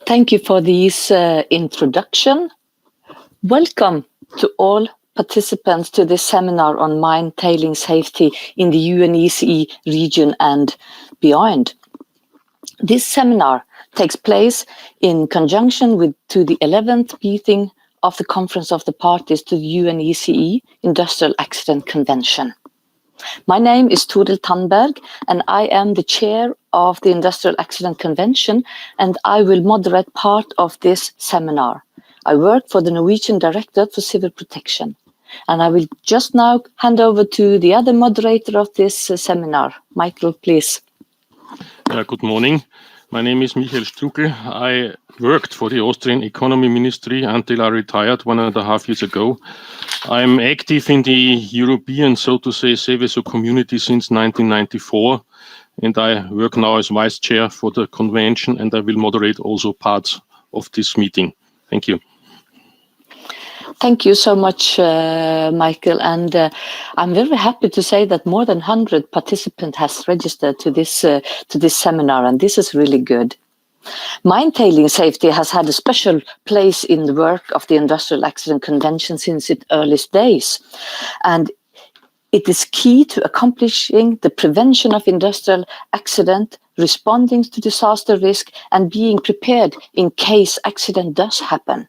Thank you for this introduction. Welcome to all participants to this seminar on mine tailing safety in the UNECE region and beyond. This seminar takes place in conjunction with the 11th meeting of the Conference of the Parties to the UNECE Industrial Accident Convention. My name is Toril Tandberg, and I am the chair of the Industrial Accident Convention, and I will moderate part of this seminar. I work for the Norwegian Directorate for Civil Protection, and I will just now hand over to the other moderator of this seminar. Michael, please. Good morning. My name is Michael Strukel. I worked for the Austrian Economy Ministry until I retired 1.5 years ago. I'm active in the European, so to say, Seveso community since 1994, and I work now as vice chair for the convention, and I will moderate also parts of this meeting. Thank you. Thank you so much, Michael. And I'm very happy to say that more than 100 participants has registered to this seminar, and this is really good. Mine tailing safety has had a special place in the work of the Industrial Accident Convention since its earliest days. And it is key to accomplishing the prevention of industrial accident, responding to disaster risk, and being prepared in case accident does happen.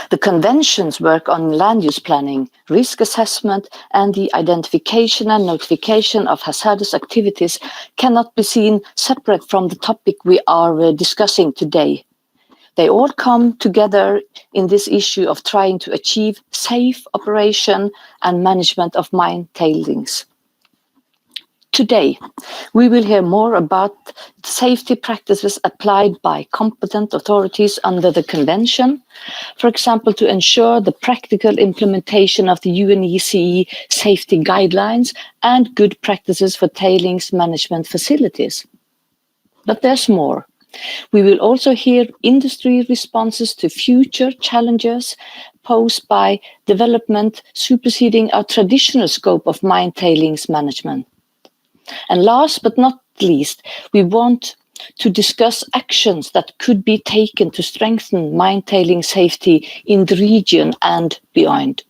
The conventions work on land use planning, risk assessment, and the identification and notification of hazardous activities cannot be seen separate from the topic we are discussing today. They all come together in this issue of trying to achieve safe operation and management of mine tailings. Today, we will hear more about safety practices applied by competent authorities under the Convention, for example, to ensure the practical implementation of the UNECE safety guidelines and good practices for tailings management facilities. But there's more. We will also hear industry responses to future challenges posed by development superseding our traditional scope of mine tailings management. And last but not least, we want to discuss actions that could be taken to strengthen mine tailing safety in the region and beyond.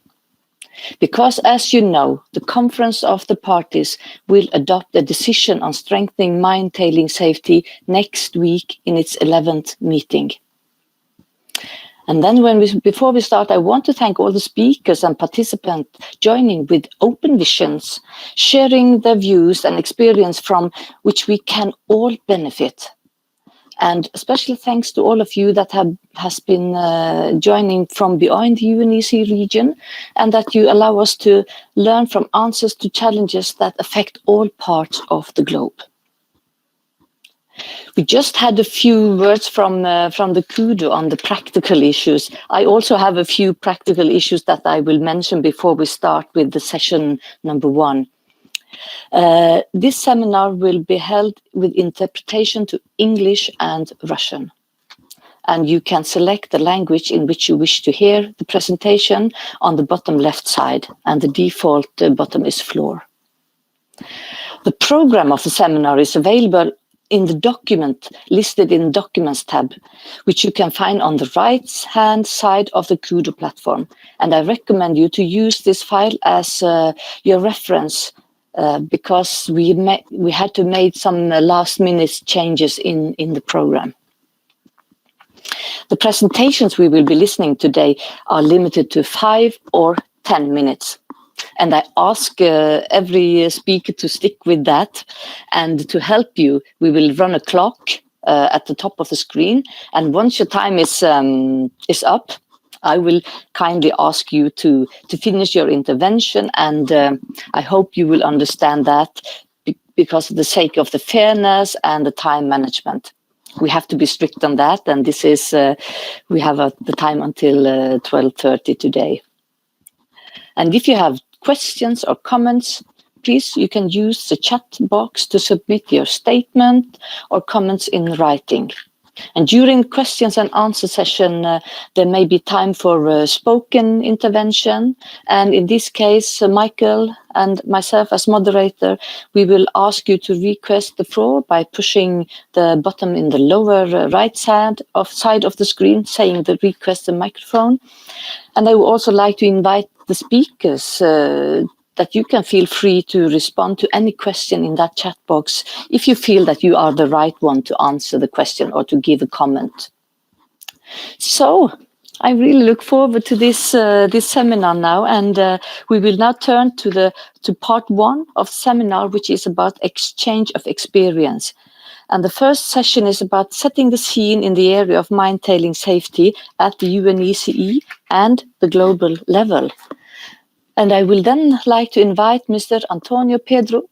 Because, as you know, the Conference of the Parties will adopt a decision on strengthening mine tailing safety next week in its 11th meeting. And then before we start, I want to thank all the speakers and participants joining with open visions, sharing their views and experience from which we can all benefit. And especially thanks to all of you that has been joining from beyond the UNECE region, and that you allow us to learn from answers to challenges that affect all parts of the globe. We just had a few words from the Kudu on the practical issues. I also have a few practical issues that I will mention before we start with the session number 1. This seminar will be held with interpretation to English and Russian. And you can select the language in which you wish to hear the presentation on the bottom left side, and the default bottom is floor. The program of the seminar is available in the document listed in Documents tab, which you can find on the right-hand side of the Kudu platform. And I recommend you to use this file as your reference because we had to make some last-minute changes in the program. The presentations we will be listening today are limited to 5 or 10 minutes. And I ask every speaker to stick with that. And to help you, we will run a clock at the top of the screen. And once your time is up, I will kindly ask you to finish your intervention. And I hope you will understand that because of the sake of the fairness and the time management. We have to be strict on that. And this is, we have the time until 12:30 today. And if you have questions or comments, please, you can use the chat box to submit your statement or comments in writing. And during questions and answer session, there may be time for spoken intervention. And in this case, Michael and myself as moderator, we will ask you to request the floor by pushing the button in the lower right side of the screen, saying the request the microphone. And I would also like to invite the speakers that you can feel free to respond to any question in that chat box if you feel that you are the right one to answer the question or to give a comment. So I really look forward to this seminar now, and we will now turn to part one of the seminar, which is about exchange of experience. And the first session is about setting the scene in the area of mine tailing safety at the UNECE and the global level. And I will then like to invite Mr. Antonio Pedro,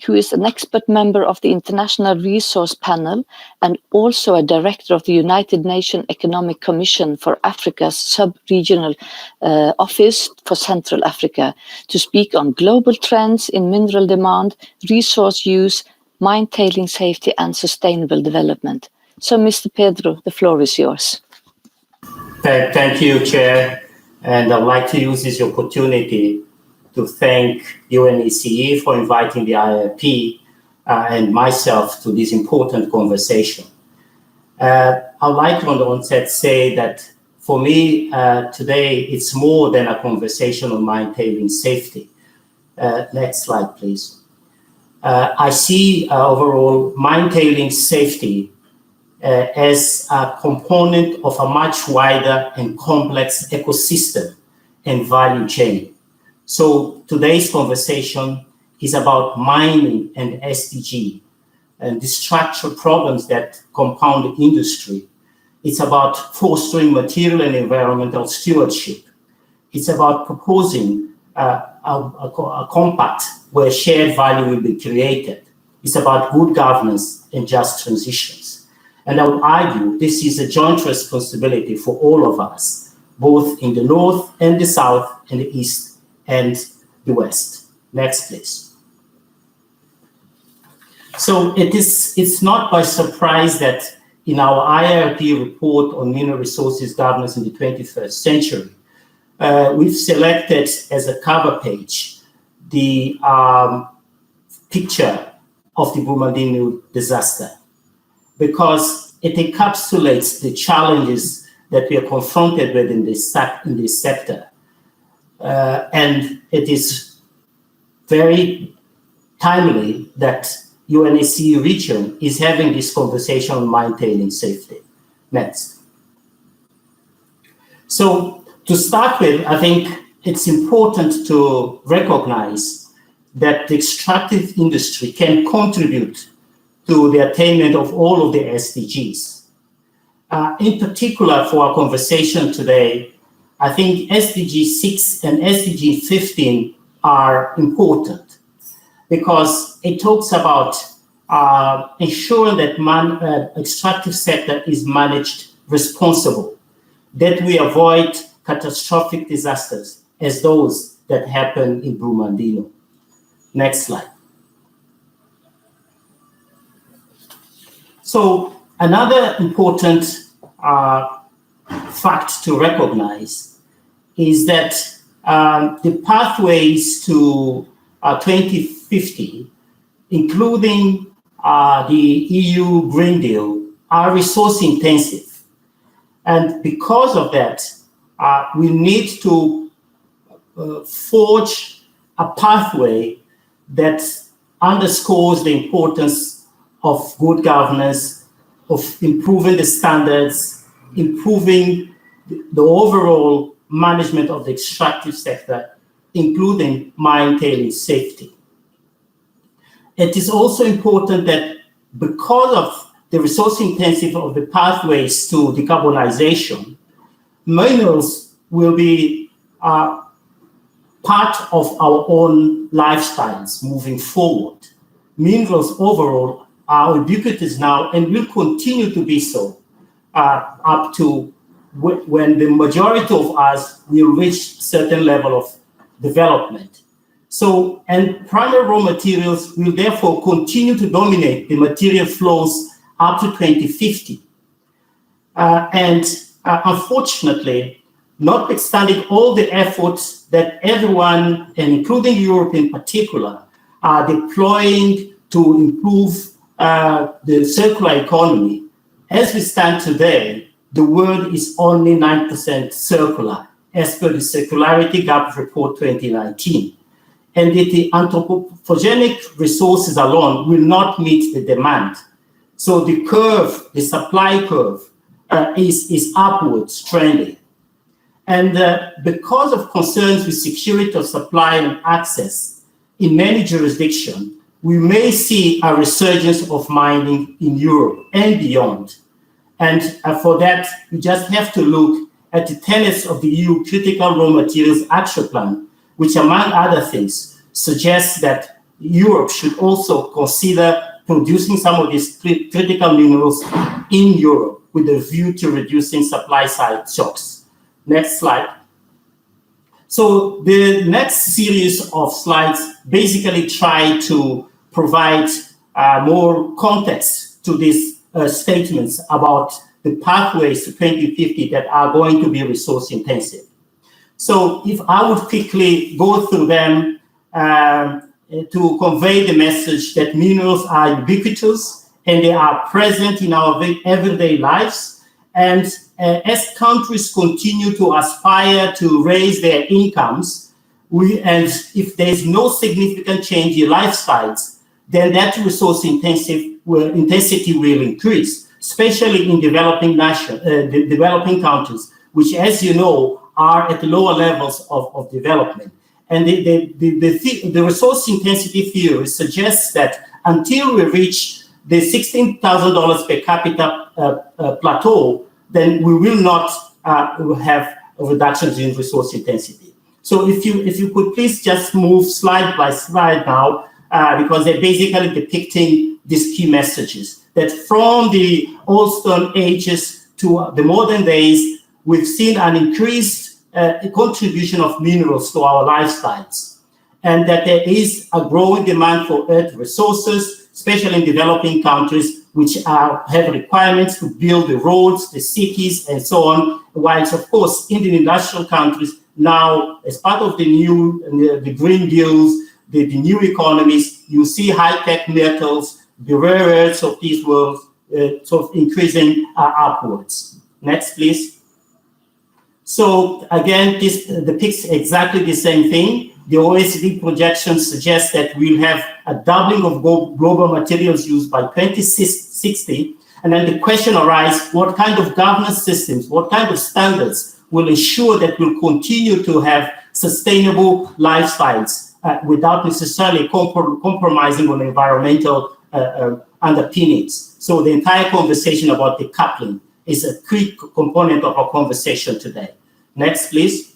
who is an expert member of the International Resource Panel and also a director of the United Nations Economic Commission for Africa's sub-regional office for Central Africa, to speak on global trends in mineral demand, resource use, mine tailing safety and sustainable development. So, Mr. Pedro, the floor is yours. Thank you, Chair. And I'd like to use this opportunity to thank UNECE for inviting the IRP and myself to this important conversation. I'd like to on the onset say that for me today, it's more than a conversation on mine tailing safety. Next slide, please. I see overall mine tailing safety as a component of a much wider and complex ecosystem and value chain. So today's conversation is about mining and SDG and the structural problems that compound the industry. It's about fostering material and environmental stewardship. It's about proposing a compact where shared value will be created. It's about good governance and just transitions. And I would argue this is a joint responsibility for all of us, both in the north and the south and the east and the west. Next, please. So it's not by surprise that in our IRP report on mineral resources governance in the 21st century, we've selected as a cover page the picture of the Brumadinho disaster, because it encapsulates the challenges that we are confronted with in this sector. And it is very timely that UNECE region is having this conversation on mine tailing safety. Next. So to start with, I think it's important to recognize that the extractive industry can contribute to the attainment of all of the SDGs. In particular, for our conversation today, I think SDG 6 and SDG 15 are important because it talks about ensuring that extractive sector is managed responsible, that we avoid catastrophic disasters as those that happen in Brumadinho. Next slide. So another important fact to recognize is that the pathways to 2050, including the EU Green Deal, are resource intensive. And because of that, we need to forge a pathway that underscores the importance of good governance, of improving the standards, improving the overall management of the extractive sector, including mine tailing safety. It is also important that because of the resource intensive of the pathways to decarbonization, minerals will be part of our own lifestyles moving forward. Minerals overall are ubiquitous now and will continue to be so up to when the majority of us will reach certain level of development. So, and primary raw materials will therefore continue to dominate the material flows up to 2050. Unfortunately, notwithstanding all the efforts that everyone, and including Europe in particular, are deploying to improve the circular economy, as we stand today, the world is only 9% circular, as per the Circularity Gap Report 2019. And that the anthropogenic resources alone will not meet the demand. So the curve, the supply curve, is upwards trending. And because of concerns with security of supply and access in many jurisdictions, we may see a resurgence of mining in Europe and beyond. And for that, we just have to look at the tenets of the EU Critical Raw Materials Action Plan, which, among other things, suggests that Europe should also consider producing some of these critical minerals in Europe with a view to reducing supply-side shocks. Next slide. So the next series of slides basically try to provide more context to these statements about the pathways to 2050 that are going to be resource intensive. So if I would quickly go through them to convey the message that minerals are ubiquitous and they are present in our everyday lives. And as countries continue to aspire to raise their incomes, and if there's no significant change in lifestyles, then that resource intensity will increase, especially in developing countries, which, as you know, are at lower levels of development. And the resource intensity theory suggests that until we reach the $16,000 per capita plateau, then we will not have reductions in resource intensity. So if you could please just move slide by slide now, because they're basically depicting these key messages, that from the old stone ages to the modern days, we've seen an increased contribution of minerals to our lifestyles, and that there is a growing demand for earth resources, especially in developing countries, which have requirements to build the roads, the cities, and so on, whilst, of course, in the industrial countries, now, as part of the Green Deals, the new economies, you see high-tech metals, the rare earths of these worlds sort of increasing upwards. Next, please. So again, this depicts exactly the same thing. The OECD projections suggest that we'll have a doubling of global materials use by 2060. And then the question arises, what kind of governance systems, what kind of standards will ensure that we'll continue to have sustainable lifestyles without necessarily compromising on environmental underpinnings? So the entire conversation about decoupling is a key component of our conversation today. Next, please.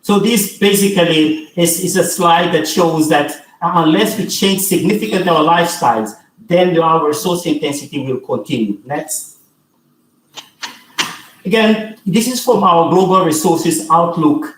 So this basically is a slide that shows that unless we change significantly our lifestyles, then our resource intensity will continue. Next. Again, this is from our Global Resources Outlook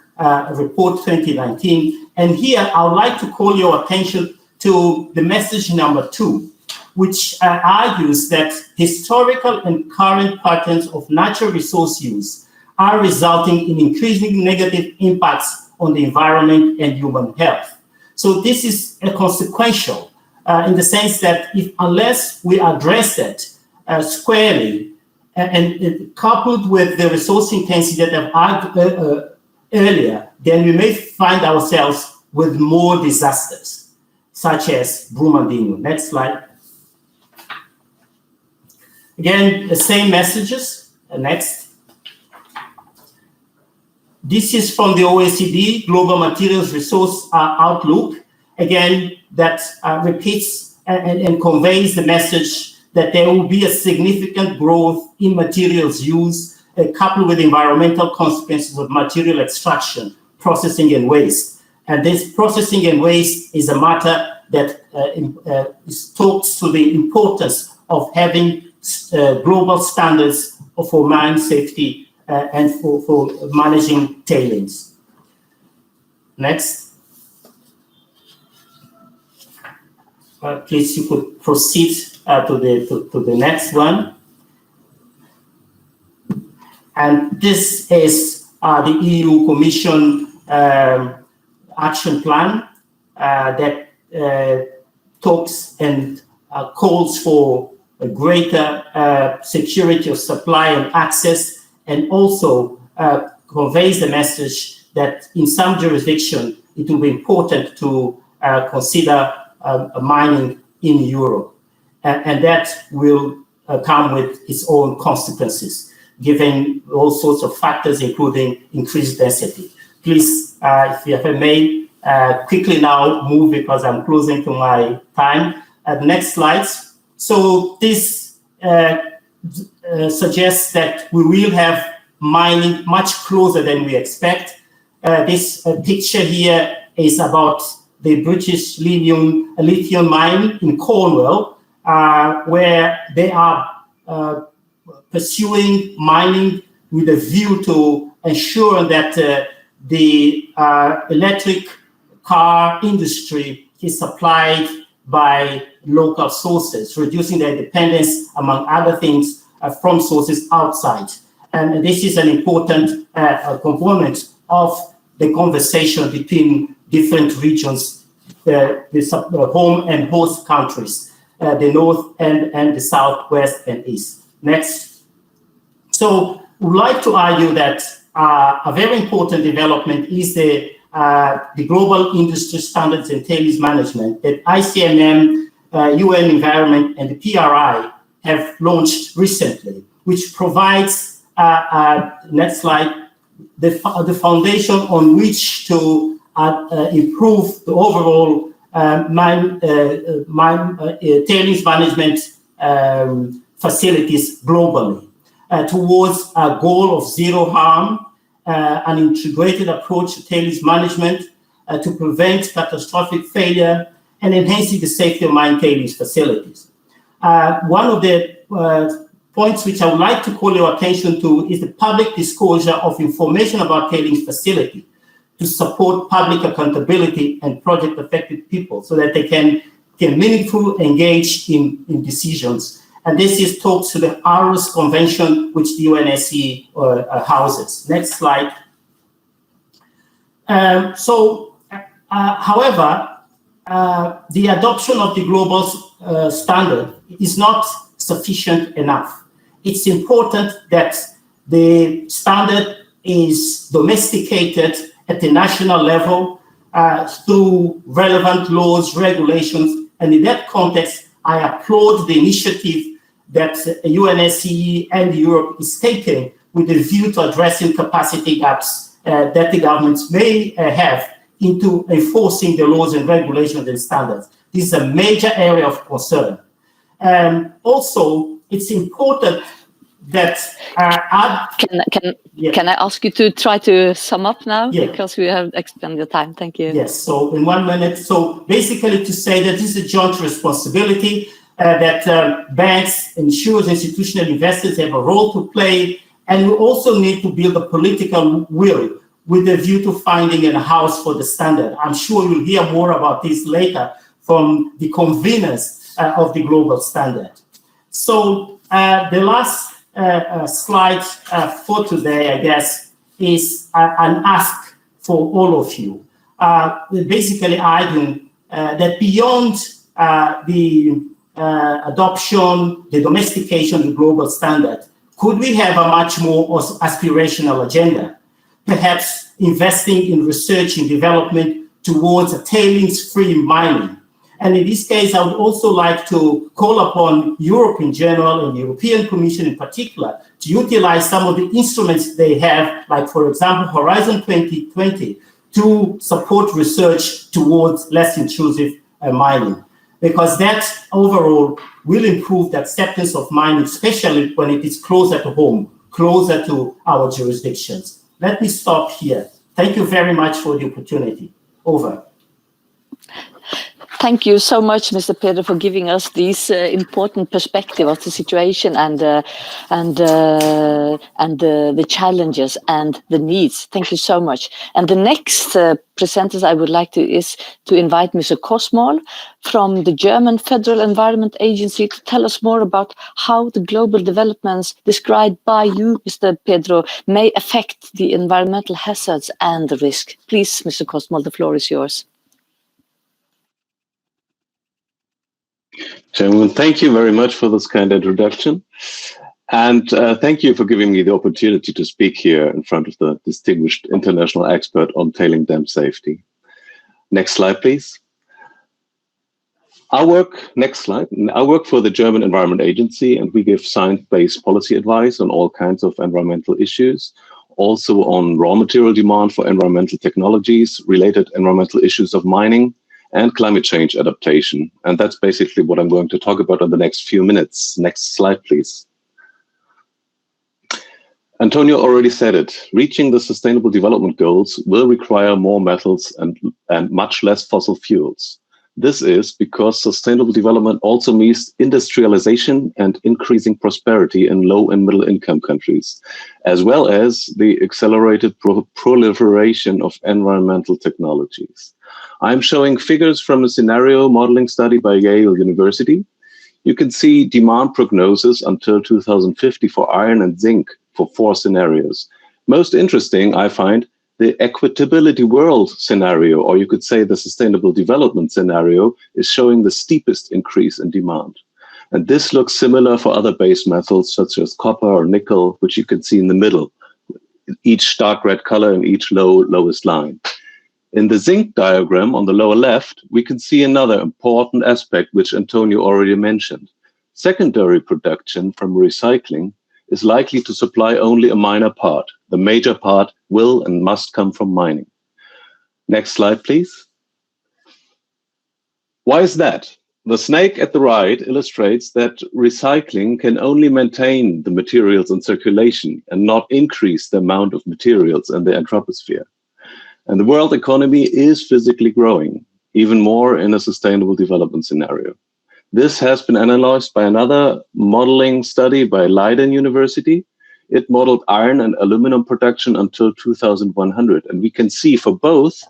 Report 2019. And here I would like to call your attention to the message number 2, which argues that historical and current patterns of natural resource use are resulting in increasing negative impacts on the environment and human health. So this is a consequential in the sense that unless we address it squarely and coupled with the resource intensity that I've argued earlier, then we may find ourselves with more disasters, such as Brumadinho. Next slide. Again, the same messages. Next. This is from the OECD Global Materials Resource Outlook. Again, that repeats and conveys the message that there will be a significant growth in materials use, coupled with environmental consequences of material extraction, processing, and waste. And this processing and waste is a matter that talks to the importance of having global standards for mine safety and for managing tailings. Next. Please, you could proceed to the next one. And this is the EU Commission action plan that talks and calls for a greater security of supply and access, and also conveys the message that in some jurisdiction it will be important to consider mining in Europe, and that will come with its own consequences, given all sorts of factors, including increased density. Please, if I may, quickly now move, because I'm closing to my time. The next slides. So this suggests that we will have mining much closer than we expect. This picture here is about the British lithium mine in Cornwall, where they are pursuing mining with a view to ensure that the electric car industry is supplied by local sources, reducing their dependence, among other things, from sources outside. And this is an important component of the conversation between different regions, the home and host countries, the north and the south, west and east. Next. So we'd like to argue that a very important development is the global industry standards and tailings management that ICMM, UN Environment, and the PRI have launched recently, which provides, next slide, the foundation on which to improve the overall tailings management facilities globally towards a goal of zero harm, an integrated approach to tailings management to prevent catastrophic failure and enhancing the safety of mine tailings facilities. One of the points which I would like to call your attention to is the public disclosure of information about tailings facility to support public accountability and project-affected people so that they can meaningfully engage in decisions. And this is talks to the Aarhus Convention, which the UNECE houses. Next slide. However, the adoption of the global standard is not sufficient enough. It's important that the standard is domesticated at the national level through relevant laws, regulations, and in that context, I applaud the initiative that UNECE and Europe is taking with a view to addressing capacity gaps that the governments may have into enforcing the laws and regulations and standards. This is a major area of concern. Also, it's important that can I ask you to try to sum up now, yeah, because we have extended time. Thank you. Yes. So in 1 minute. So basically, to say that this is a joint responsibility, that banks, insurers, institutional investors have a role to play, and we also need to build a political will with a view to finding a house for the standard. I'm sure you'll hear more about this later from the conveners of the global standard. So the last slide for today, I guess, is an ask for all of you. Basically arguing that beyond the adoption, the domestication of the global standard, could we have a much more aspirational agenda? Perhaps investing in research and development towards a tailings-free mining. And in this case, I would also like to call upon Europe in general and the European Commission in particular to utilize some of the instruments they have, like, for example, Horizon 2020, to support research towards less intrusive mining, because that overall will improve the acceptance of mining, especially when it is closer to home, closer to our jurisdictions. Let me stop here. Thank you very much for the opportunity. Over. Thank you so much, Mr. Pedro, for giving us this important perspective of the situation and the challenges and the needs. Thank you so much. And the next presenters I would like to invite Mr. Kosmol from the German Federal Environment Agency to tell us more about how the global developments described by you, Mr. Pedro, may affect the environmental hazards and the risk. Please, Mr. Kosmol, the floor is yours. Chairman, thank you very much for this kind introduction. And thank you for giving me the opportunity to speak here in front of the distinguished international expert on tailing dam safety. Next slide, please. Next slide. I work for the German Environment Agency, and we give science-based policy advice on all kinds of environmental issues, also on raw material demand for environmental technologies, related environmental issues of mining, and climate change adaptation. And that's basically what I'm going to talk about in the next few minutes. Next slide, please. Antonio already said it. Reaching the Sustainable Development Goals will require more metals and much less fossil fuels. This is because sustainable development also means industrialization and increasing prosperity in low and middle income countries, as well as the accelerated proliferation of environmental technologies. I'm showing figures from a scenario modeling study by Yale University. You can see demand prognosis until 2050 for iron and zinc for 4 scenarios. Most interesting, I find, the equitability world scenario, or you could say the sustainable development scenario, is showing the steepest increase in demand. And this looks similar for other base metals such as copper or nickel, which you can see in the middle, each dark red color in each lowest line. In the zinc diagram on the lower left, we can see another important aspect which Antonio already mentioned. Secondary production from recycling is likely to supply only a minor part. The major part will and must come from mining. Next slide, please. Why is that? The snake at the right illustrates that recycling can only maintain the materials in circulation and not increase the amount of materials in the anthroposphere. And the world economy is physically growing, even more in a sustainable development scenario. This has been analyzed by another modeling study by Leiden University. It modeled iron and aluminum production until 2100. And we can see for both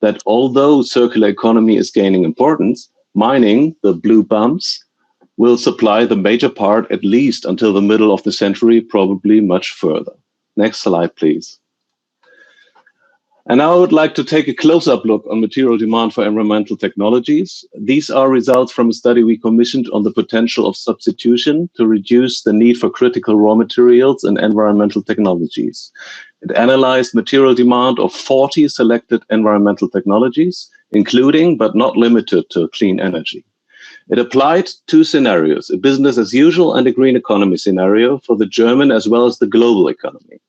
that although circular economy is gaining importance, mining, the blue bumps, will supply the major part at least until the middle of the century, probably much further. Next slide, please. And now I would like to take a close-up look on material demand for environmental technologies. These are results from a study we commissioned on the potential of substitution to reduce the need for critical raw materials and environmental technologies. It analyzed material demand of 40 selected environmental technologies, including but not limited to clean energy. It applied 2 scenarios, a business as usual and a green economy scenario for the German as well as the global economy.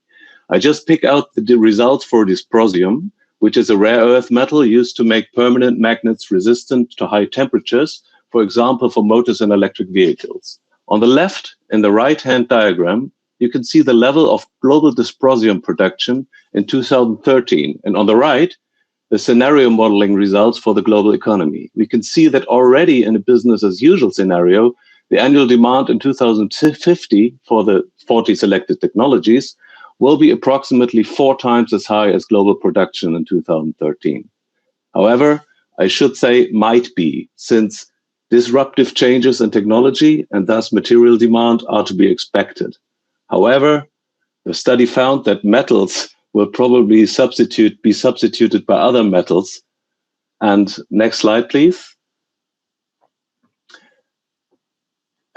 I just pick out the results for dysprosium, which is a rare earth metal used to make permanent magnets resistant to high temperatures, for example, for motors and electric vehicles. On the left, in the right-hand diagram, you can see the level of global dysprosium production in 2013. And on the right, the scenario modeling results for the global economy. We can see that already in a business as usual scenario, the annual demand in 2050 for the 40 selected technologies will be approximately 4 times as high as global production in 2013. However, I should say might be, since disruptive changes in technology and thus material demand are to be expected. However, the study found that metals will probably be substituted by other metals. And next slide, please.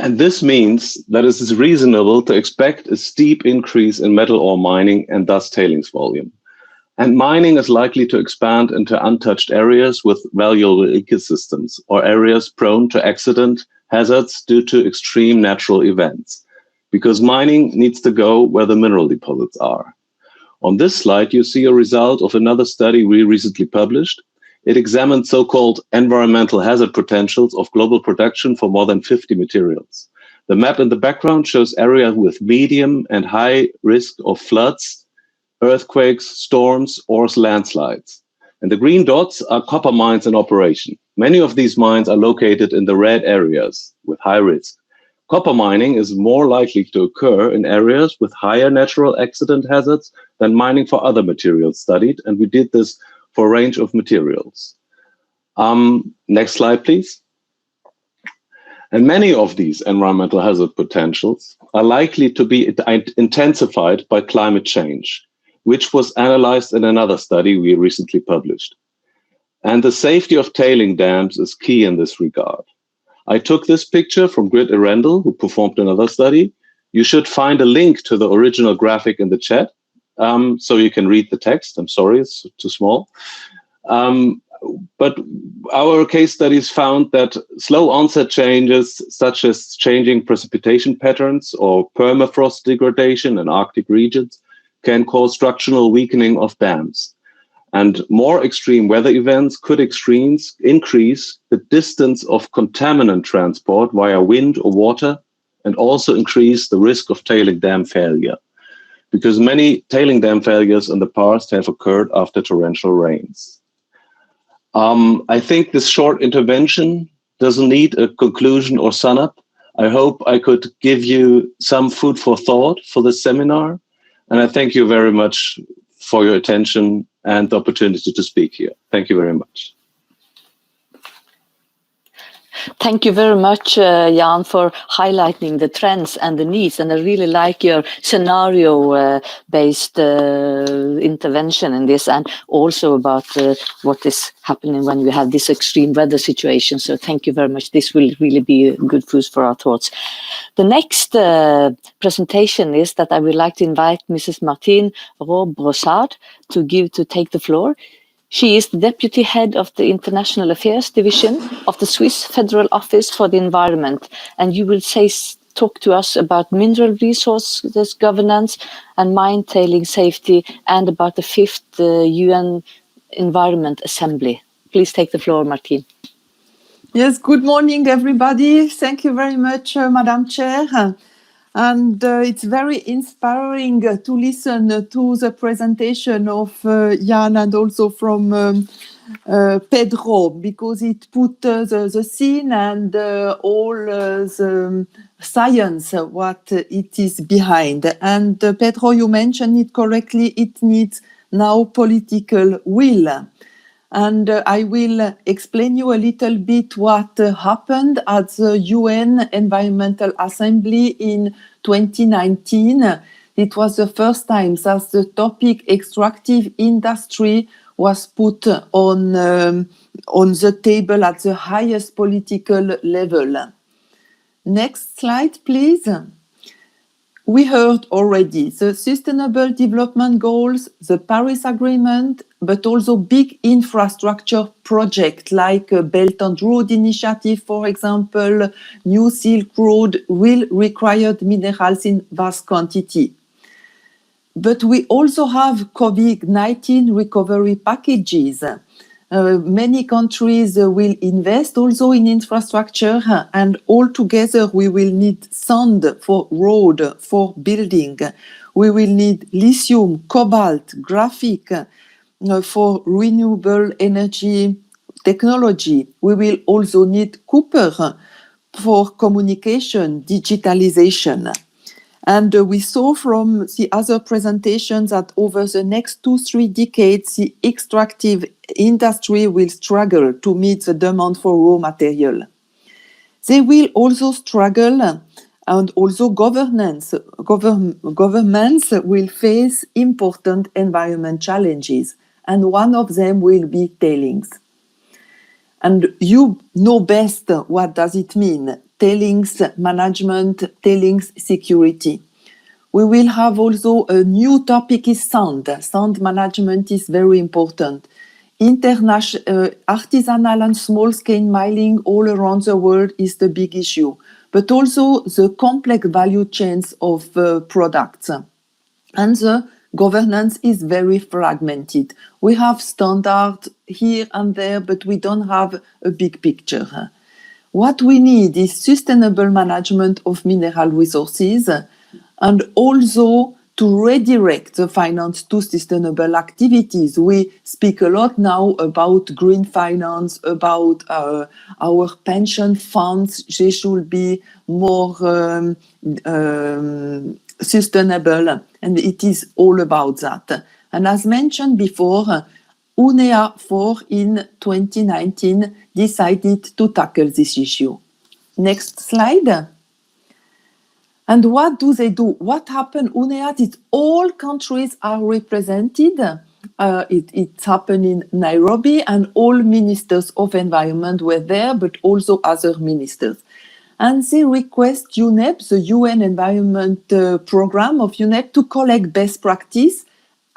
And this means that it is reasonable to expect a steep increase in metal ore mining and thus tailings volume. And mining is likely to expand into untouched areas with valuable ecosystems or areas prone to accident hazards due to extreme natural events, because mining needs to go where the mineral deposits are. On this slide, you see a result of another study we recently published. It examined so-called environmental hazard potentials of global production for more than 50 materials. The map in the background shows areas with medium and high risk of floods, earthquakes, storms, or landslides. And the green dots are copper mines in operation. Many of these mines are located in the red areas with high risk. Copper mining is more likely to occur in areas with higher natural accident hazards than mining for other materials studied, and we did this for a range of materials. Next slide, please. And many of these environmental hazard potentials are likely to be intensified by climate change, which was analyzed in another study we recently published. And the safety of tailing dams is key in this regard. I took this picture from Grit Arendel, who performed another study. You should find a link to the original graphic in the chat, so you can read the text. I'm sorry, it's too small. But our case studies found that slow onset changes, such as changing precipitation patterns or permafrost degradation in Arctic regions, can cause structural weakening of dams. And more extreme weather events could increase the distance of contaminant transport via wind or water, and also increase the risk of tailing dam failure, because many tailing dam failures in the past have occurred after torrential rains. I think this short intervention doesn't need a conclusion or sum up. I hope I could give you some food for thought for this seminar. And I thank you very much for your attention and the opportunity to speak here. Thank you very much. Thank you very much, Jan, for highlighting the trends and the needs. And I really like your scenario-based intervention in this, and also about what is happening when we have this extreme weather situation. So thank you very much. This will really be good food for our thoughts. The next presentation is that I would like to invite Mrs. Martine Roux-Brossard to take the floor. She is the Deputy Head of the International Affairs Division of the Swiss Federal Office for the Environment, and you will talk to us about mineral resources governance and mine tailing safety, and about the 5th UN Environment Assembly. Please take the floor, Martine. Yes, good morning, everybody. Thank you very much, Madam Chair. And it's very inspiring to listen to the presentation of Jan and also from Pedro, because it put the scene and all the science, what it is behind. And Pedro, you mentioned it correctly, it needs now political will. And I will explain you a little bit what happened at the UN Environmental Assembly in 2019. It was the first time that the topic extractive industry was put on the table at the highest political level. Next slide, please. We heard already the Sustainable Development Goals, the Paris Agreement, but also big infrastructure projects like Belt and Road Initiative, for example, New Silk Road will require minerals in vast quantity. But we also have COVID-19 recovery packages. Many countries will invest also in infrastructure, and altogether we will need sand for road, for building. We will need lithium, cobalt, graphite for renewable energy technology. We will also need copper for communication, digitalization. And we saw from the other presentations that over the next 2-3 decades, the extractive industry will struggle to meet the demand for raw material. They will also struggle, and also governments will face important environment challenges, and one of them will be tailings. And you know best what does it mean. Tailings management, tailings security. We will have also a new topic is sand. Sand management is very important. International, artisanal and small-scale mining all around the world is the big issue, but also the complex value chains of products. And the governance is very fragmented. We have standards here and there, but we don't have a big picture. What we need is sustainable management of mineral resources, and also to redirect the finance to sustainable activities. We speak a lot now about green finance, about our pension funds. They should be more sustainable, and it is all about that. And as mentioned before, UNEA 4 in 2019 decided to tackle this issue. Next slide. And what do they do? What happened? UNEA is all countries are represented. It happened in Nairobi, and all ministers of environment were there, but also other ministers. And they request UNEP, the UN Environment Program of UNEP, to collect best practice,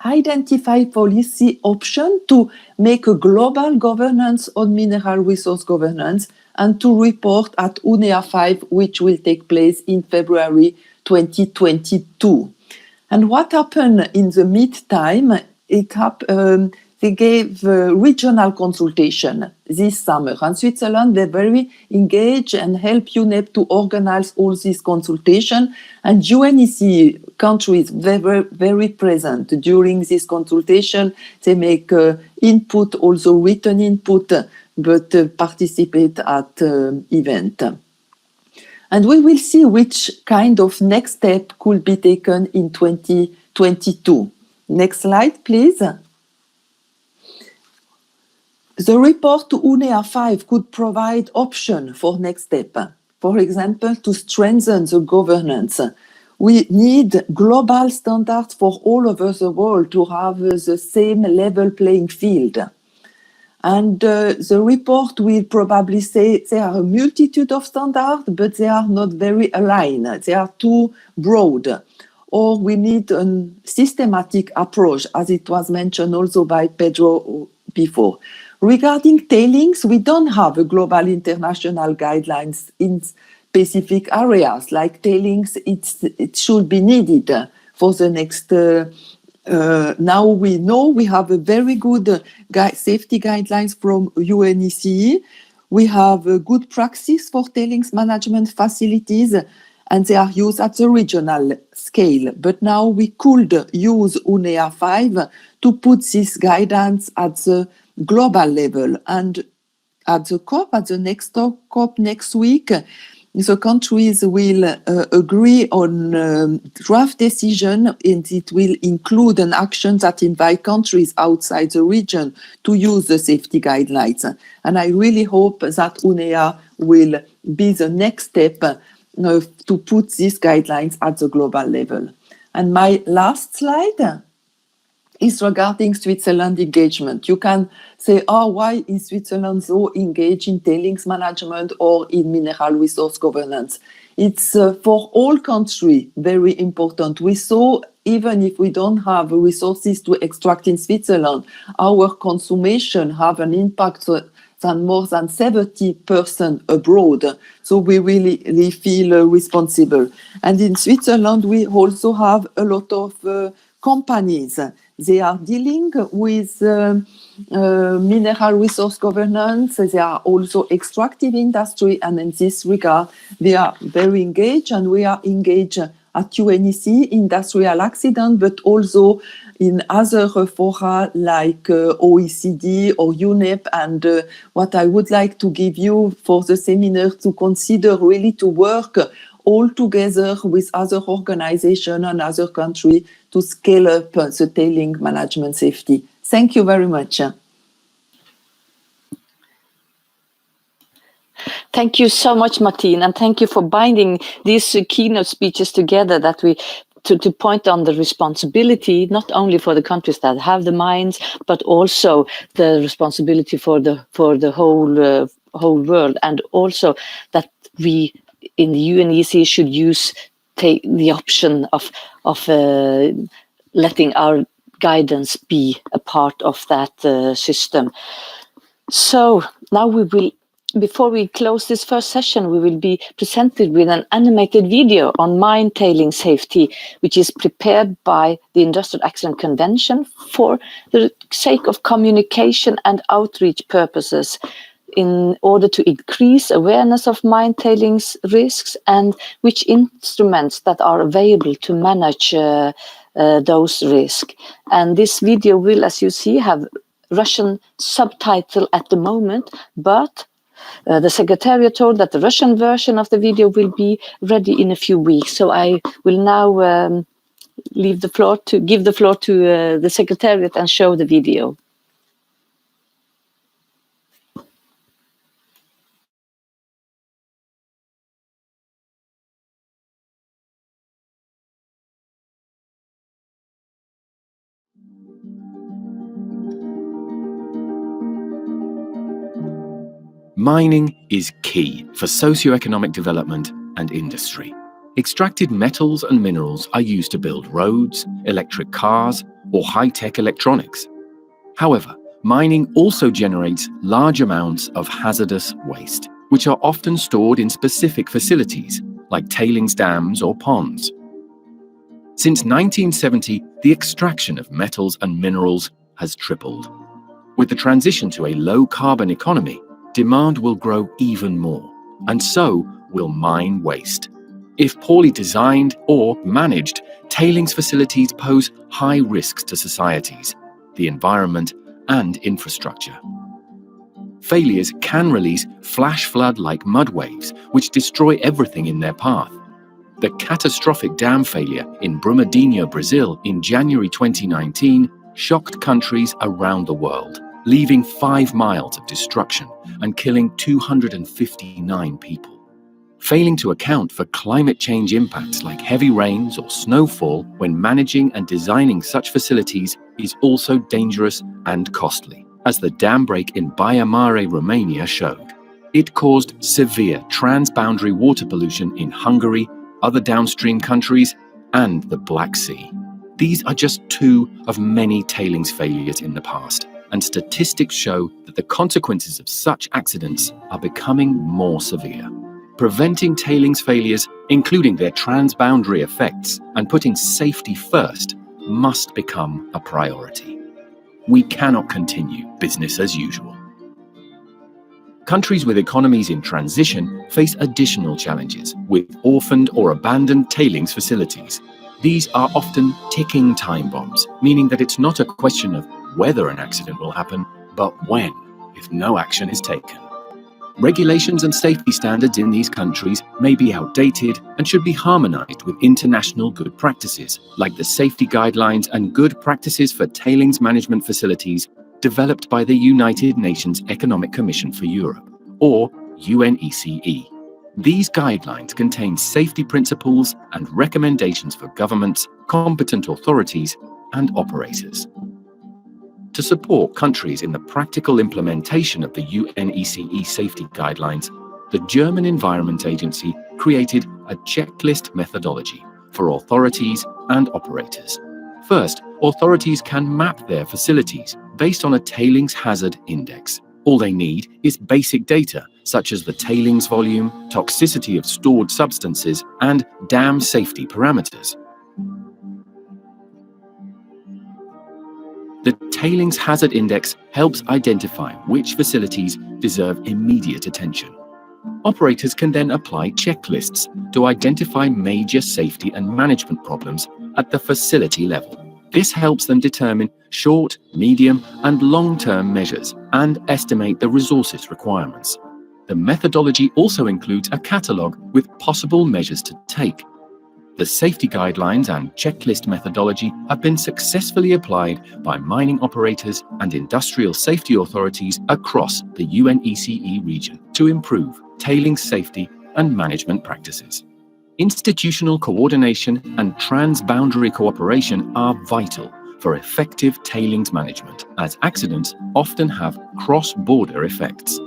identify policy options to make a global governance on mineral resource governance, and to report at UNEA 5, which will take place in February 2022. And what happened in the meantime, they gave regional consultation this summer. And Switzerland, they're very engaged and help UNEP to organize all this consultation. And UNECE countries, they were very present during this consultation. They make input, also written input, but participate at event. And we will see which kind of next step could be taken in 2022. Next slide, please. The report to UNEA 5 could provide options for next step. For example, to strengthen the governance. We need global standards for all over the world to have the same level playing field. And the report will probably say there are a multitude of standards, but they are not very aligned. They are too broad. Or we need a systematic approach, as it was mentioned also by Pedro before. Regarding tailings, we don't have a global international guidelines in specific areas. Like tailings, it should be needed for the next. Now we know we have a very good safety guidelines from UNECE. We have a good practice for tailings management facilities, and they are used at the regional scale. But now we could use UNEA 5 to put this guidance at the global level. And at the COP, at the next COP next week, the countries will agree on draft decision, and it will include an action that invite countries outside the region to use the safety guidelines. And I really hope that UNEA will be the next step to put these guidelines at the global level. And my last slide is regarding Switzerland engagement. You can say, why is Switzerland so engaged in tailings management or in mineral resource governance? It's for all countries very important. We saw, even if we don't have resources to extract in Switzerland, our consumption have an impact than more than 70% abroad. So we really feel responsible. And in Switzerland, we also have a lot of companies. They are dealing with mineral resource governance. They are also extractive industry, and in this regard, they are very engaged, and we are engaged at UNECE, industrial accident, but also in other fora like OECD or UNEP. And what I would like to give you for the seminar to consider really to work all together with other organizations and other countries to scale up the tailing management safety. Thank you very much. Thank you so much, Martine, and thank you for binding these keynote speeches together to point on the responsibility, not only for the countries that have the mines, but also the responsibility for the whole world, and also that we in the UNECE should take the option of letting our guidance be a part of that system. So now we will. Before we close this first session, we will be presented with an animated video on mine tailing safety, which is prepared by the Industrial Accident Convention for the sake of communication and outreach purposes, in order to increase awareness of mine tailings risks and which instruments that are available to manage those risks. And this video will, as you see, have Russian subtitle at the moment, but the Secretariat told that the Russian version of the video will be ready in a few weeks. So I will now give the floor to the Secretariat and show the video. Mining is key for socioeconomic development and industry. Extracted metals and minerals are used to build roads, electric cars, or high-tech electronics. However, mining also generates large amounts of hazardous waste, which are often stored in specific facilities, like tailings dams or ponds. Since 1970, the extraction of metals and minerals has tripled. With the transition to a low-carbon economy, demand will grow even more, and so will mine waste. If poorly designed or managed, tailings facilities pose high risks to societies, the environment, and infrastructure. Failures can release flash flood-like mud waves, which destroy everything in their path. The catastrophic dam failure in Brumadinho, Brazil in January 2019 shocked countries around the world, leaving 5 miles of destruction and killing 259 people. Failing to account for climate change impacts like heavy rains or snowfall when managing and designing such facilities is also dangerous and costly, as the dam break in Baia Mare, Romania showed. It caused severe transboundary water pollution in Hungary, other downstream countries, and the Black Sea. These are just 2 of many tailings failures in the past, and statistics show that the consequences of such accidents are becoming more severe. Preventing tailings failures, including their transboundary effects, and putting safety first must become a priority. We cannot continue business as usual. Countries with economies in transition face additional challenges with orphaned or abandoned tailings facilities. These are often ticking time bombs, meaning that it's not a question of whether an accident will happen, but when, if no action is taken. Regulations and safety standards in these countries may be outdated and should be harmonized with international good practices, like the safety guidelines and good practices for tailings management facilities developed by the United Nations Economic Commission for Europe, or UNECE. These guidelines contain safety principles and recommendations for governments, competent authorities, and operators. To support countries in the practical implementation of the UNECE safety guidelines, the German Environment Agency created a checklist methodology for authorities and operators. First, authorities can map their facilities based on a tailings hazard index. All they need is basic data, such as the tailings volume, toxicity of stored substances, and dam safety parameters. The Tailings Hazard Index helps identify which facilities deserve immediate attention. Operators can then apply checklists to identify major safety and management problems at the facility level. This helps them determine short, medium, and long-term measures and estimate the resources requirements. The methodology also includes a catalogue with possible measures to take. The safety guidelines and checklist methodology have been successfully applied by mining operators and industrial safety authorities across the UNECE region to improve tailings safety and management practices. Institutional coordination and transboundary cooperation are vital for effective tailings management, as accidents often have cross-border effects.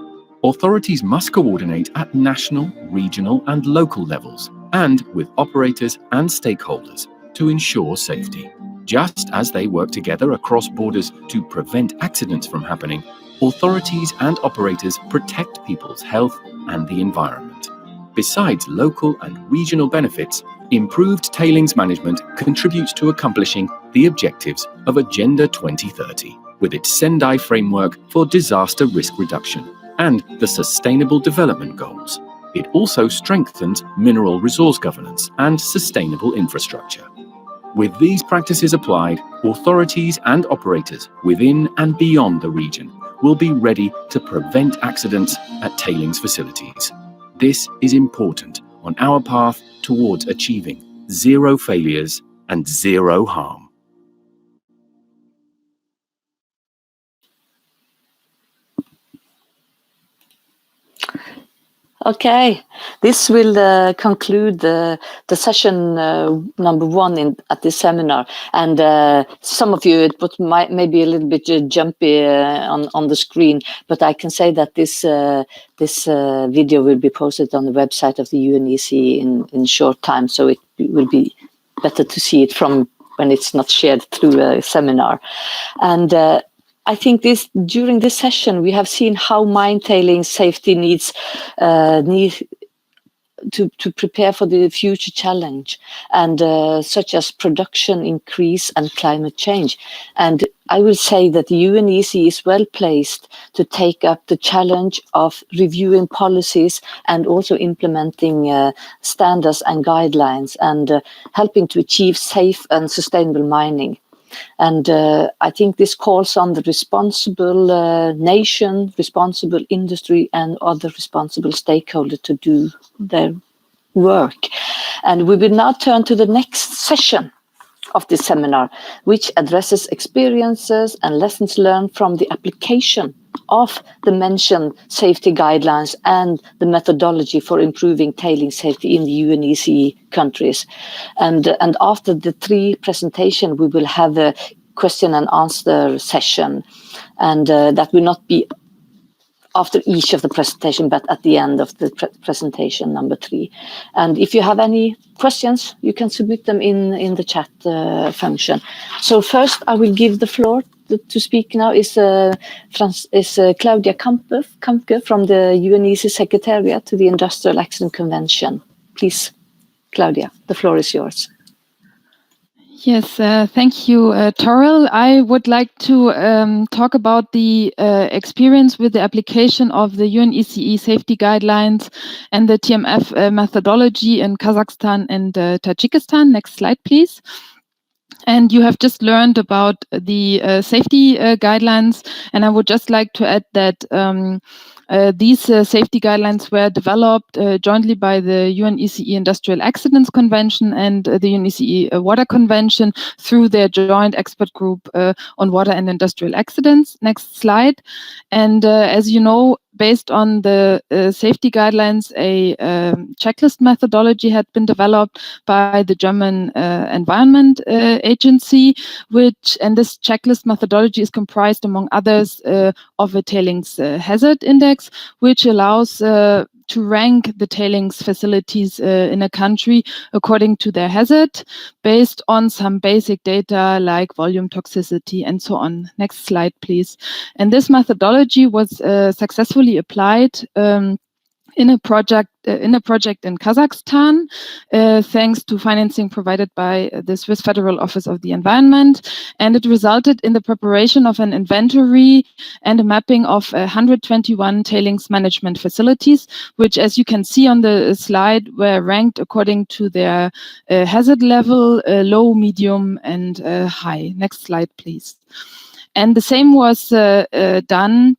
Authorities must coordinate at national, regional, and local levels, and with operators and stakeholders to ensure safety. Just as they work together across borders to prevent accidents from happening, authorities and operators protect people's health and the environment. Besides local and regional benefits, improved tailings management contributes to accomplishing the objectives of Agenda 2030, with its Sendai framework for disaster risk reduction and the Sustainable Development Goals. It also strengthens mineral resource governance and sustainable infrastructure. With these practices applied, authorities and operators within and beyond the region will be ready to prevent accidents at tailings facilities. This is important on our path towards achieving zero failures and zero harm. Okay, this will conclude the session number 1 at this seminar. And some of you, it might maybe a little bit jumpy on the screen, but I can say that this video will be posted on the website of the UNECE in short time, so it will be better to see it from when it's not shared through a seminar. And I think during this session, we have seen how mine tailings safety needs to prepare for the future challenge, and such as production increase and climate change. And I will say that the UNECE is well placed to take up the challenge of reviewing policies and also implementing standards and guidelines, and helping to achieve safe and sustainable mining. And I think this calls on the responsible nation, responsible industry, and other responsible stakeholders to do their work. And we will now turn to the next session of this seminar, which addresses experiences and lessons learned from the application of the mentioned safety guidelines and the methodology for improving tailing safety in the UNECE countries. And after the 3 presentations, we will have a question and answer session. And that will not be after each of the presentation, but at the end of the presentation number 3. And if you have any questions, you can submit them in the chat function. So first, I will give the floor to speak now is Claudia Campbell from the UNECE Secretariat to the Industrial Accident Convention. Please, Claudia, the floor is yours. Yes, thank you, Toril. I would like to talk about the experience with the application of the UNECE safety guidelines and the Dmf methodology in Kazakhstan and Tajikistan. Next slide, please. And you have just learned about the safety guidelines, and I would just like to add that these safety guidelines were developed jointly by the UNECE Industrial Accidents Convention and the UNECE Water Convention through their joint expert group on water and industrial accidents. Next slide. And as you know, based on the safety guidelines, a checklist methodology had been developed by the German Environment Agency, and this checklist methodology is comprised, among others, of a tailings hazard index, which allows to rank the tailings facilities in a country according to their hazard, based on some basic data like volume, toxicity, and so on. Next slide, please. And this methodology was successfully applied in a project in Kazakhstan, thanks to financing provided by the Swiss Federal Office of the Environment, and it resulted in the preparation of an inventory and a mapping of 121 tailings management facilities, which, as you can see on the slide, were ranked according to their hazard level, low, medium, and high. Next slide, please. And the same was done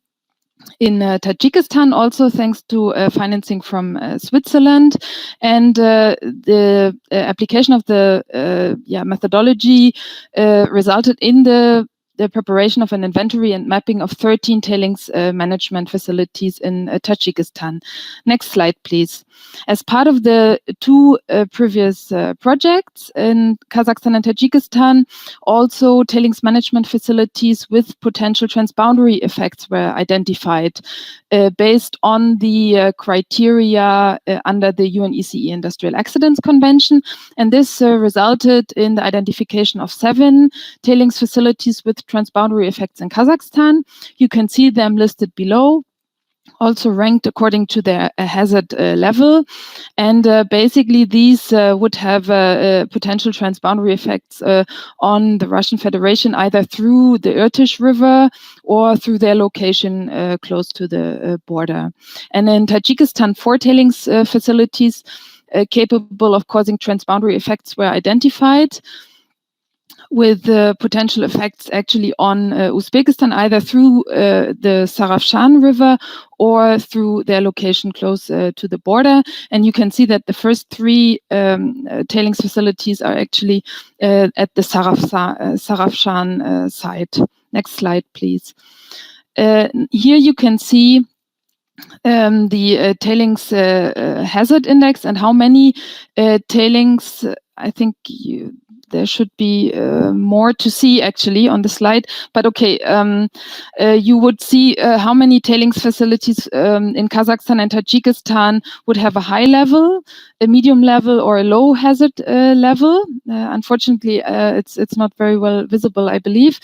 in Tajikistan, also thanks to financing from Switzerland, and the application of the methodology resulted in the preparation of an inventory and mapping of 13 tailings management facilities in Tajikistan. Next slide, please. As part of the 2 previous projects in Kazakhstan and Tajikistan, also tailings management facilities with potential transboundary effects were identified based on the criteria under the UNECE Industrial Accidents Convention. And this resulted in the identification of 7 tailings facilities with transboundary effects in Kazakhstan. You can see them listed below, also ranked according to their hazard level. And basically these would have potential transboundary effects on the Russian Federation, either through the Irtysh River or through their location close to the border. And in Tajikistan, 4 tailings facilities capable of causing transboundary effects were identified. with potential effects actually on Uzbekistan, either through the Sarafshan River or through their location close to the border. And you can see that the first three tailings facilities are actually at the Sarafshan site. Next slide, please. Here you can see the tailings hazard index and how many tailings, I think there should be more to see actually on the slide, but okay, you would see how many tailings facilities in Kazakhstan and Tajikistan would have a high level, a medium level, or a low hazard level. Unfortunately, it's not very well visible, I believe.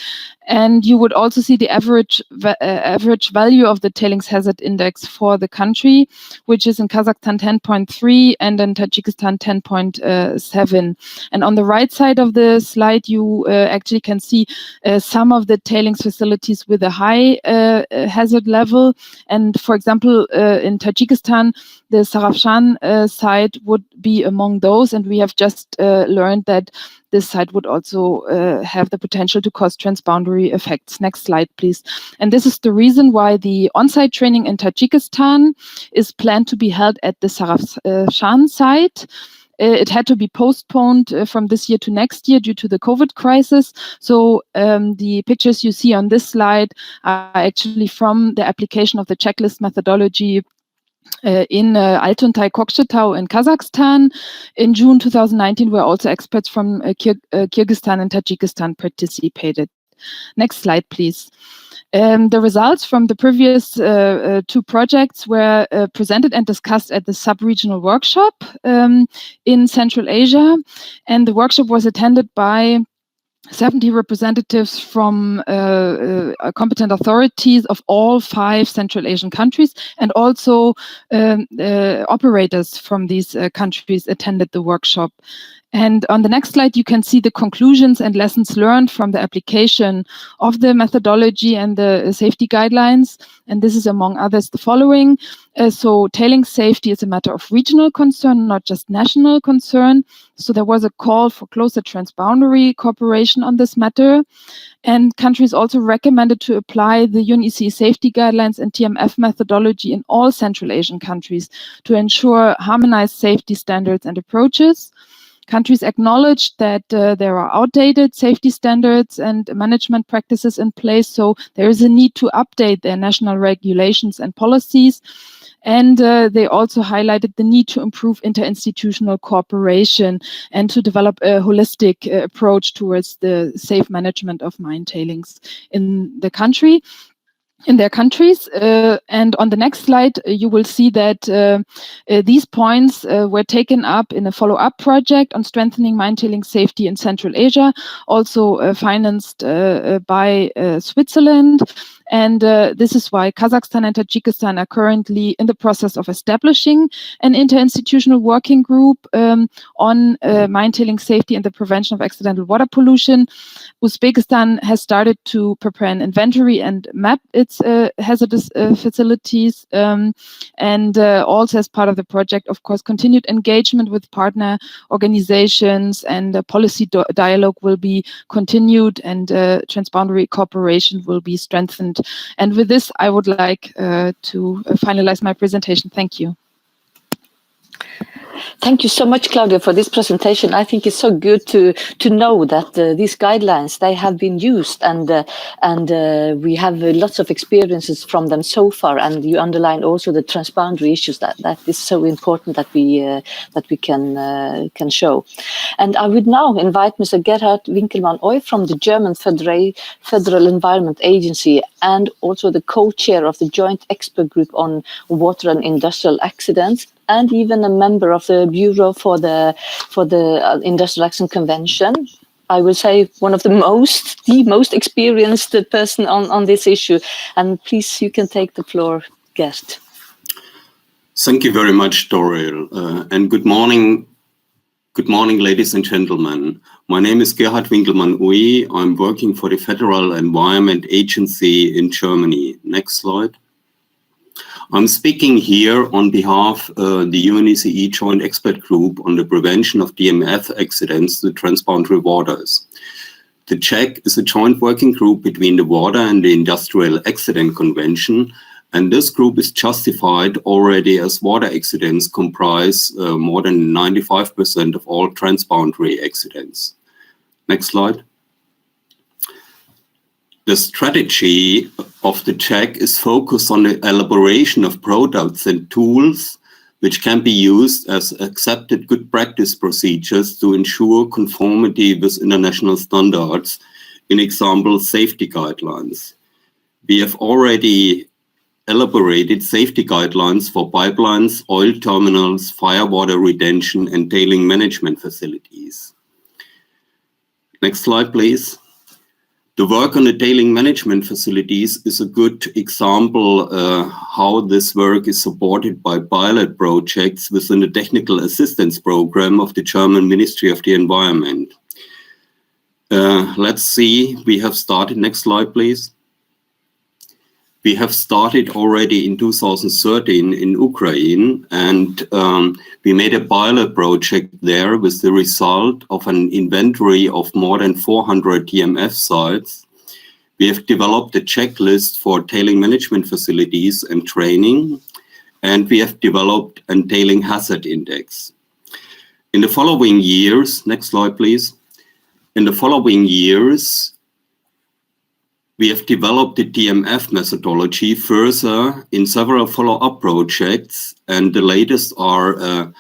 And you would also see the average value of the tailings hazard index for the country, which is in Kazakhstan 10.3 and in Tajikistan 10.7. And on the right side of the slide, you actually can see some of the tailings facilities with a high hazard level. And for example, in Tajikistan, the Sarafshan site would be among those. And we have just learned that this site would also have the potential to cause transboundary effects. Next slide, please. And this is the reason why the on-site training in Tajikistan is planned to be held at the Sarafshan site. It had to be postponed from this year to next year due to the COVID crisis. So the pictures you see on this slide are actually from the application of the checklist methodology in Altuntai Kokshetau in Kazakhstan in June 2019, where also experts from Kyrgyzstan and Tajikistan participated. Next slide, please. The results from the previous two projects were presented and discussed at the sub-regional workshop in Central Asia, and the workshop was attended by 70 representatives from competent authorities of all 5 Central Asian countries, and also operators from these countries attended the workshop. And on the next slide, you can see the conclusions and lessons learned from the application of the methodology and the safety guidelines. And this is, among others, the following. So tailing safety is a matter of regional concern, not just national concern. So there was a call for closer transboundary cooperation on this matter. And countries also recommended to apply the UNECE safety guidelines and Dmf methodology in all Central Asian countries to ensure harmonized safety standards and approaches. Countries acknowledged that there are outdated safety standards and management practices in place, so there is a need to update their national regulations and policies. And they also highlighted the need to improve interinstitutional cooperation and to develop a holistic approach towards the safe management of mine tailings in the country. In their countries. And on the next slide, you will see that these points were taken up in a follow-up project on strengthening mine tailing safety in Central Asia, also financed by Switzerland. And this is why Kazakhstan and Tajikistan are currently in the process of establishing an interinstitutional working group on mine tailing safety and the prevention of accidental water pollution. Uzbekistan has started to prepare an inventory and map its hazardous facilities. And also as part of the project, of course, continued engagement with partner organizations and policy dialogue will be continued, and transboundary cooperation will be strengthened. And with this, I would like to finalize my presentation. Thank you. Thank you so much, Claudia, for this presentation. I think it's so good to know that these guidelines, they have been used, and we have lots of experiences from them so far. And you underline also the transboundary issues that is so important that we can show. And I would now invite Mr. Gerhard Winkelmann-Oy from the German Federal Environment Agency, and also the co-chair of the Joint Expert Group on Water and Industrial Accidents, and even a member of the Bureau for the Industrial Accident Convention. I would say one of the most experienced person on this issue. And please, you can take the floor, Gert. Thank you very much, Dorel, and good morning. Good morning, ladies and gentlemen. My name is Gerhard Winkelmann-Oy. I'm working for the Federal Environment Agency in Germany. Next slide. I'm speaking here on behalf of the UNECE Joint Expert Group on the prevention of DMF accidents to transboundary waters. The check is a joint working group between the Water and the Industrial Accident Convention, and this group is justified already as water accidents comprise more than 95% of all transboundary accidents. Next slide. The strategy of the check is focused on the elaboration of products and tools which can be used as accepted good practice procedures to ensure conformity with international standards, in example, safety guidelines. We have already elaborated safety guidelines for pipelines, oil terminals, firewater retention, and tailing management facilities. Next slide, please. The work on the tailing management facilities is a good example how this work is supported by pilot projects within the technical assistance program of the German Ministry of the Environment. Let's see, we have started, next slide please. We have started already in 2013 in Ukraine, and we made a pilot project there with the result of an inventory of more than 400 DMF sites. We have developed a checklist for tailing management facilities and training, and we have developed a tailing hazard index. In the following years, next slide please. In the following years, we have developed the Dmf methodology further in several follow-up projects, and the latest are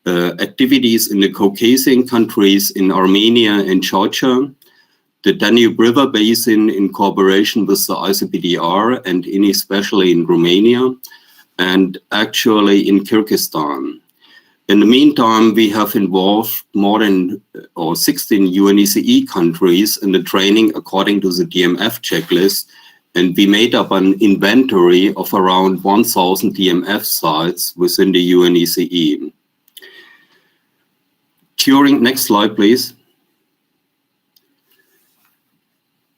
activities in the Caucasian countries in Armenia and Georgia, the Danube River Basin in cooperation with the ICPDR and especially in Romania, and actually in Kyrgyzstan. In the meantime, we have involved more than 16 UNECE countries in the training according to the DMF checklist, and we made up an inventory of around 1,000 DMF sites within the UNECE. Next slide, please.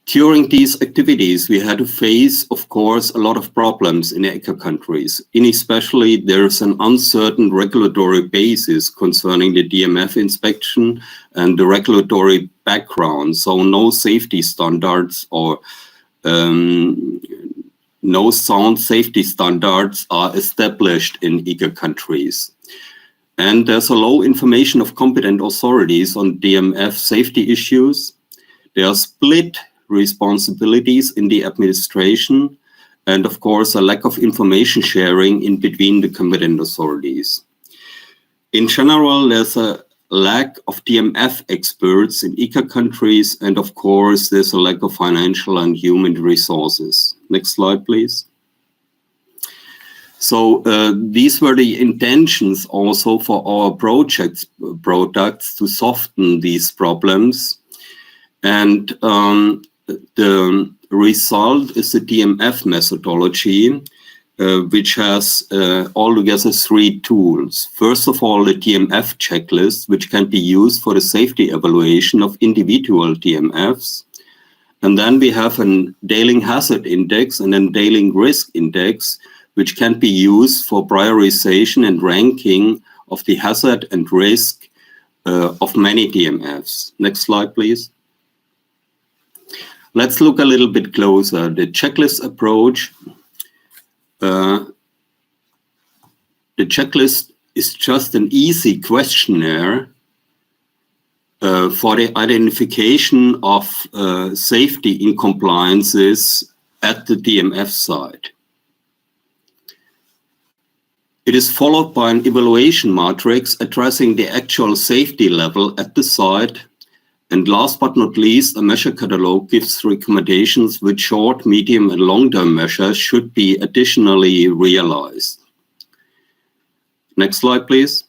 During these activities, we had to face, of course, a lot of problems in ECA countries. Especially, there's an uncertain regulatory basis concerning the DMF inspection and the regulatory background. So no safety standards or no sound safety standards are established in ECA countries. And there's a low information of competent authorities on DMF safety issues. There are split responsibilities in the administration, and of course a lack of information sharing in between the competent authorities. In general, there's a lack of DMF experts in ECA countries, and of course there's a lack of financial and human resources. Next slide, please. So these were the intentions also for our products to soften these problems, and the result is the DMF methodology, which has altogether 3 tools. First of all, the DMF checklist, which can be used for the safety evaluation of individual DMFs. And then we have a tailing hazard index and a tailing risk index, which can be used for prioritization and ranking of the hazard and risk of many DMFs. Next slide, please. Let's look a little bit closer. The checklist approach. The checklist is just an easy questionnaire for the identification of safety incompliances at the DMF site. It is followed by an evaluation matrix addressing the actual safety level at the site. And last but not least, a measure catalog gives recommendations which short, medium, and long-term measures should be additionally realized. Next slide, please.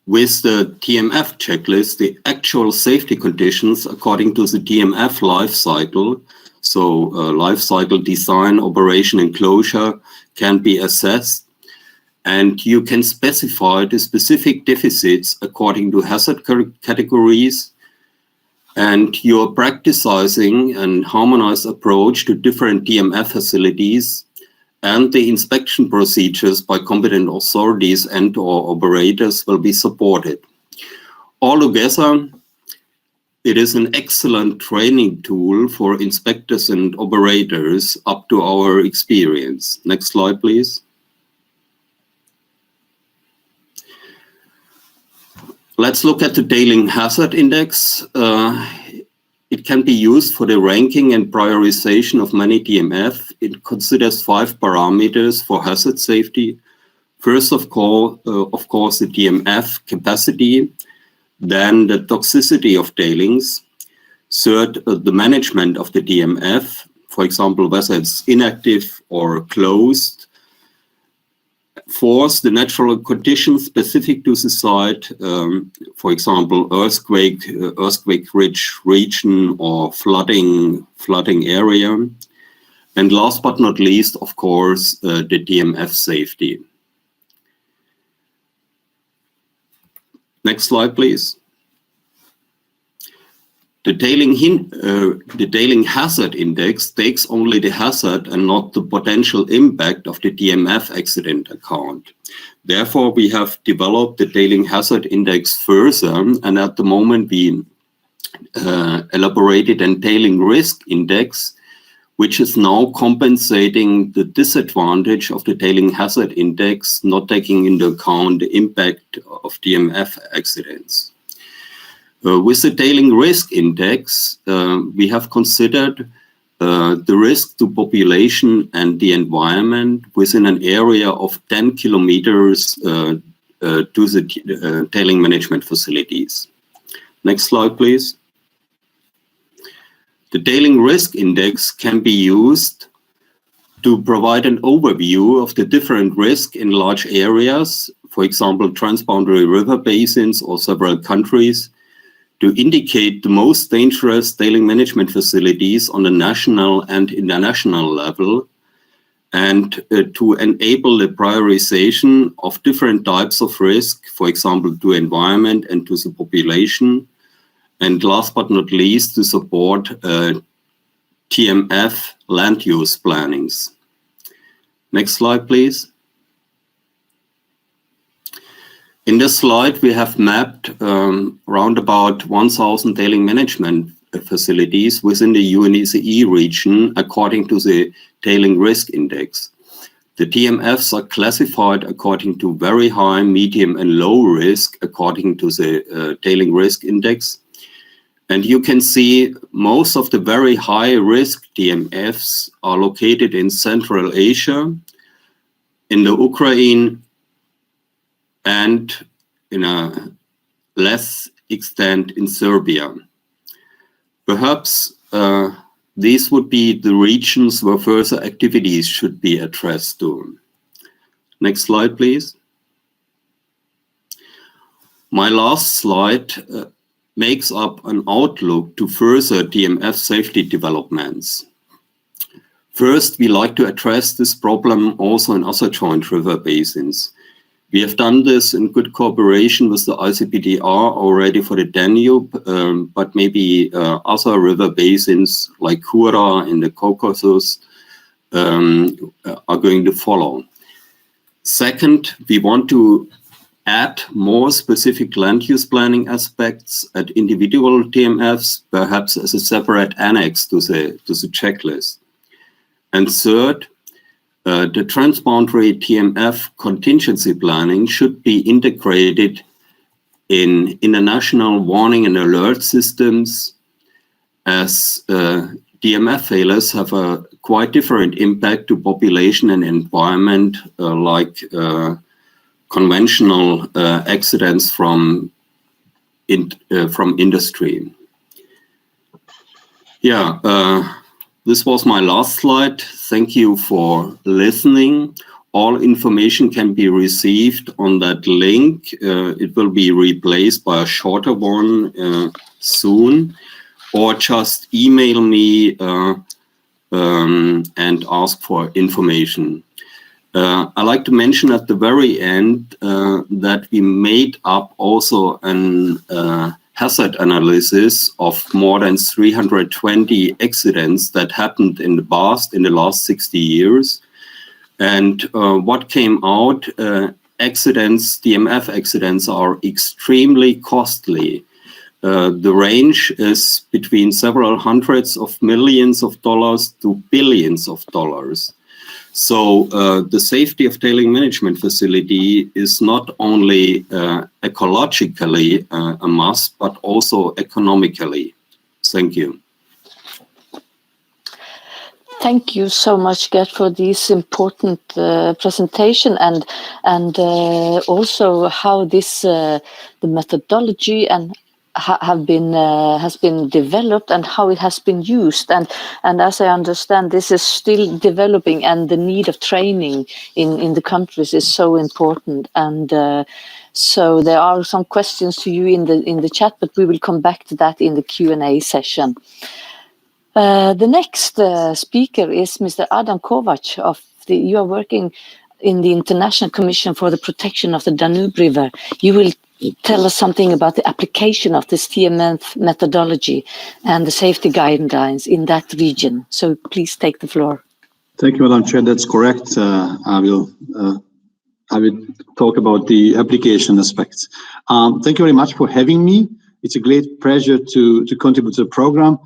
With the DMF checklist, the actual safety conditions according to the DMF life cycle, so life cycle design, operation, and closure, can be assessed. And you can specify the specific deficits according to hazard categories, and you're practicing an harmonized approach to different DMF facilities, and the inspection procedures by competent authorities and/or operators will be supported. Altogether, it is an excellent training tool for inspectors and operators up to our experience. Next slide, please. Let's look at the Tailing Hazard Index. It can be used for the ranking and prioritization of many DMF. It considers 5 parameters for hazard safety. First, of course, the DMF capacity, then the toxicity of tailings. Third, the management of the DMF, for example, whether it's inactive or closed. Fourth, the natural conditions specific to the site, for example, earthquake-rich region or flooding area. And last but not least, of course, the DMF safety. Next slide, please. The Tailing Hazard Index takes only the hazard and not the potential impact of the DMF accident account. Therefore, we have developed the Tailing Hazard Index further, and at the moment we elaborated a Tailing Risk Index, which is now compensating the disadvantage of the Tailing Hazard Index, not taking into account the impact of DMF accidents. With the Tailing Risk Index, we have considered the risk to population and the environment within an area of 10 kilometers to the tailing management facilities. Next slide, please. The Tailing Risk Index can be used to provide an overview of the different risks in large areas, for example, transboundary river basins or several countries, to indicate the most dangerous tailing management facilities on the national and international level, and to enable the prioritization of different types of risk, for example, to environment and to the population, and last but not least, to support TMF land use plannings. Next slide, please. In this slide, we have mapped around about 1,000 tailing management facilities within the UNECE region according to the Tailing Risk Index. The TMFs are classified according to very high, medium, and low risk according to the Tailing Risk Index. And you can see most of the very high risk TMFs are located in Central Asia, in the Ukraine, and in a less extent in Serbia. Perhaps these would be the regions where further activities should be addressed to. Next slide, please. My last slide makes up an outlook to further DMF safety developments. First, we like to address this problem also in other joint river basins. We have done this in good cooperation with the ICPDR already for the Danube, but maybe other river basins like Kura in the Caucasus are going to follow. Second, we want to add more specific land use planning aspects at individual TMFs, perhaps as a separate annex to the checklist. And third, the transboundary TMF contingency planning should be integrated in international warning and alert systems, as DMF failures have a quite different impact to population and environment, like conventional accidents from industry. Yeah. This was my last slide. Thank you for listening. All information can be received on that link. It will be replaced by a shorter one soon, or just email me and ask for information. I like to mention at the very end that we made up also an hazard analysis of more than 320 accidents that happened in the past, in the last 60 years. And what came out accidents, DMF accidents, are extremely costly. The range is between several hundreds of millions of dollars to billions of dollars. So the safety of tailing management facility is not only ecologically a must, but also economically. Thank you. Thank you so much, Gert, for this important presentation and also how this the methodology and has been developed and how it has been used, and as I understand, this is still developing, and the need of training in the countries is so important. And so there are some questions to you in the chat, but we will come back to that in the Q&A session. The next speaker is Mr. Adam Kovac you are working in the International Commission for the Protection of the Danube River. You will tell us something about the application of this Dmf methodology and the safety guidelines in that region. So please take the floor. Thank you, Madam Chair. That's correct. I will talk about the application aspects. Thank you very much for having me. It's a great pleasure to contribute to the program.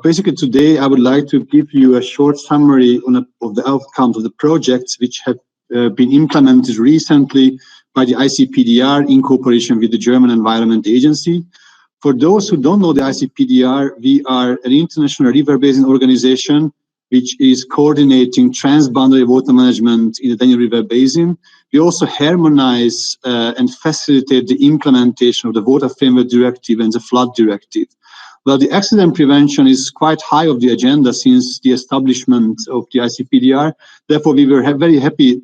Basically, today I would like to give you a short summary of the outcomes of the projects which have been implemented recently by the ICPDR in cooperation with the German Environment Agency. For those who don't know the ICPDR, we are an international river basin organization which is coordinating transboundary water management in the Danube River Basin. We also harmonize and facilitate the implementation of the Water Framework Directive and the Flood Directive. Well, the accident prevention is quite high of the agenda since the establishment of the ICPDR. Therefore, we were very happy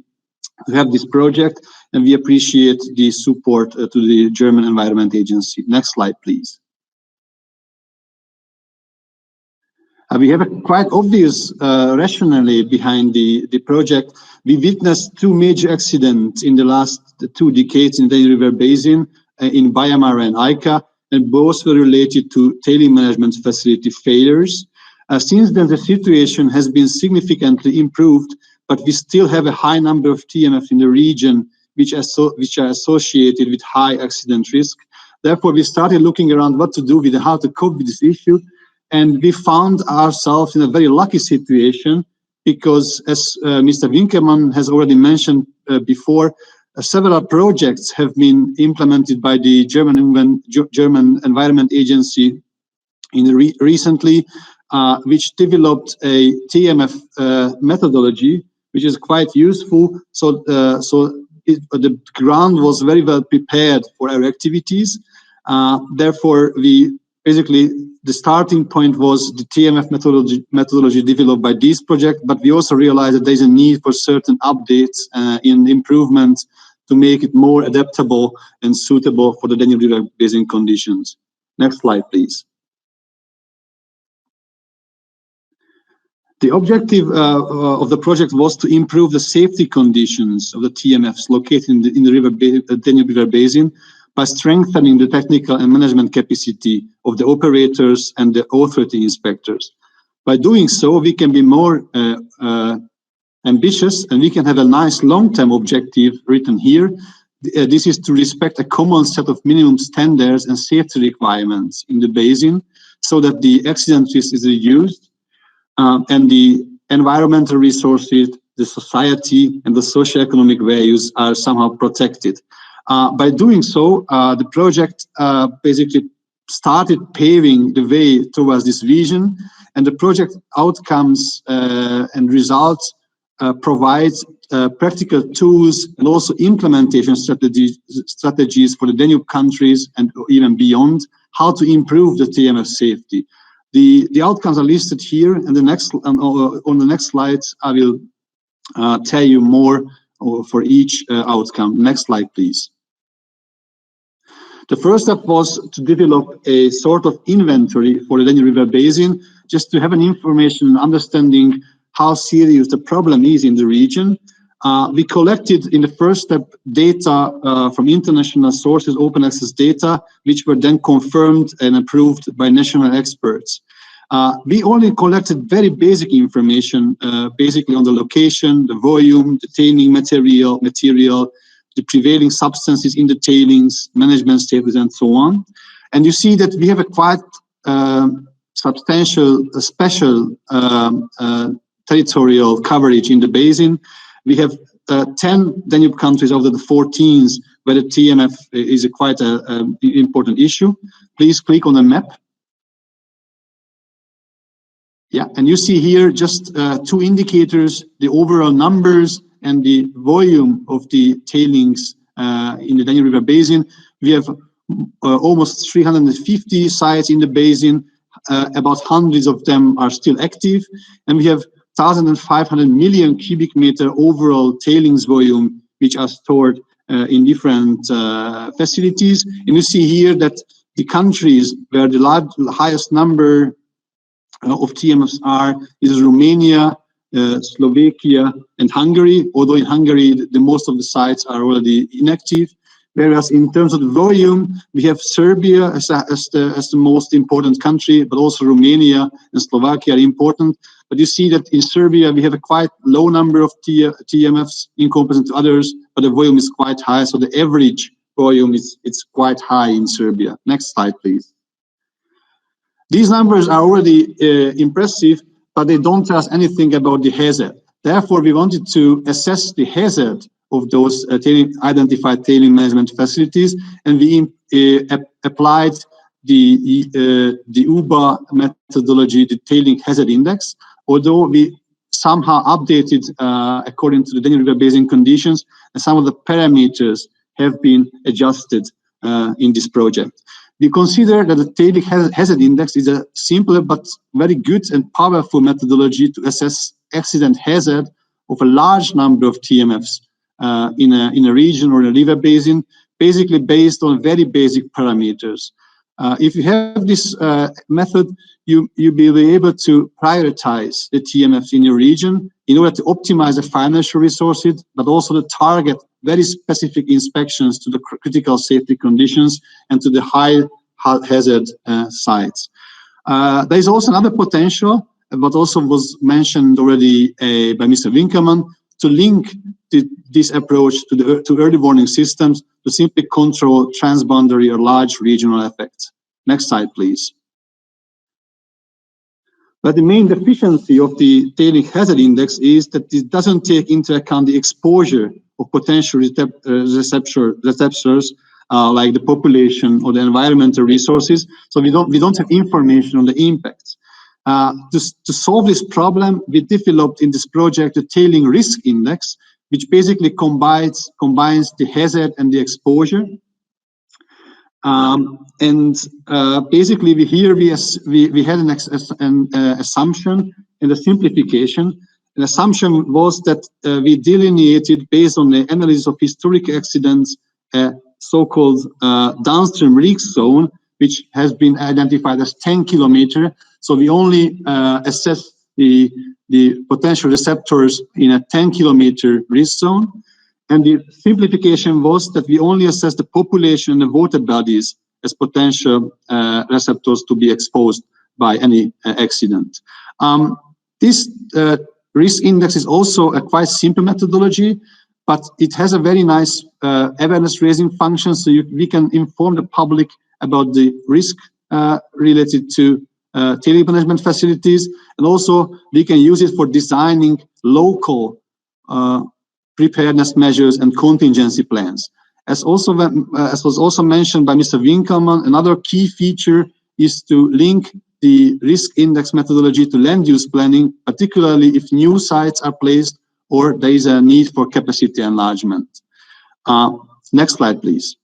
to have this project, and we appreciate the support to the German Environment Agency. Next slide, please. We have a quite obvious rationale behind the project. We witnessed two major accidents in the last 2 decades in the River Basin, in Bayamar and Ica, and both were related to tailing management facility failures. Since then, the situation has been significantly improved, but we still have a high number of TMF in the region which are associated with high accident risk. Therefore, we started looking around what to do with and how to cope with this issue. And we found ourselves in a very lucky situation because, as Mr. Winkelmann has already mentioned before, several projects have been implemented by the German Environment Agency recently, which developed a TMF methodology, which is quite useful. So, the ground was very well prepared for our activities. Therefore, basically, the starting point was the TMF methodology developed by this project, but we also realized that there's a need for certain updates and improvements to make it more adaptable and suitable for the Danube River Basin conditions. Next slide, please. The objective of the project was to improve the safety conditions of the TMFs located in the Danube River Basin by strengthening the technical and management capacity of the operators and the authority inspectors. By doing so, we can be more ambitious, and we can have a nice long-term objective written here. This is to respect a common set of minimum standards and safety requirements in the basin so that the accident risk is reduced and the environmental resources, the society, and the socio-economic values are somehow protected. By doing so, the project basically started paving the way towards this vision, and the project outcomes and results provides practical tools and also implementation strategies for the Danube countries and even beyond, how to improve the TMF safety. The outcomes are listed here, and on the next slides, I will tell you more for each outcome. Next slide, please. The first step was to develop a sort of inventory for the Danube River Basin, just to have an information and understanding how serious the problem is in the region. We collected in the first step data from international sources, open access data, which were then confirmed and approved by national experts. We only collected very basic information, basically on the location, the volume, the tailing material, the prevailing substances in the tailings, management status, and so on. And you see that we have a quite substantial, special territorial coverage in the basin. We have 10 Danube countries out of the 14 where the TMF is a quite an important issue. Please click on the map. Yeah, and you see here just two indicators, the overall numbers and the volume of the tailings in the Danube River Basin. We have almost 350 sites in the basin. About hundreds of them are still active, and we have 1,500 million cubic meter overall tailings volume, which are stored in different facilities. And you see here that the countries where the highest number of TMFs is Romania, Slovakia, and Hungary. Although in Hungary, the most of the sites are already inactive. Whereas in terms of the volume, we have Serbia as the most important country, but also Romania and Slovakia are important. But you see that in Serbia, we have a quite low number of TMFs in comparison to others, but the volume is quite high. So the average volume it's quite high in Serbia. Next slide, please. These numbers are already impressive, but they don't tell us anything about the hazard. Therefore, we wanted to assess the hazard of those identified tailing management facilities, and we applied the UBA methodology, the tailing hazard index, although we somehow updated according to the Danube River Basin conditions, and some of the parameters have been adjusted in this project. We consider that the tailing hazard index is a simple but very good and powerful methodology to assess accident hazard of a large number of TMFs in a region or a river basin, basically based on very basic parameters. If you have this method, you'll be able to prioritize the TMFs in your region in order to optimize the financial resources, but also to target very specific inspections to the critical safety conditions and to the high hazard sites. There is also another potential, but also was mentioned already by Mr. Winkelmann, to link this approach to early warning systems to simply control transboundary or large regional effects. Next slide, please. But the main deficiency of the tailing hazard index is that it doesn't take into account the exposure of potential receptors like the population or the environmental resources. So we don't have information on the impacts. To solve this problem, we developed in this project a tailing risk index, which basically combines the hazard and the exposure. Basically, we had an assumption and a simplification. An assumption was that we delineated, based on the analysis of historic accidents, a so-called downstream risk zone, which has been identified as 10 kilometers. So we only assess the potential receptors in a 10-kilometer risk zone. And the simplification was that we only assess the population and the water bodies as potential receptors to be exposed by any accident. This risk index is also a quite simple methodology, but it has a very nice awareness-raising function, so we can inform the public about the risk related to tailing management facilities, and also we can use it for designing local preparedness measures and contingency plans. As was also mentioned by Mr. Winkelmann, another key feature is to link the risk index methodology to land use planning, particularly if new sites are placed or there is a need for capacity enlargement. Next slide, please.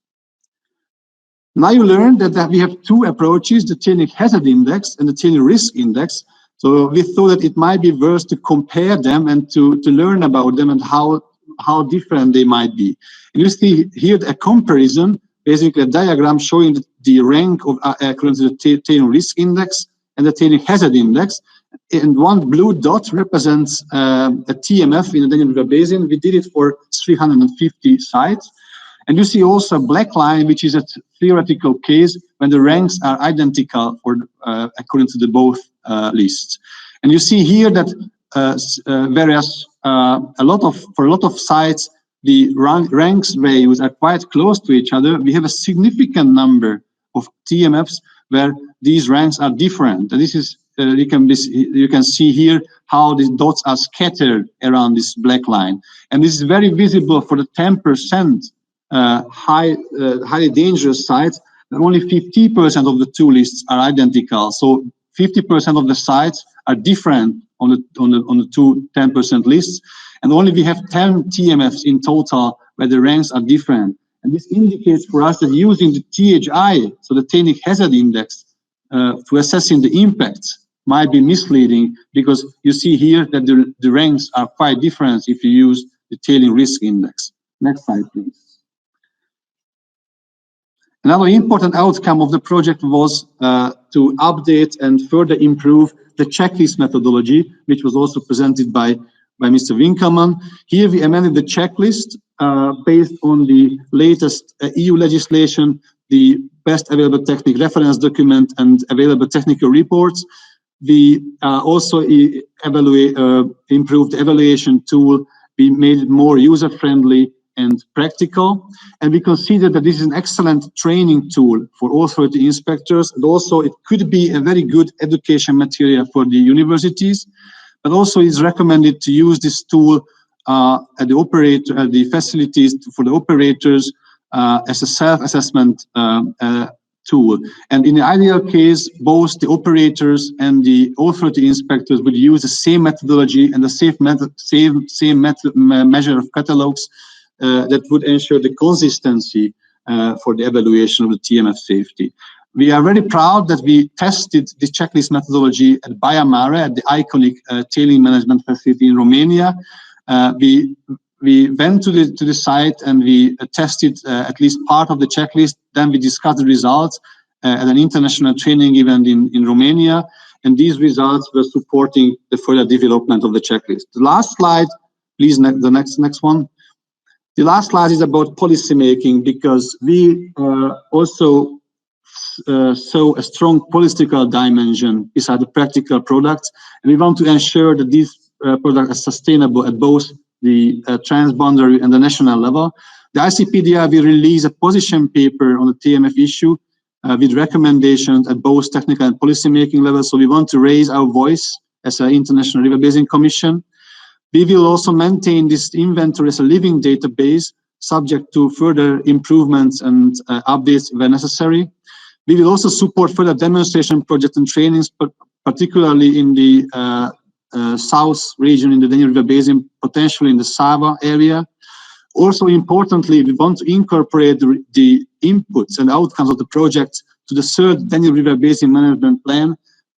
Now you learned that we have two approaches, the tailing hazard index and the tailing risk index. So we thought that it might be worth to compare them and to learn about them and how different they might be. And you see here a comparison, basically a diagram showing the rank of according to the tailing risk index and the tailing hazard index. And one blue dot represents a TMF in the Danube River Basin. We did it for 350 sites. And you see also a black line, which is a theoretical case when the ranks are identical for according to the both lists. And you see here that for a lot of sites, the ranks values are quite close to each other, we have a significant number of TMFs where these ranks are different. And this is you can see here how these dots are scattered around this black line, and this is very visible for the 10% highly dangerous sites. Only 50% of the two lists are identical. So 50% of the sites are different on the two 10% lists, and only we have 10 TMFs in total where the ranks are different. And this indicates for us that using the THI, so the Tailings Hazard Index, to assessing the impacts might be misleading, because you see here that the ranks are quite different if you use the Tailing Risk Index. Next slide, please. Another important outcome of the project was to update and further improve the checklist methodology, which was also presented by Mr. Winkelmann. Here we amended the checklist based on the latest EU legislation, the best available technical reference document, and available technical reports. We also improved the evaluation tool. We made it more user-friendly and practical, and we consider that this is an excellent training tool for authority inspectors, and also it could be a very good education material for the universities. But also it's recommended to use this tool at the facilities for the operators as a self-assessment tool. And in the ideal case, both the operators and the authority inspectors would use the same methodology and the same measure of catalogs that would ensure the consistency for the evaluation of the TMF safety. We are very proud that we tested the checklist methodology at Baia Mare, at the iconic tailing management facility in Romania. We went to the site and we tested at least part of the checklist. Then we discussed the results at an international training event in Romania, and these results were supporting the further development of the checklist. The last slide, please, the next one. The last slide is about policy making, because we also saw a strong political dimension beside the practical products, and we want to ensure that these products are sustainable at both the transboundary and the national level. The ICPDR will release a position paper on the TMF issue with recommendations at both technical and policy making levels. So we want to raise our voice as an International River Basin Commission. We will also maintain this inventory as a living database, subject to further improvements and updates where necessary. We will also support further demonstration projects and trainings, particularly in the south region in the Danube River Basin, potentially in the Sava area. Also importantly, we want to incorporate the inputs and outcomes of the project to the third Danube River Basin Management Plan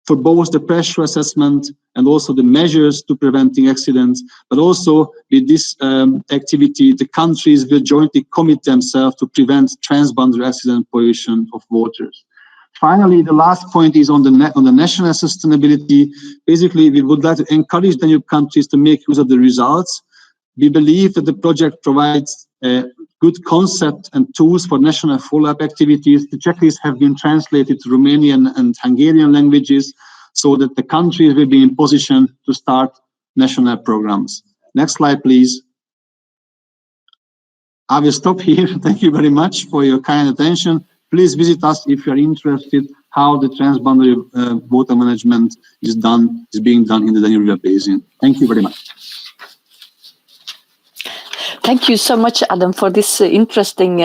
for both the pressure assessment and also the measures to preventing accidents. But also with this activity, the countries will jointly commit themselves to prevent transboundary accident pollution of waters. Finally, the last point is on the national sustainability. Basically, we would like to encourage the new countries to make use of the results. We believe that the project provides a good concept and tools for national follow-up activities. The checklists have been translated to Romanian and Hungarian languages so that the countries will be in position to start national programs. Next slide, please. I will stop here. Thank you very much for your kind attention. Please visit us if you are interested how the transboundary water management is being done in the Danube River Basin. Thank you very much. Thank you so much, Adam, for this interesting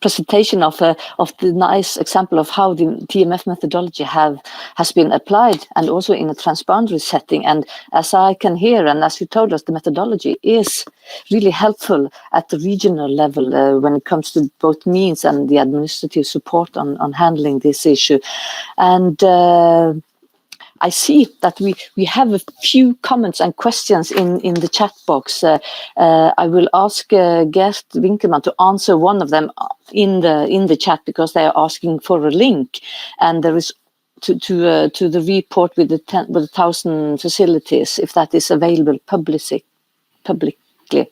presentation of the nice example of how the TMF methodology has been applied, and also in a transboundary setting. And as I can hear, and as you told us, the methodology is really helpful at the regional level when it comes to both means and the administrative support on handling this issue. And I see that we have a few comments and questions in the chat box. I will ask Gert Winkelmann to answer one of them in the chat, because they are asking for a link, and there is to the report with the 1,000 facilities, if that is available public. exactly.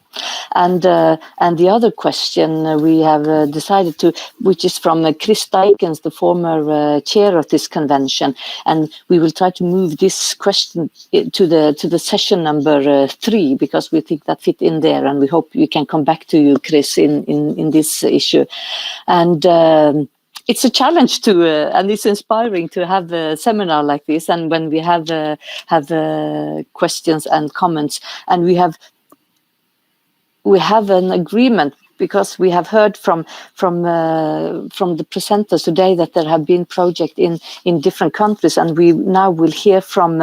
And the other question we have decided to, which is from Chris Dykens, the former chair of this convention, and we will try to move this question to the session number 3, because we think that fit in there, and we hope we can come back to you, Chris, in this issue. And it's a challenge to, and it's inspiring to have a seminar like this. And when we have questions and comments, and we have an agreement, because we have heard from the presenters today that there have been projects in different countries, and we now will hear from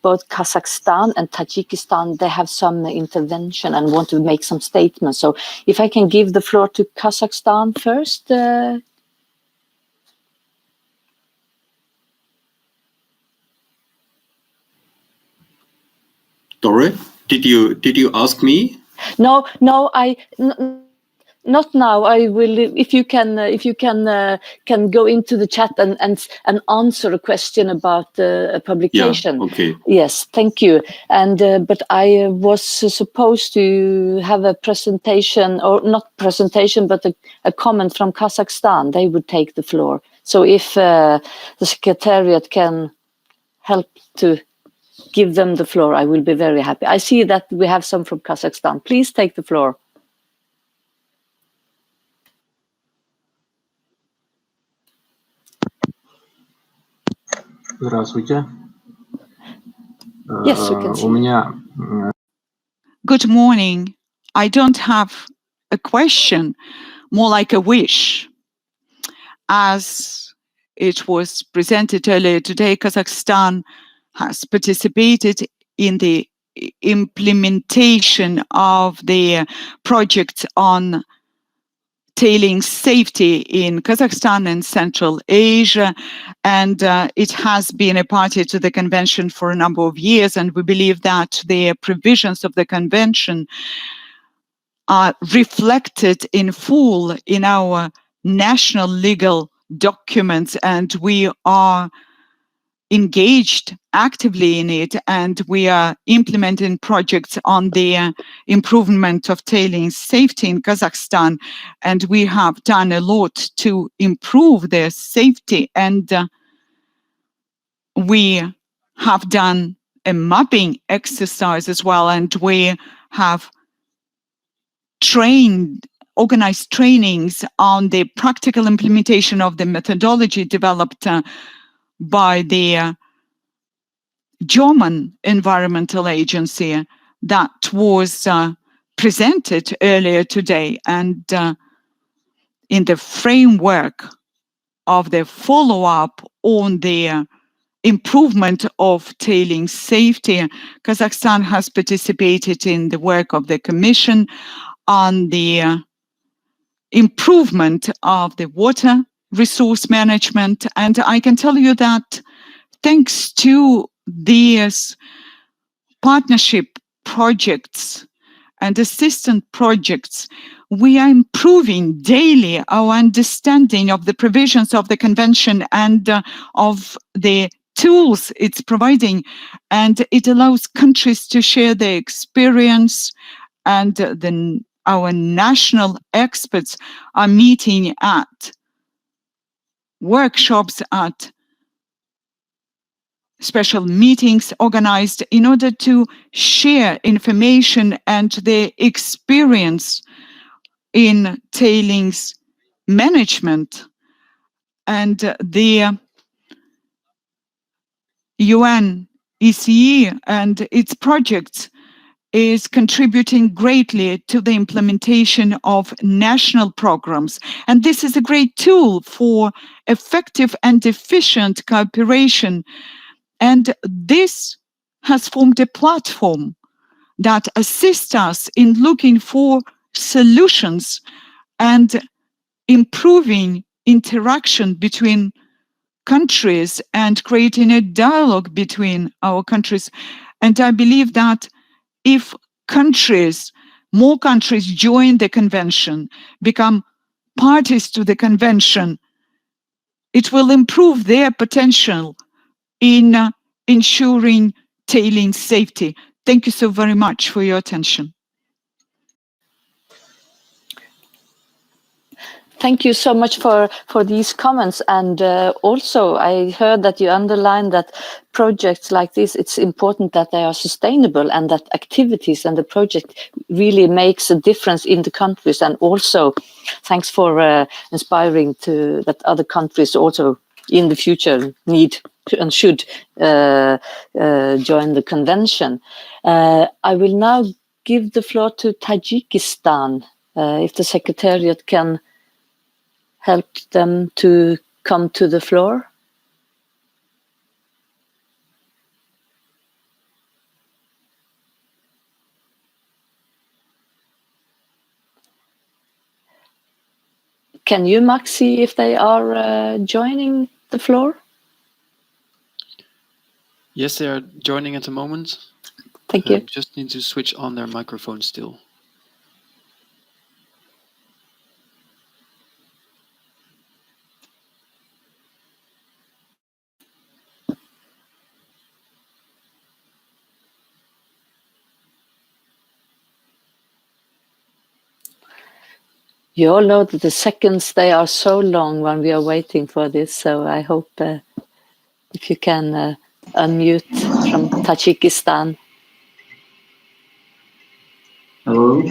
both Kazakhstan and Tajikistan. They have some intervention and want to make some statements. So if I can give the floor to Kazakhstan first. Dore, did you ask me? No, not now. I will, if you can go into the chat and answer a question about a publication. Yeah, okay. Yes, thank you. And but I was supposed to have a presentation, or not presentation, but a comment from Kazakhstan. They would take the floor. So if the Secretariat can help to give them the floor, I will be very happy. I see that we have some from Kazakhstan. Please take the floor. Здравствуйте. Yes, you can see. Good morning. I don't have a question, more like a wish. As it was presented earlier today, Kazakhstan has participated in the implementation of the project on tailings safety in Kazakhstan and Central Asia, and it has been a party to the convention for a number of years, and we believe that the provisions of the convention are reflected in full in our national legal documents, and we are engaged actively in it, and we are implementing projects on the improvement of tailings safety in Kazakhstan, and we have done a lot to improve their safety, and we have done a mapping exercise as well, and we have organized trainings on the practical implementation of the methodology developed by the German Environmental Agency that was presented earlier today. And in the framework of the follow-up on the improvement of tailings safety, Kazakhstan has participated in the work of the Commission on the improvement of the water resource management. And I can tell you that thanks to these partnership projects and assistant projects, we are improving daily our understanding of the provisions of the convention and of the tools it's providing, and it allows countries to share their experience, and our national experts are meeting at workshops, at special meetings organized in order to share information and their experience in tailings management. And the UNECE and its projects is contributing greatly to the implementation of national programs. And this is a great tool for effective and efficient cooperation. And this has formed a platform that assists us in looking for solutions and improving interaction between countries and creating a dialogue between our countries. And I believe that if more countries join the convention, become parties to the convention, it will improve their potential in ensuring tailings safety. Thank you so very much for your attention. Thank you so much for these comments. And also, I heard that you underlined that projects like this, it's important that they are sustainable and that activities and the project really makes a difference in the countries. And also, thanks for inspiring to that other countries also in the future need and should join the convention. I will now give the floor to Tajikistan, if the Secretariat can help them to come to the floor. Can you, Max, see if they are joining the floor? Yes, they are joining at the moment. Thank you. Just need to switch on their microphone still. You all know that the seconds, they are so long when we are waiting for this. So I hope if you can unmute from Tajikistan. Hello.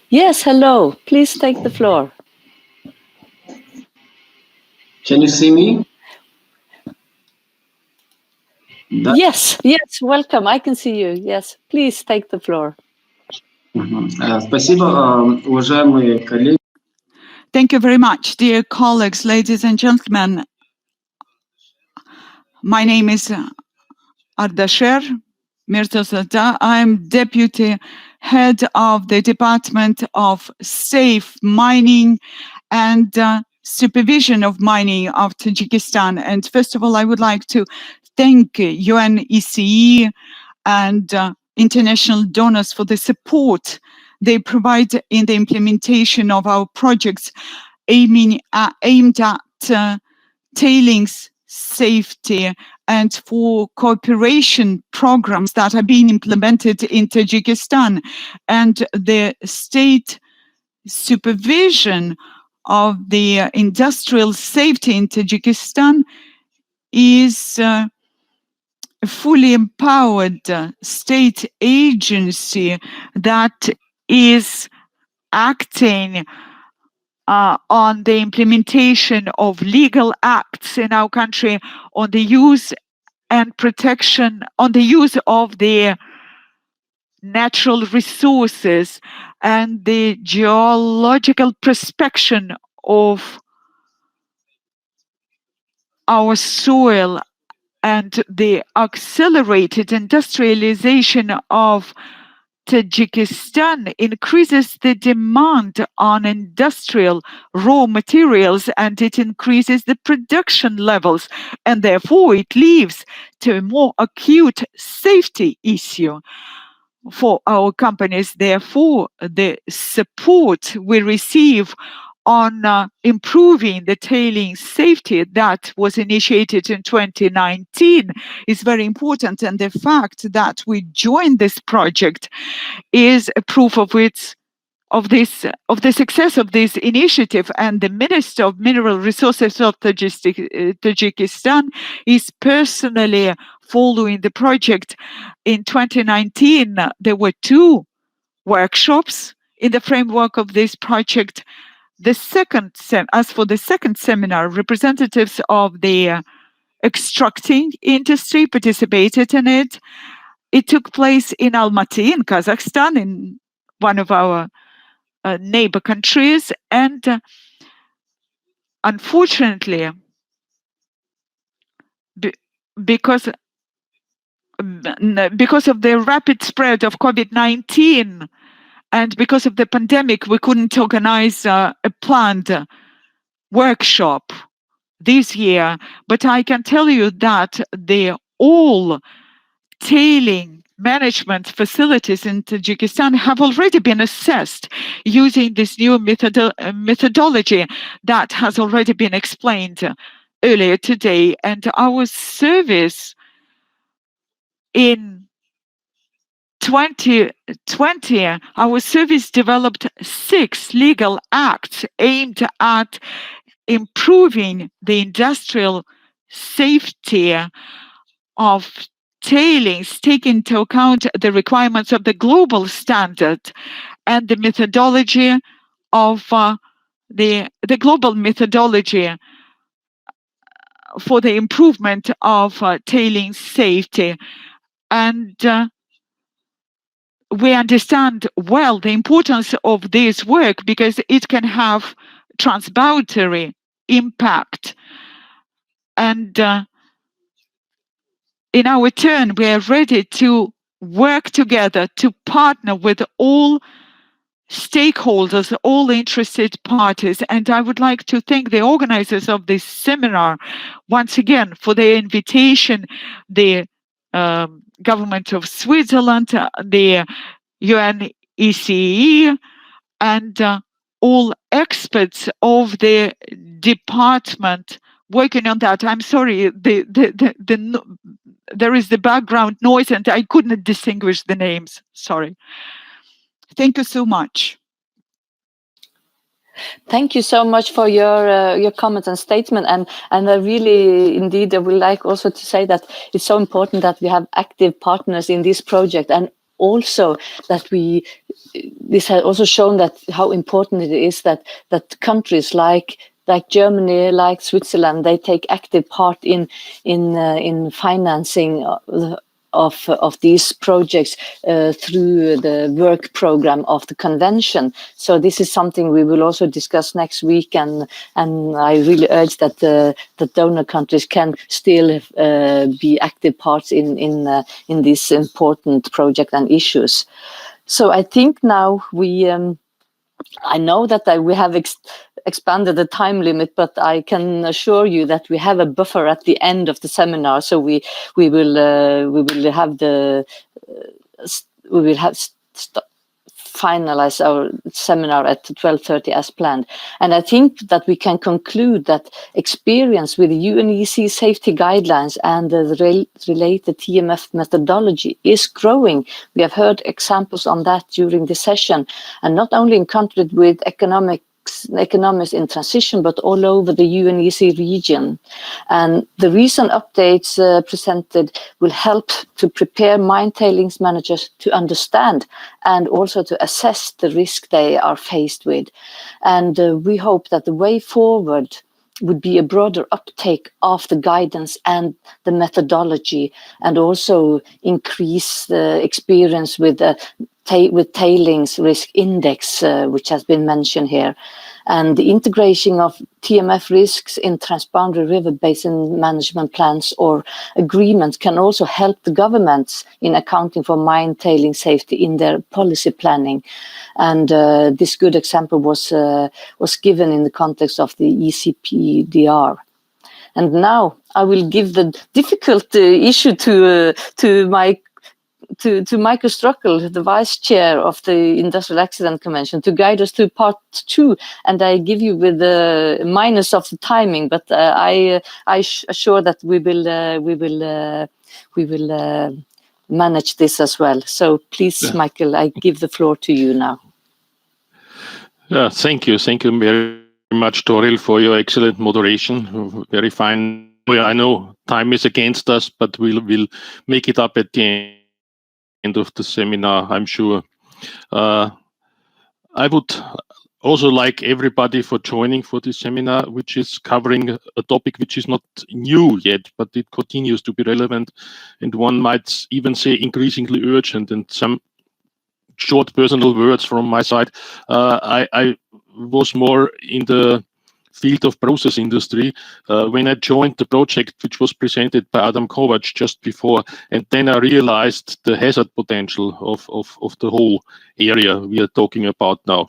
Yes, hello. Please take the floor. Can you see me? Yes, yes, welcome. I can see you. Yes, please take the floor. Спасибо, уважаемые коллеги. Thank you very much, dear colleagues, ladies and gentlemen. My name is Ardasher Mirzazada. I'm Deputy Head of the Department of Safe Mining and Supervision of Mining of Tajikistan. And first of all, I would like to thank UNECE and international donors for the support they provide in the implementation of our projects aimed at tailings safety and for cooperation programs that are being implemented in Tajikistan, and the state supervision of the industrial safety in Tajikistan is a fully empowered state agency that is acting on the implementation of legal acts in our country, on the use and protection, on the use of the natural resources and the geological prospection of our soil, and the accelerated industrialization of Tajikistan increases the demand on industrial raw materials, and it increases the production levels, and therefore it leads to a more acute safety issue for our companies. Therefore, the support we receive on improving the tailings safety that was initiated in 2019 is very important, and the fact that we joined this project is a proof of the success of this initiative. And the Minister of Mineral Resources of Tajikistan is personally following the project. In 2019, there were 2 workshops in the framework of this project. As for the second seminar, representatives of the extracting industry participated in it. It took place in Almaty, in Kazakhstan, in one of our neighbor countries. And unfortunately, because of the rapid spread of COVID-19 and because of the pandemic, we couldn't organize a planned workshop this year. But I can tell you that all tailing management facilities in Tajikistan have already been assessed using this new methodology that has already been explained earlier today. And our service in 2020, our service developed 6 legal acts aimed at improving the industrial safety of tailings, taking into account the requirements of the global standard and the methodology of the global methodology for the improvement of tailings safety. And we understand well the importance of this work because it can have transboundary impact. And in our turn, we are ready to work together to partner with all stakeholders, all interested parties. And I would like to thank the organizers of this seminar once again for their invitation, the government of Switzerland, the UNECE, and all experts of the department working on that. I'm sorry, there is the background noise and I couldn't distinguish the names. Sorry. Thank you so much. Thank you so much for your comments and statement, and I really, indeed, I would like also to say that it's so important that we have active partners in this project, and also that this has also shown that how important it is that countries like Germany, like Switzerland, they take active part in financing of these projects through the work program of the convention. So this is something we will also discuss next week, and I really urge that the donor countries can still be active parts in this important project and issues. So I think now I know that we have expanded the time limit, but I can assure you that we have a buffer at the end of the seminar. So we will finalize our seminar at 12:30 as planned. And I think that we can conclude that experience with the UNECE safety guidelines and the related Dmf methodology is growing. We have heard examples on that during the session, and not only in countries with economics in transition, but all over the UNECE region. And the recent updates presented will help to prepare mine tailings managers to understand and also to assess the risk they are faced with. And we hope that the way forward would be a broader uptake of the guidance and the methodology, and also increase the experience with tailings risk index, which has been mentioned here. And the integration of TMF risks in transboundary river basin management plans or agreements can also help the governments in accounting for mine tailing safety in their policy planning. And this good example was given in the context of the ECPDR. And now I will give the difficult issue to Michael Struckel, the Vice Chair of the Industrial Accident Convention, to guide us through part 2. And I give you with the minus of the timing, but I assure that we will manage this as well. So please, Michael, I give the floor to you now. Yeah, thank you very much, Toril, for your excellent moderation. Very fine. I know time is against us, but we'll make it up at the end of the seminar, I'm sure. I would also like everybody for joining for this seminar, which is covering a topic which is not new yet, but it continues to be relevant, and one might even say increasingly urgent. And some short personal words from my side. I was more in the field of process industry when I joined the project, which was presented by Adam Kovac just before, and then I realized the hazard potential of the whole area we are talking about now.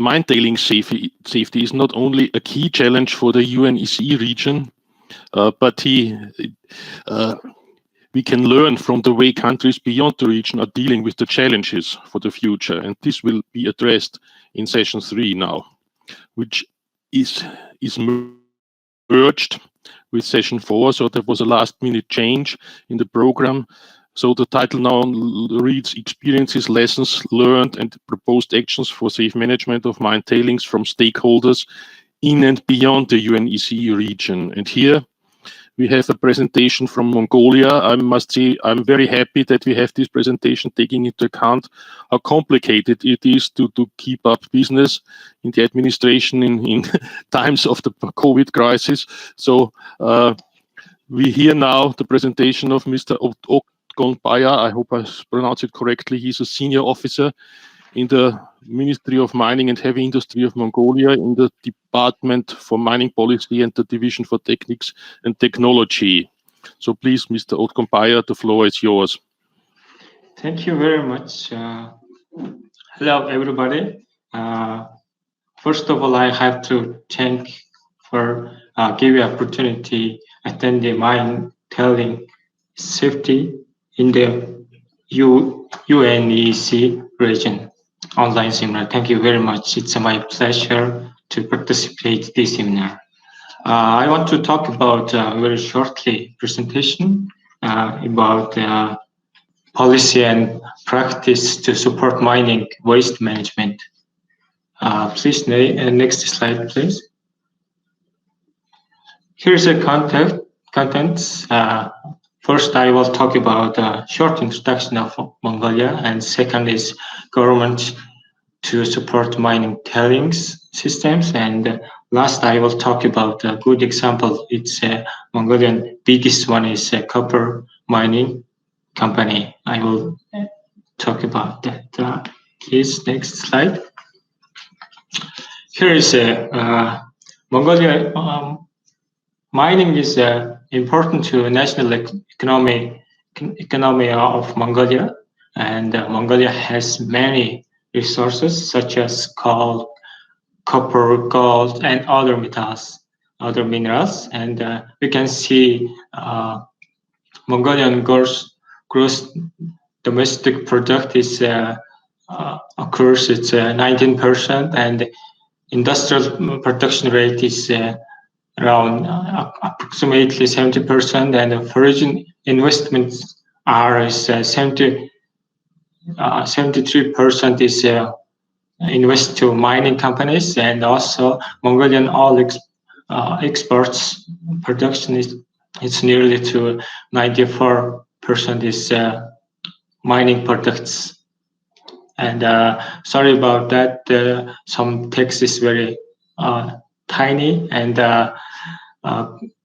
Mine tailings safety is not only a key challenge for the UNECE region, but we can learn from the way countries beyond the region are dealing with the challenges for the future. And this will be addressed in session 3 now, which is merged with session 4, so there was a last-minute change in the program. So the title now reads Experiences, Lessons Learned and Proposed Actions for Safe Management of Mine Tailings from Stakeholders in and Beyond the UNECE region. And here we have a presentation from Mongolia. I must say I'm very happy that we have this presentation, taking into account how complicated it is to keep up business in the administration in times of the COVID crisis. So we hear now the presentation of Mr. Oktgonpaya. I hope I pronounce it correctly. He's a senior officer in the Ministry of Mining and Heavy Industry of Mongolia, in the Department for Mining Policy and the Division for Techniques and Technology. So please, Mr. Oktgonpaya, the floor is yours. Thank you very much. Hello, everybody. First of all, I have to thank for giving opportunity attend the mine tailing safety in the UNECE region online seminar. Thank you very much. It's my pleasure to participate this seminar. I want to talk about very shortly presentation about policy and practice to support mining waste management. Please, next slide, please. Here's the contents. First, I will talk about a short introduction of Mongolia, and second is government to support mining tailings systems, and last I will talk about a good example. It's Mongolian biggest one is a copper mining company. I will talk about that. Please, next slide. Here is Mongolia. Mining is important to national economy of Mongolia, and Mongolia has many resources such as coal, copper, gold, and other metals, other minerals. And we can see Mongolian gross domestic product is occurs it's 19%, and industrial production rate is around approximately 70%, and foreign investments are 73% is invest to mining companies, and also Mongolian all exports production is nearly to 94% is mining products. And sorry about that. Some text is very tiny, and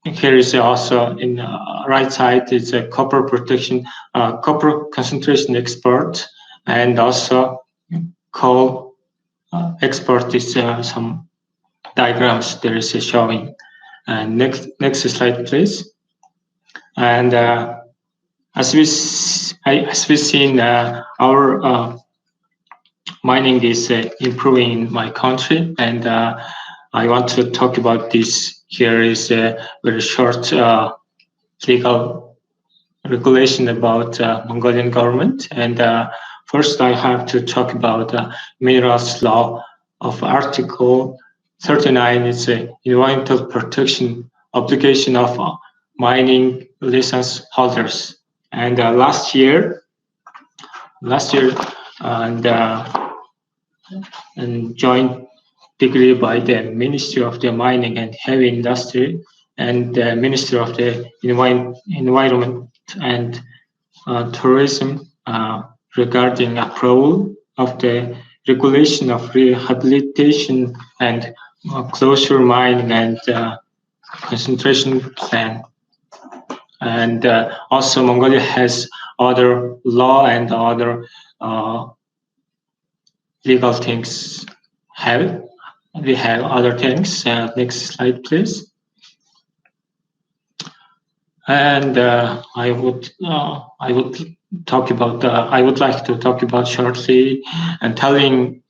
here is also in right side, it's a copper production, copper concentration export, and also coal export is some diagrams there is showing. And next slide, please. And as we seen, our mining is improving in my country, and I want to talk about this. Here is a very short legal regulation about Mongolian government. And first I have to talk about minerals law of Article 39. It's a environmental protection obligation of mining license holders. And last year, and joint degree by the Ministry of the Mining and Heavy Industry and the Ministry of the Environment and Tourism regarding approval of the regulation of rehabilitation and closure mining and concentration plan. And also Mongolia has other law and other legal things we have other things. Next slide, please. And I would like to talk about shortly, and telling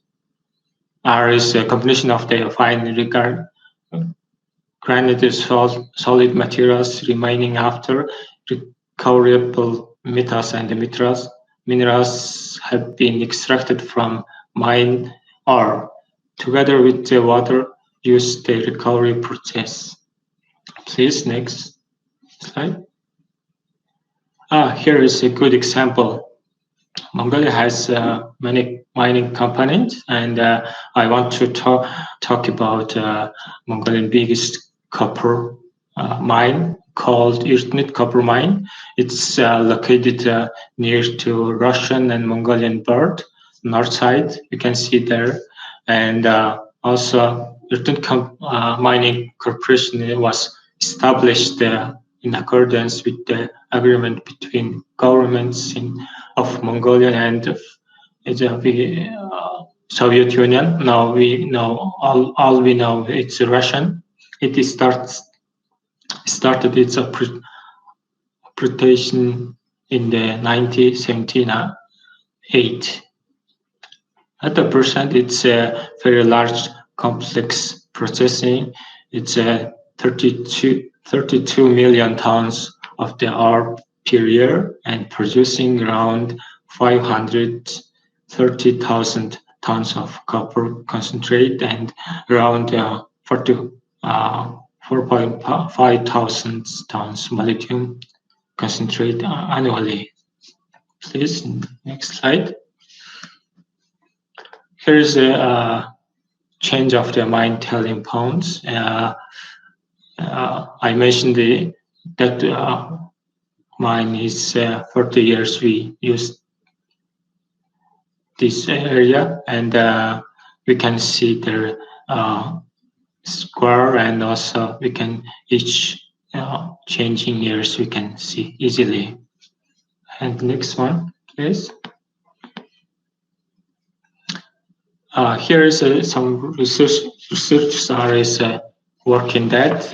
is a combination of the fine granulated solid materials remaining after recoverable metals, and the minerals have been extracted from mine or together with the water use the recovery process. Please, next slide. Here is a good example. Mongolia has many mining companies, and I want to talk about Mongolian biggest copper mine called Orphaned copper mine. It's located near to Russian and Mongolian border, north side. You can see there, and also Orphaned Mining Corporation was established in accordance with the agreement between governments of Mongolia and the Soviet Union. Now we know all we know it's Russian. It started its operation in the 1978. At the present, it's a very large, complex processing. It's 32 million tons of the ore per year and producing around 530,000 tons of copper concentrate and around 4.5 thousand tons molybdenum concentrate annually. Please, next slide. Here is a change of the mine tailing ponds. I mentioned that mine is 40 years we use this area, and we can see the square, and also we can each changing years we can see easily. And next one, please. Here is some research areas working that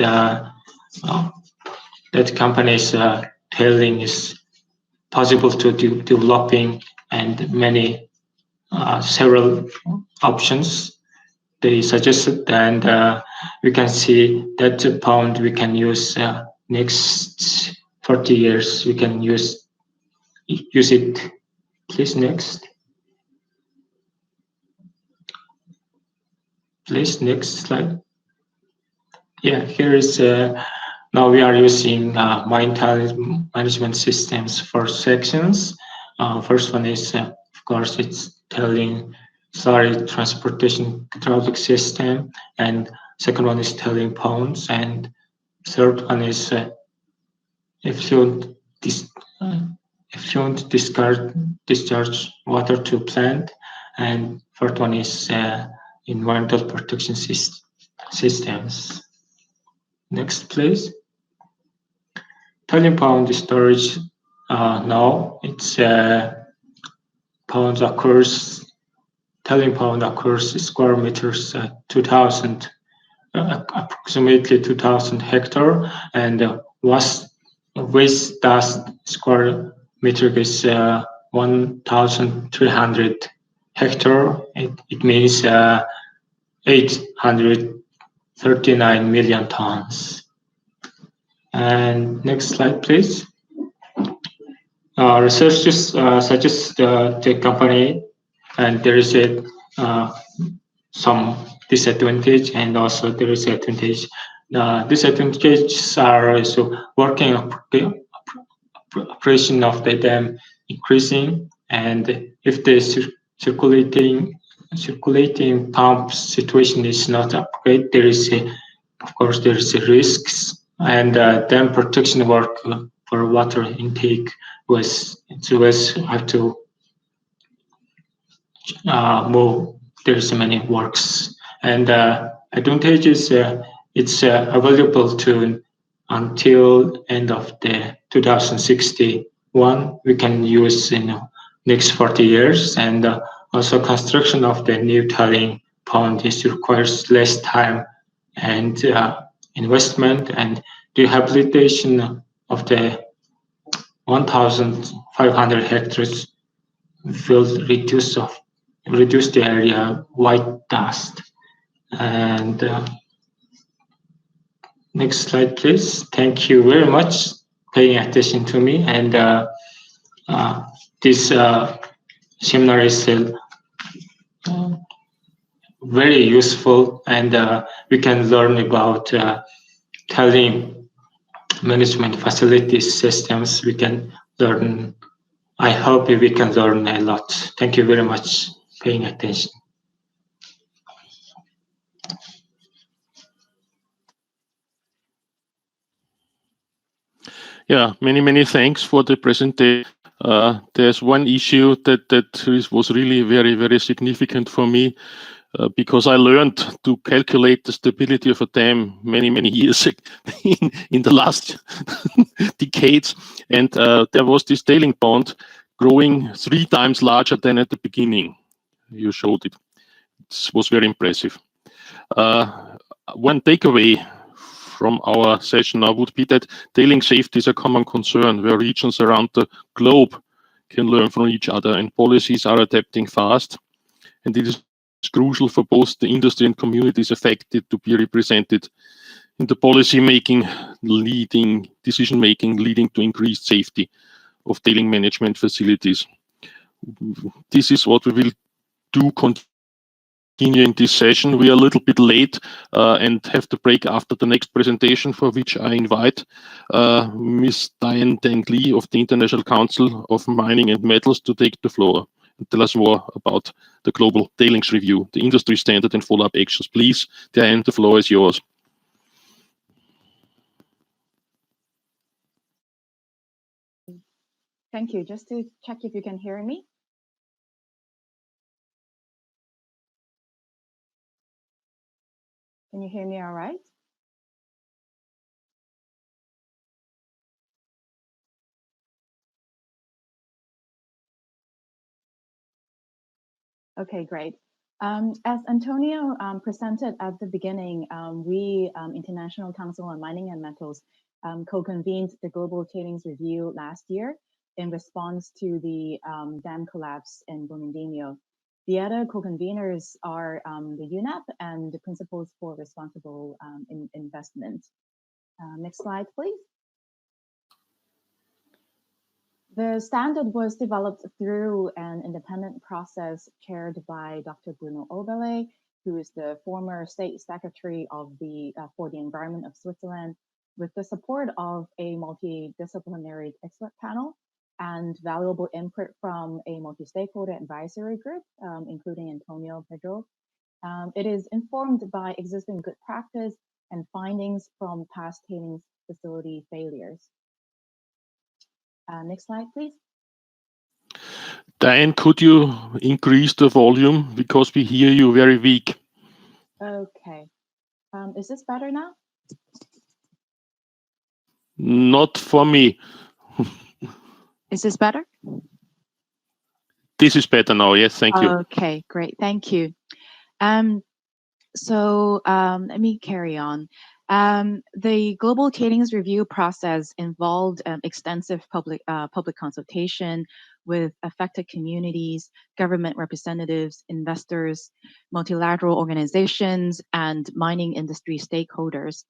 company's tailing is possible to developing, and many several options they suggested, and we can see that the pound we can use next 40 years we can use it. Please, next. Please, next slide. Yeah, here is now we are using mine tailing management systems for sections. First one is of course it's tailing slurry transportation hydraulic system, and second one is tailing ponds, and third one is effluent discharge water to plant, and fourth one is environmental protection systems. Next, please. Tailing pond storage. Now it's tailing pond occurs square meters 2,000, approximately 2,000 hectare, and waste dust square meter is 1,300 hectare. It means 839 million tons. And next slide, please. Researchers suggest the company, and there is some disadvantage, and also there is advantage. Disadvantages are also working operation of the dam increasing, and if the circulating pump situation is not upgraded, there is of course there is risks, and dam protection work for water intake have to move. There's many works, and advantage is it's available to until end of the 2061. We can use in next 40 years, and also construction of the new tailing pond requires less time and investment, and rehabilitation of the 1,500 hectares will reduce the area white dust. And next slide, please. Thank you very much paying attention to me, and this seminar is very useful, and we can learn about tailing management facilities systems, we can learn. I hope we can learn a lot. Thank you very much for paying attention. Yeah, many thanks for the presentation. There's one issue that was really very significant for me because I learned to calculate the stability of a dam many years in the last decades, and there was this tailing pond growing 3 times larger than at the beginning. You showed it. It was very impressive. One takeaway from our session now would be that tailing safety is a common concern where regions around the globe can learn from each other, and policies are adapting fast. And it is crucial for both the industry and communities affected to be represented in the policy making, decision making, leading to increased safety of tailing management facilities. This is what we will do continuing this session. We are a little bit late and have to break after the next presentation, for which I invite Ms. Diane Deng Lee of the International Council of Mining and Metals to take the floor and tell us more about the global tailings review, the industry standard and follow-up actions. Please, Diane, the floor is yours. Thank you. Just to check if you can hear me. Can you hear me all right? Okay, great. As Antonio presented at the beginning, we, International Council on Mining and Metals, co-convened the Global Tailings Review last year in response to the dam collapse in Brumadinho. The other co-conveners are the UNEP and the Principles for Responsible Investment. Next slide, please. The standard was developed through an independent process chaired by Dr. Bruno Oberle, who is the former state secretary of for the environment of Switzerland, with the support of a multidisciplinary expert panel and valuable input from a multi-stakeholder advisory group, including Antonio Pedro. It is informed by existing good practice and findings from past tailings facility failures. Next slide, please. Diane, could you increase the volume because we hear you very weak? Okay. Is this better now? Not for me. Is this better? This is better now. Yes, thank you. Okay, great. Thank you. Let me carry on. The global tailings review process involved extensive public consultation with affected communities, government representatives, investors, multilateral organizations, and mining industry stakeholders.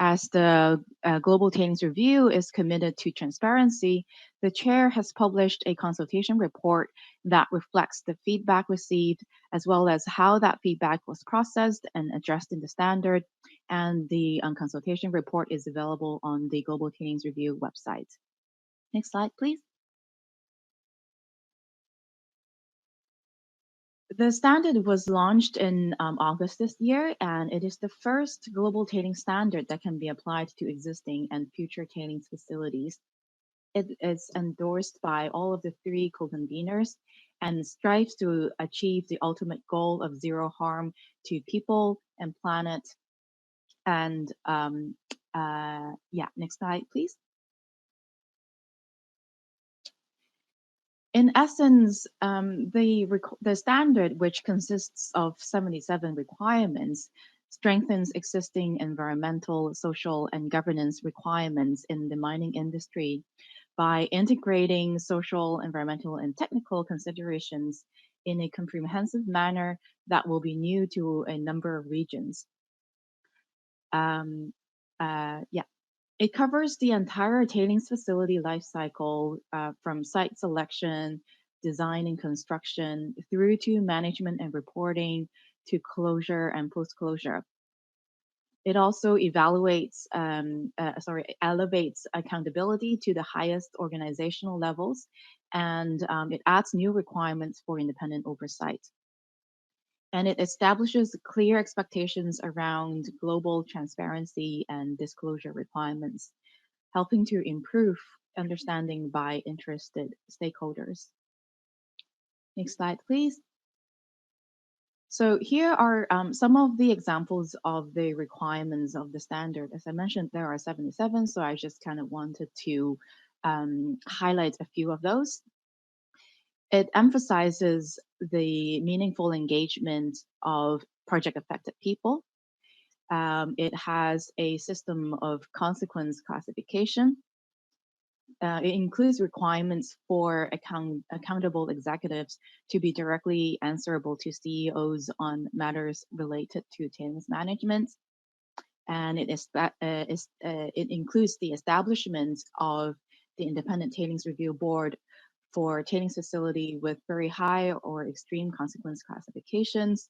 As the Global Tailings Review is committed to transparency, the chair has published a consultation report that reflects the feedback received, as well as how that feedback was processed and addressed in the standard. And the consultation report is available on the Global Tailings Review website. Next slide, please. The standard was launched in August this year, and it is the first global tailings standard that can be applied to existing and future tailings facilities. It is endorsed by all of the 3 co-conveners and strives to achieve the ultimate goal of zero harm to people and planet. And next slide, please. In essence, the standard, which consists of 77 requirements, strengthens existing environmental, social, and governance requirements in the mining industry by integrating social, environmental, and technical considerations in a comprehensive manner that will be new to a number of regions. It covers the entire tailings facility life cycle from site selection, design and construction, through to management and reporting, to closure and post-closure. It also elevates accountability to the highest organizational levels, and it adds new requirements for independent oversight. And it establishes clear expectations around global transparency and disclosure requirements, helping to improve understanding by interested stakeholders. Next slide, please. So here are some of the examples of the requirements of the standard. As I mentioned, there are 77, so I just kind of wanted to highlight a few of those. It emphasizes the meaningful engagement of project-affected people. It has a system of consequence classification. It includes requirements for accountable executives to be directly answerable to CEOs on matters related to tailings management. And it includes the establishment of the Independent Tailings Review Board for tailings facility with very high or extreme consequence classifications.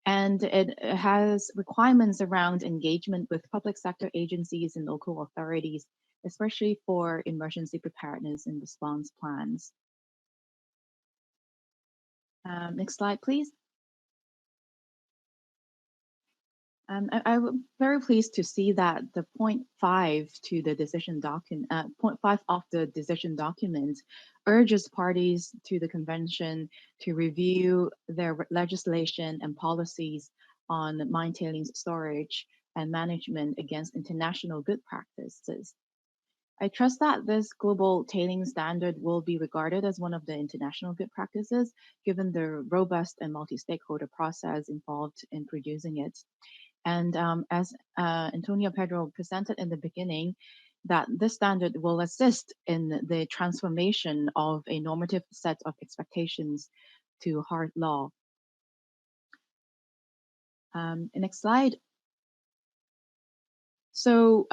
And it has requirements around engagement with public sector agencies and local authorities, especially for emergency preparedness and response plans. Next slide, please. I'm very pleased to see that the point 5 to the decision document, point 5 of the decision document urges parties to the convention to review their legislation and policies on mine tailings storage and management against international good practices. I trust that this global tailings standard will be regarded as one of the international good practices, given the robust and multi-stakeholder process involved in producing it. And as Antonio Pedro presented in the beginning, that this standard will assist in the transformation of a normative set of expectations to hard law. Next slide. So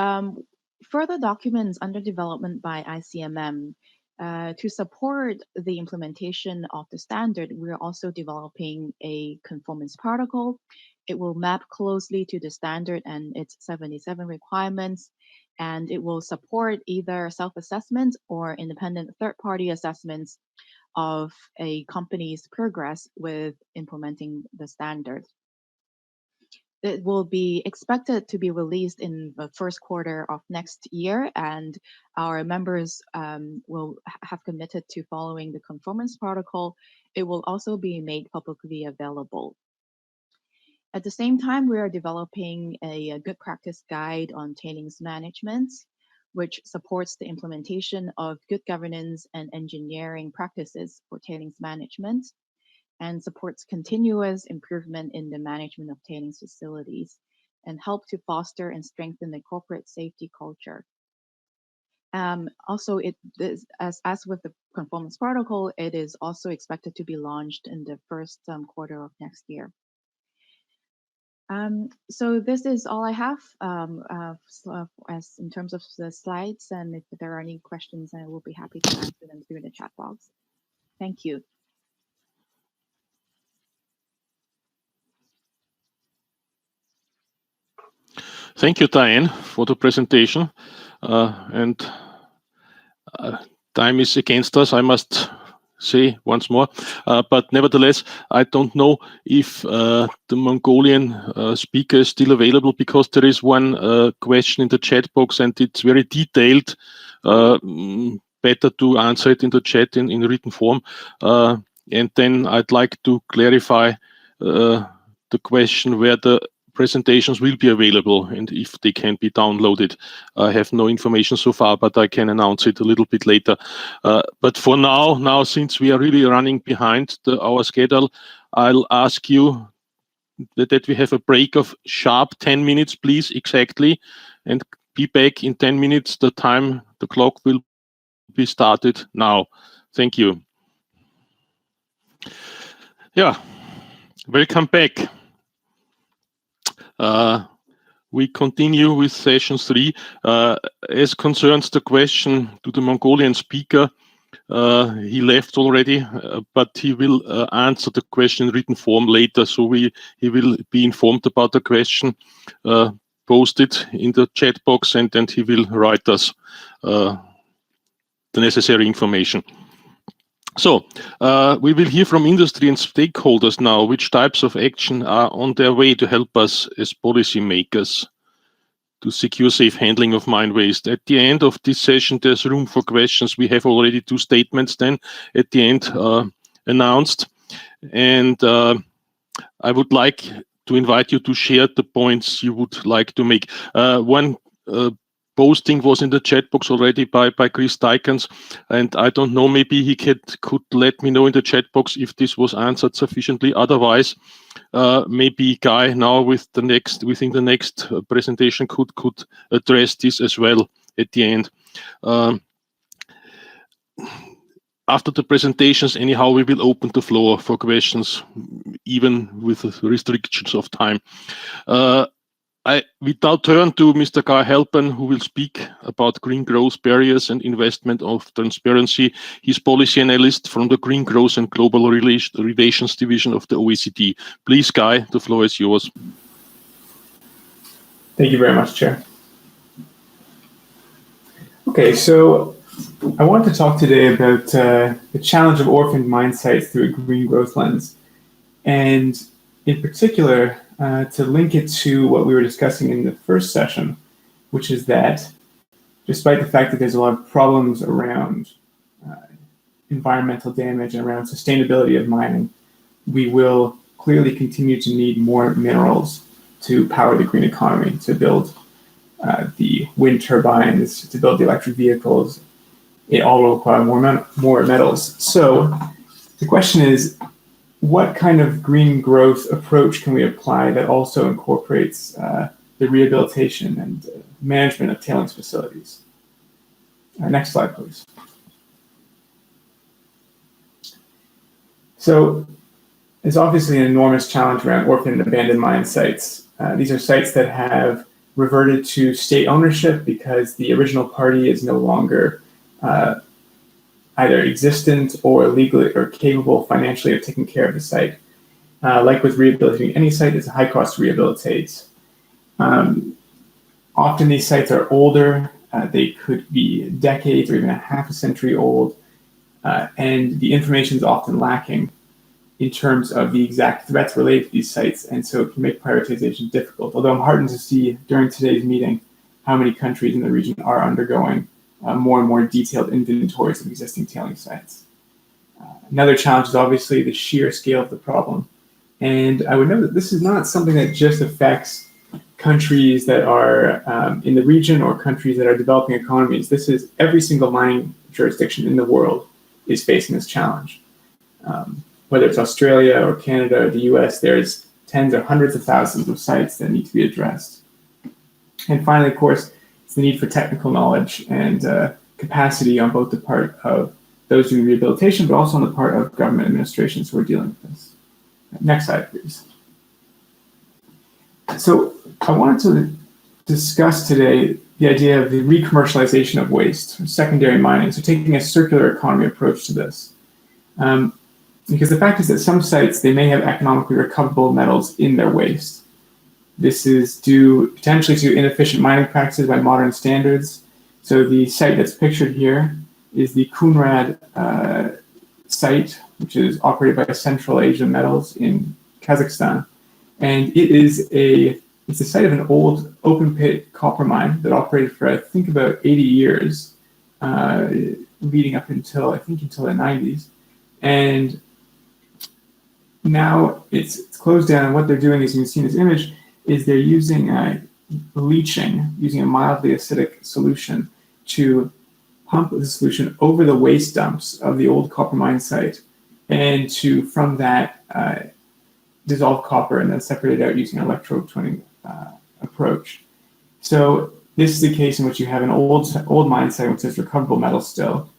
further documents under development by ICMM. To support the implementation of the standard, we're also developing a conformance protocol. It will map closely to the standard and its 77 requirements, and it will support either self-assessment or independent third-party assessments of a company's progress with implementing the standard. It will be expected to be released in the first quarter of next year, and our members will have committed to following the conformance protocol. It will also be made publicly available. At the same time, we are developing a good practice guide on tailings management, which supports the implementation of good governance and engineering practices for tailings management, and supports continuous improvement in the management of tailings facilities and help to foster and strengthen the corporate safety culture. Also, as with the conformance protocol, it is also expected to be launched in the first quarter of next year. So this is all I have as in terms of the slides, and if there are any questions, I will be happy to answer them through the chat box. Thank you. Thank you, Diane, for the presentation. Time is against us, I must say once more. But nevertheless, I don't know if the Mongolian speaker is still available, because there is one question in the chat box and it's very detailed. Better to answer it in the chat in written form. And then I'd like to clarify the question where the presentations will be available and if they can be downloaded. I have no information so far, but I can announce it a little bit later. But for now, since we are really running behind our schedule, I'll ask you that we have a break of sharp 10 minutes, please, exactly, and be back in 10 minutes. The clock will be started now. Thank you. Yeah, welcome back. We continue with session 3. As concerns the question to the Mongolian speaker, He left already, but he will answer the question in written form later. So he will be informed about the question, post it in the chat box, and then he will write us the necessary information. So we will hear from industry and stakeholders now which types of action are on their way to help us as policymakers to secure safe handling of mine waste. At the end of this session, there's room for questions. We have already 2 statements then at the end announced. And I would like to invite you to share the points you would like to make. One posting was in the chat box already by Chris Dykens, and I don't know, maybe he could let me know in the chat box if this was answered sufficiently. Otherwise, maybe Guy now within the next presentation could address this as well at the end. After the presentations, anyhow, we will open the floor for questions, even with restrictions of time. We now turn to Mr. Guy Halpern, who will speak about green growth barriers and investment of transparency. He's policy analyst from the Green Growth and Global Relations Division of the OECD. Please, Guy, the floor is yours. Thank you very much, Chair. Okay, so I want to talk today about the challenge of orphaned mine sites through a green growth lens, and in particular, to link it to what we were discussing in the first session, which is that despite the fact that there's a lot of problems around environmental damage and around sustainability of mining, we will clearly continue to need more minerals to power the green economy, to build the wind turbines, to build the electric vehicles. It all will require more metals. So the question is, what kind of green growth approach can we apply that also incorporates the rehabilitation and management of tailings facilities? Next slide, please. So there's obviously an enormous challenge around orphaned and abandoned mine sites. These are sites that have reverted to state ownership because the original party is no longer either existent or legally or capable financially of taking care of the site. Like with rehabilitating any site, it's a high cost to rehabilitate. Often these sites are older. They could be decades or even a half a century old. And the information is often lacking in terms of the exact threats related to these sites. And so it can make prioritization difficult. Although I'm heartened to see during today's meeting how many countries in the region are undergoing more and more detailed inventories of existing tailing sites. Another challenge is obviously the sheer scale of the problem. And I would note that this is not something that just affects countries that are in the region or countries that are developing economies. This is every single mining jurisdiction in the world is facing this challenge. Whether it's Australia or Canada or the US, there's tens or hundreds of thousands of sites that need to be addressed. And finally, of course, the need for technical knowledge and capacity on both the part of those doing rehabilitation, but also on the part of government administrations who are dealing with this. Next slide, please. So I wanted to discuss today the idea of the re-commercialization of waste, secondary mining, so taking a circular economy approach to this. Because the fact is that some sites, they may have economically recoverable metals in their waste. This is due potentially to inefficient mining practices by modern standards. So the site that's pictured here is the Kunrad site, which is operated by Central Asia Metals in Kazakhstan. And it's the site of an old open pit copper mine that operated for, I think, about 80 years, leading up until the 90s. And now it's closed down. And what they're doing, as you can see in this image, is they're using leaching, using a mildly acidic solution to pump the solution over the waste dumps of the old copper mine site, and to, from that, dissolve copper and then separate it out using an electrode twinning approach. So this is the case in which you have an old mine site which has recoverable metals still.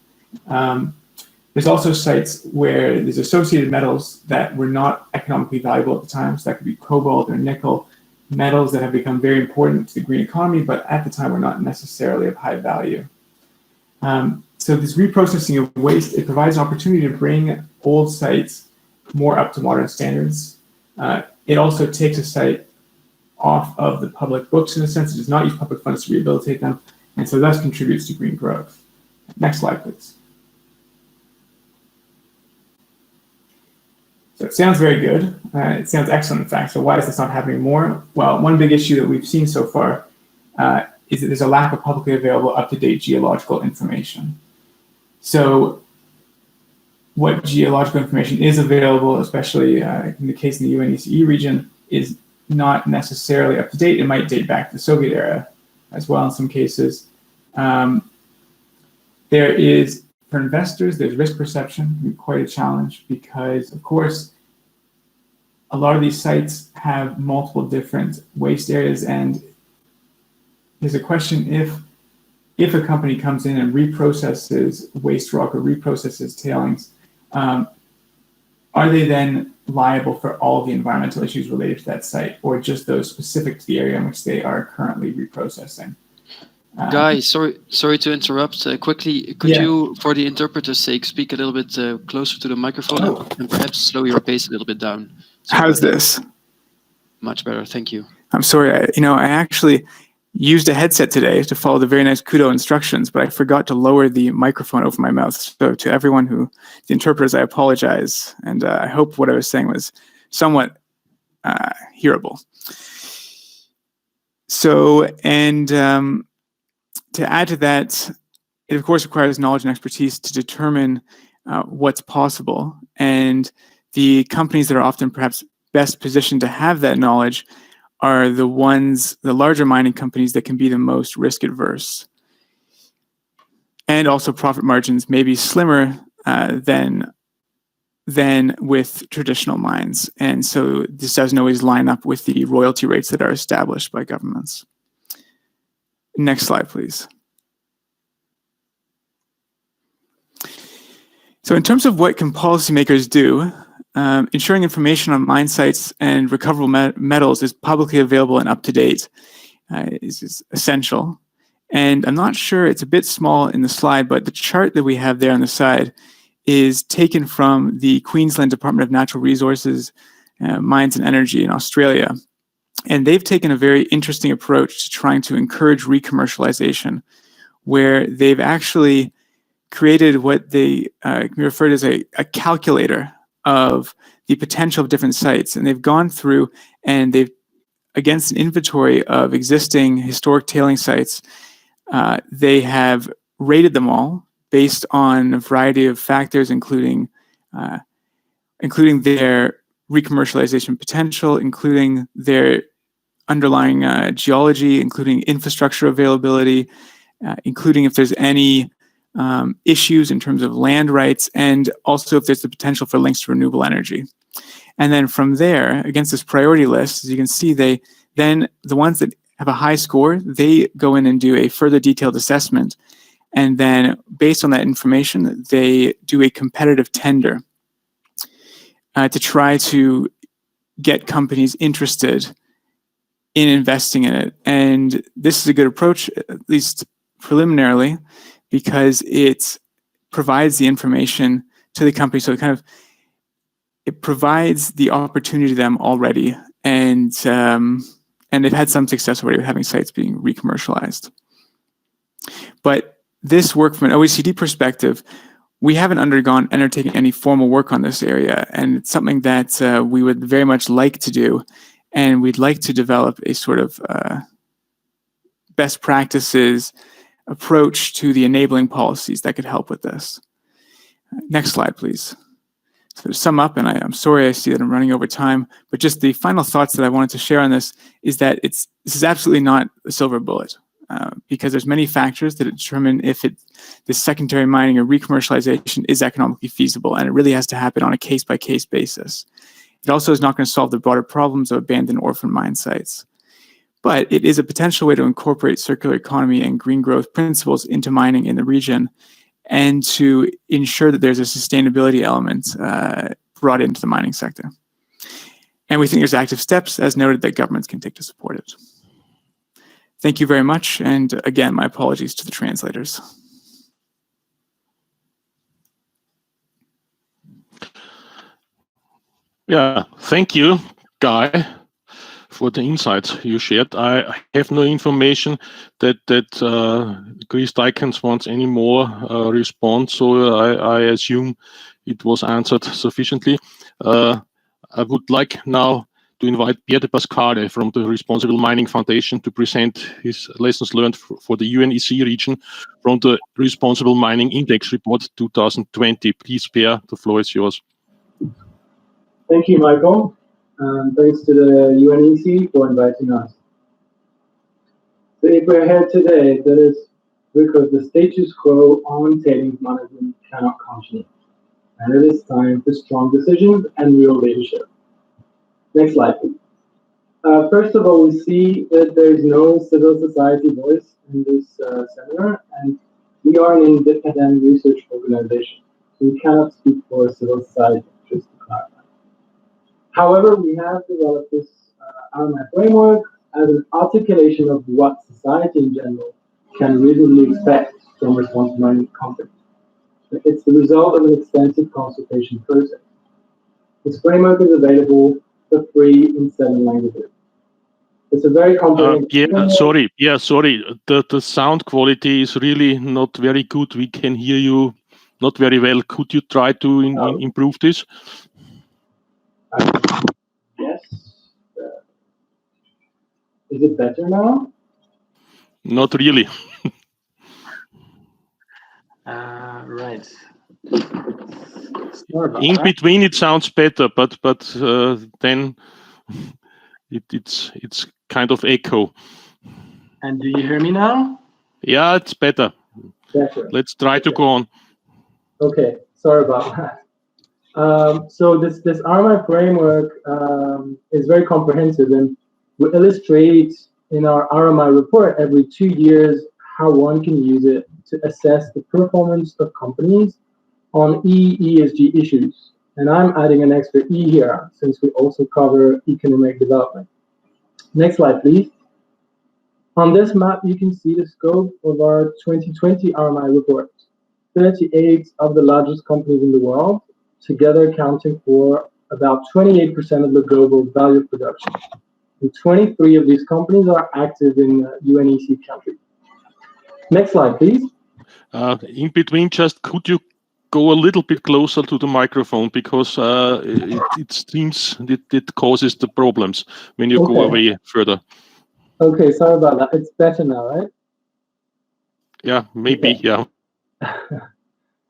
There's also sites where there's associated metals that were not economically valuable at the time. So that could be cobalt or nickel, metals that have become very important to the green economy, but at the time were not necessarily of high value. So this reprocessing of waste, it provides an opportunity to bring old sites more up to modern standards. It also takes a site off of the public books in a sense. It does not use public funds to rehabilitate them, and so thus contributes to green growth. Next slide, please. So it sounds very good. It sounds excellent, in fact. So why is this not happening more? Well, one big issue that we've seen so far is that there's a lack of publicly available up-to-date geological information. So what geological information is available, especially in the case in the UNECE region, is not necessarily up to date. It might date back to the Soviet era as well in some cases. There is, for investors, there's risk perception, quite a challenge because, of course, a lot of these sites have multiple different waste areas, and there's a question if a company comes in and reprocesses waste rock or reprocesses tailings, are they then liable for all the environmental issues related to that site, or just those specific to the area in which they are currently reprocessing? Guy, sorry to interrupt. Quickly, could you, for the interpreter's sake, speak a little bit closer to the microphone and perhaps slow your pace a little bit down? How's this? Much better, thank you. I'm sorry, I actually used a headset today to follow the very nice Kudo instructions, but I forgot to lower the microphone over my mouth. So to everyone the interpreters, I apologize, and I hope what I was saying was somewhat hearable. So, and to add to that, it of course requires knowledge and expertise to determine what's possible, and the companies that are often perhaps best positioned to have that knowledge are the larger mining companies that can be the most risk adverse. And also profit margins may be slimmer than with traditional mines. And so this doesn't always line up with the royalty rates that are established by governments. Next slide, please. So in terms of what can policymakers do, ensuring information on mine sites and recoverable metals is publicly available and up to date is essential. And I'm not sure, it's a bit small in the slide, but the chart that we have there on the side is taken from the Queensland Department of Natural Resources, Mines and Energy in Australia. And they've taken a very interesting approach to trying to encourage re-commercialization, where they've actually created what they referred as a calculator of the potential of different sites. And they've gone through and they've, against an inventory of existing historic tailing sites, they have rated them all based on a variety of factors, including their re-commercialization potential, including their underlying geology, including infrastructure availability, including if there's any issues in terms of land rights, and also if there's the potential for links to renewable energy. And then from there, against this priority list, as you can see, the ones that have a high score, they go in and do a further detailed assessment. And then based on that information, they do a competitive tender to try to get companies interested in investing in it. And this is a good approach, at least preliminarily, because it provides the information to the company. So it provides the opportunity to them already. And they've had some success already with having sites being re-commercialized. But this work from an OECD perspective, we haven't undertaken any formal work on this area. And it's something that we would very much like to do. And we'd like to develop a sort of best practices approach to the enabling policies that could help with this. Next slide, please. So to sum up, and I'm sorry I see that I'm running over time, but just the final thoughts that I wanted to share on this is that this is absolutely not a silver bullet, because there's many factors that determine if this secondary mining or re-commercialization is economically feasible, and it really has to happen on a case-by-case basis. It also is not going to solve the broader problems of abandoned orphan mine sites. But it is a potential way to incorporate circular economy and green growth principles into mining in the region, and to ensure that there's a sustainability element brought into the mining sector. And we think there's active steps, as noted, that governments can take to support it. Thank you very much. And again, my apologies to the translators. Yeah, thank you, Guy, for the insights you shared. I have no information that Chris Dykens wants any more response, so I assume it was answered sufficiently. I would like now to invite Pierre de Pascale from the Responsible Mining Foundation to present his lessons learned for the UNECE region from the Responsible Mining Index Report 2020. Please, Pierre, the floor is yours. Thank you, Michael. Thanks to the UNECE for inviting us. So if we're here today, that is because the status quo on tailings management cannot continue. And it is time for strong decisions and real leadership. Next slide, please. First of all, we see that there is no civil society voice in this seminar, and we are an independent research organization. So we cannot speak for civil society, just to clarify. However, we have developed this Rmi framework as an articulation of what society in general can reasonably expect from responsible mining companies. It's the result of an extensive consultation process. This framework is available for free in 7 languages. It's a very comprehensive. Sorry. The sound quality is really not very good. We can hear you not very well. Could you try to improve this? Yes. Is it better now? Not really. Right. In between, it sounds better, but then it's kind of echo. And do you hear me now? Yeah, it's better. Better. Let's try to go on. Okay, sorry about that. So this Rmi framework is very comprehensive, and we illustrate in our Rmi report every 2 years how one can use it to assess the performance of companies on ESG issues. And I'm adding an extra E here since we also cover economic development. Next slide, please. On this map, you can see the scope of our 2020 Rmi report. 38 of the largest companies in the world, together accounting for about 28% of the global value production. And 23 of these companies are active in UNECE countries. Next slide, please. In between, just could you go a little bit closer to the microphone, because it seems that it causes the problems when you go away further. Okay, sorry about that. It's better now, right? Yeah, maybe, yeah.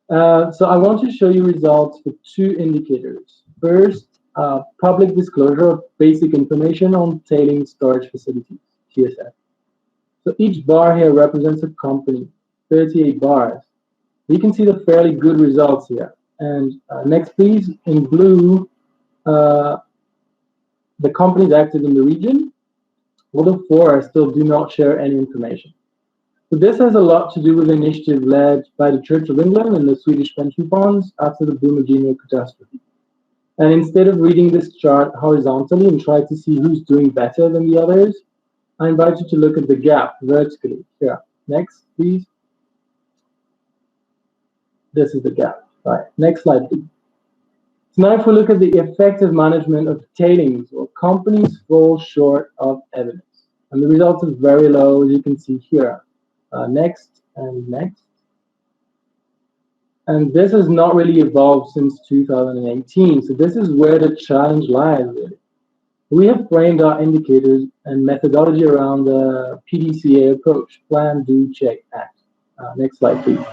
So I want to show you results for 2 indicators. First, public disclosure of basic information on tailings storage facilities, TSF. So each bar here represents a company, 38 bars. You can see the fairly good results here. And next, please, in blue, the companies active in the region. All the 4 still do not share any information. So this has a lot to do with an initiative led by the Church of England and the Swedish pension funds after the Mongolian catastrophe. And instead of reading this chart horizontally and try to see who's doing better than the others, I invite you to look at the gap vertically. Here, next, please. This is the gap. Right, next slide, please. So now if we look at the effective management of tailings, well, companies fall short of evidence. And the results are very low, as you can see here. Next and next. And this has not really evolved since 2018. So this is where the challenge lies, really. We have framed our indicators and methodology around the PDCA approach, Plan, Do, Check, Act. Next slide, please.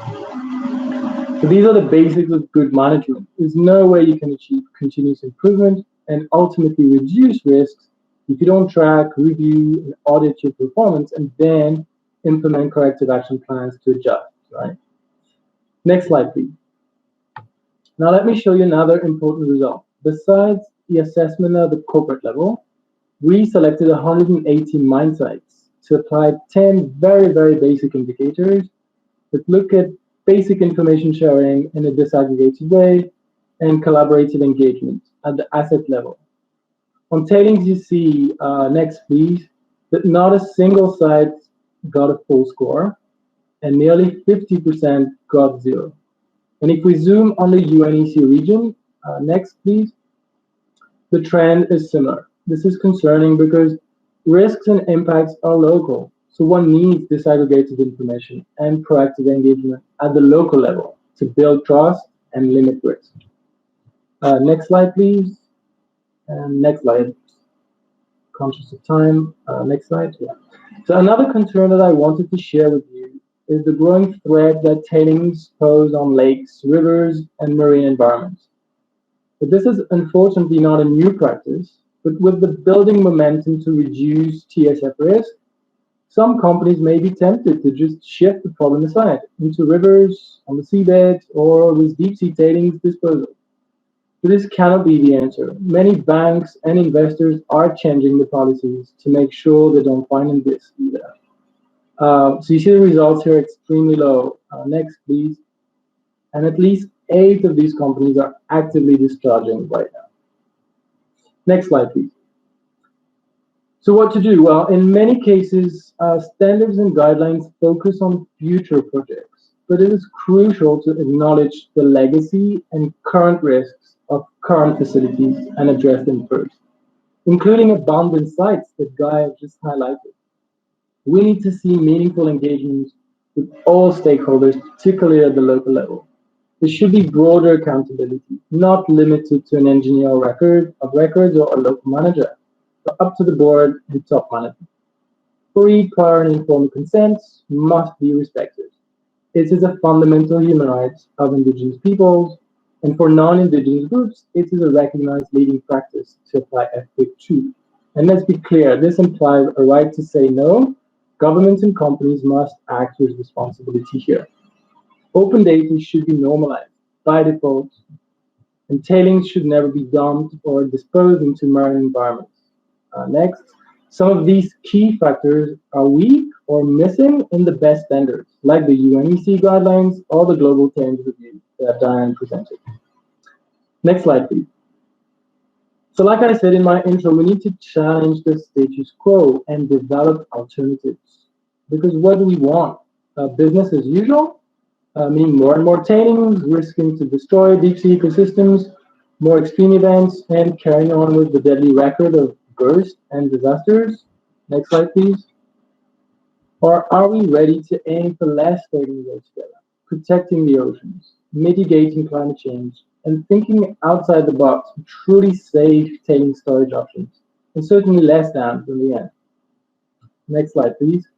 So these are the basics of good management. There's no way you can achieve continuous improvement and ultimately reduce risks if you don't track, review, and audit your performance and then implement corrective action plans to adjust, right? Next slide, please. Now let me show you another important result. Besides the assessment at the corporate level, we selected 180 mine sites to apply 10 very, very basic indicators that look at basic information sharing in a disaggregated way and collaborative engagement at the asset level. On tailings, you see, next please, that not a single site got a full score and nearly 50% got 0. And if we zoom on the UNECE region, next please, the trend is similar. This is concerning because risks and impacts are local, so one needs disaggregated information and proactive engagement at the local level to build trust and limit risk. Next slide, please. And next slide. Conscious of time. Next slide. Yeah. So another concern that I wanted to share with you is the growing threat that tailings pose on lakes, rivers, and marine environments. But this is unfortunately not a new practice, but with the building momentum to reduce TSF risk, some companies may be tempted to just shift the problem aside into rivers, on the seabed, or with deep sea tailings disposal. But this cannot be the answer. Many banks and investors are changing the policies to make sure they don't find in this either. So you see the results here extremely low. Next, please. And at least 8 of these companies are actively discharging right now. Next slide, please. So what to do? Well, in many cases, standards and guidelines focus on future projects, but it is crucial to acknowledge the legacy and current risks of current facilities and address them first, including abandoned sites that Guy just highlighted. We need to see meaningful engagement with all stakeholders, particularly at the local level. There should be broader accountability, not limited to an engineer of records or a local manager, but up to the board and top management. Free, prior, and informed consents must be respected. It is a fundamental human right of indigenous peoples, and for non-indigenous groups, it is a recognized leading practice to apply FP2. And let's be clear, this implies a right to say no. Governments and companies must act with responsibility here. Open data should be normalized by default, and tailings should never be dumped or disposed into marine environments. Next, some of these key factors are weak or missing in the best standards, like the UNECE guidelines or the Global Tailings Review that Diane presented. Next slide, please. So like I said in my intro, we need to challenge the status quo and develop alternatives. Because what do we want? Business as usual? Meaning more and more tailings, risking to destroy deep sea ecosystems, more extreme events, and carrying on with the deadly record of bursts and disasters. Next slide, please. Or are we ready to aim for less tailings altogether, protecting the oceans, mitigating climate change, and thinking outside the box for truly safe tailings storage options, and certainly less dams in the end? Next slide, please.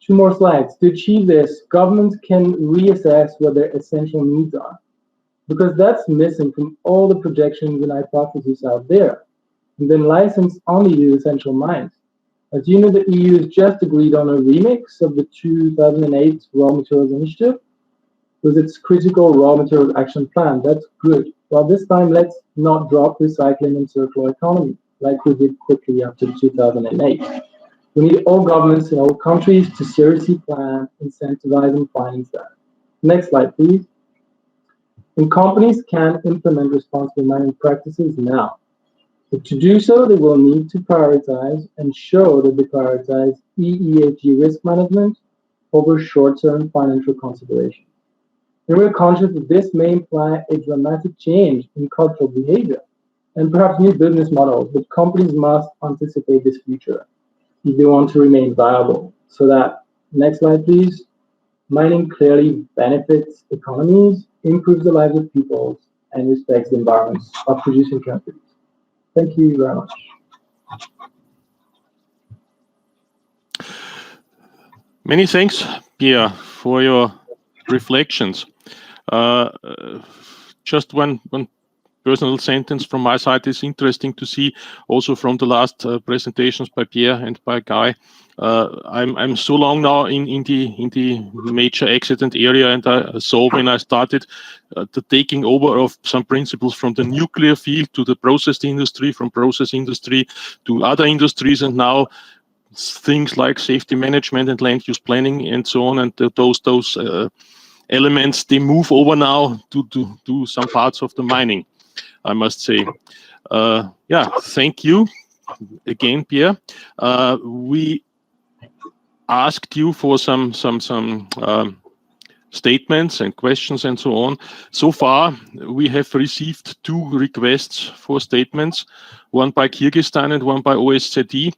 2 more slides. To achieve this, governments can reassess what their essential needs are, because that's missing from all the projections and hypotheses out there, and then license only the essential mines. As you know, the EU has just agreed on a remix of the 2008 Raw Materials Initiative with its critical raw materials action plan. That's good. Well, this time, let's not drop recycling and circular economy like we did quickly after 2008. We need all governments in all countries to seriously plan, incentivize, and finance that. Next slide, please. And companies can implement responsible mining practices now. But to do so, they will need to prioritize and show that they prioritize EEAG risk management over short-term financial consideration. And we're conscious that this may imply a dramatic change in cultural behavior and perhaps new business models, but companies must anticipate this future if they want to remain viable. So that, next slide, please. Mining clearly benefits economies, improves the lives of people, and respects the environments of producing countries. Thank you very much. Many thanks, Pierre, for your reflections. Just one personal sentence from my side. Is interesting to see also from the last presentations by Pierre and by Guy. I'm so long now in the major accident area, and I saw when I started the taking over of some principles from the nuclear field to the process industry, from process industry to other industries, and now things like safety management and land use planning and so on, and those elements, they move over now to some parts of the mining, I must say. Yeah, thank you again, Pierre. We asked you for some statements and questions and so on. So far, we have received 2 requests for statements, one by Kyrgyzstan and one by Oecd.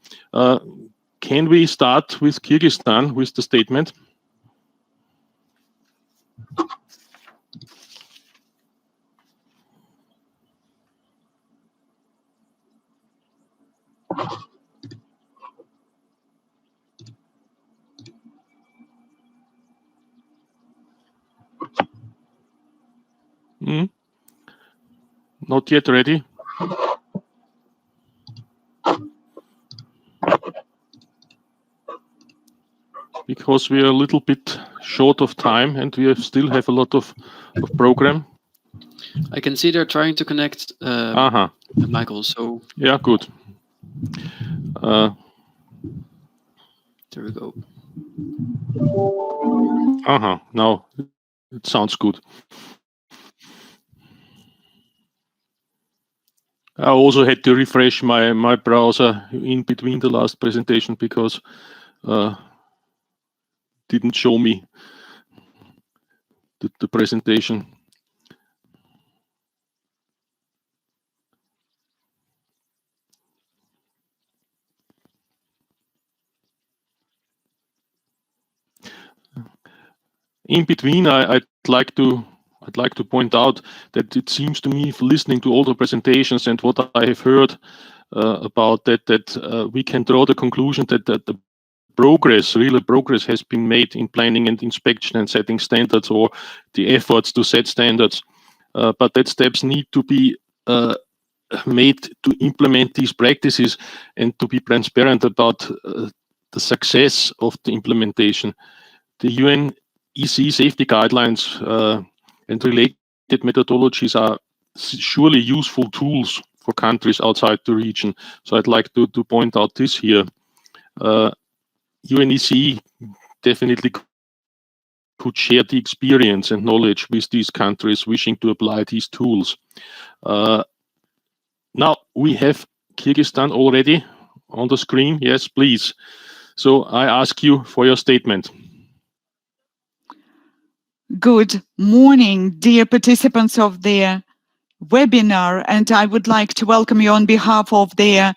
Can we start with Kyrgyzstan with the statement? Not yet ready. Because we are a little bit short of time and we still have a lot of program. I can see they're trying to connect Michael. So yeah, good. There we go. Now it sounds good. I also had to refresh my browser in between the last presentation because didn't show me the presentation. In between, I'd like to point out that it seems to me, listening to all the presentations and what I have heard about that we can draw the conclusion that the real progress has been made in planning and inspection and setting standards, or the efforts to set standards, but that steps need to be made to implement these practices and to be transparent about the success of the implementation. The UNECE safety guidelines and related methodologies are surely useful tools for countries outside the region. So I'd like to point out this here. UNECE definitely could share the experience and knowledge with these countries wishing to apply these tools. Now we have Kyrgyzstan already on the screen. Yes, please. So I ask you for your statement. Good morning, dear participants of the webinar, and I would like to welcome you on behalf of the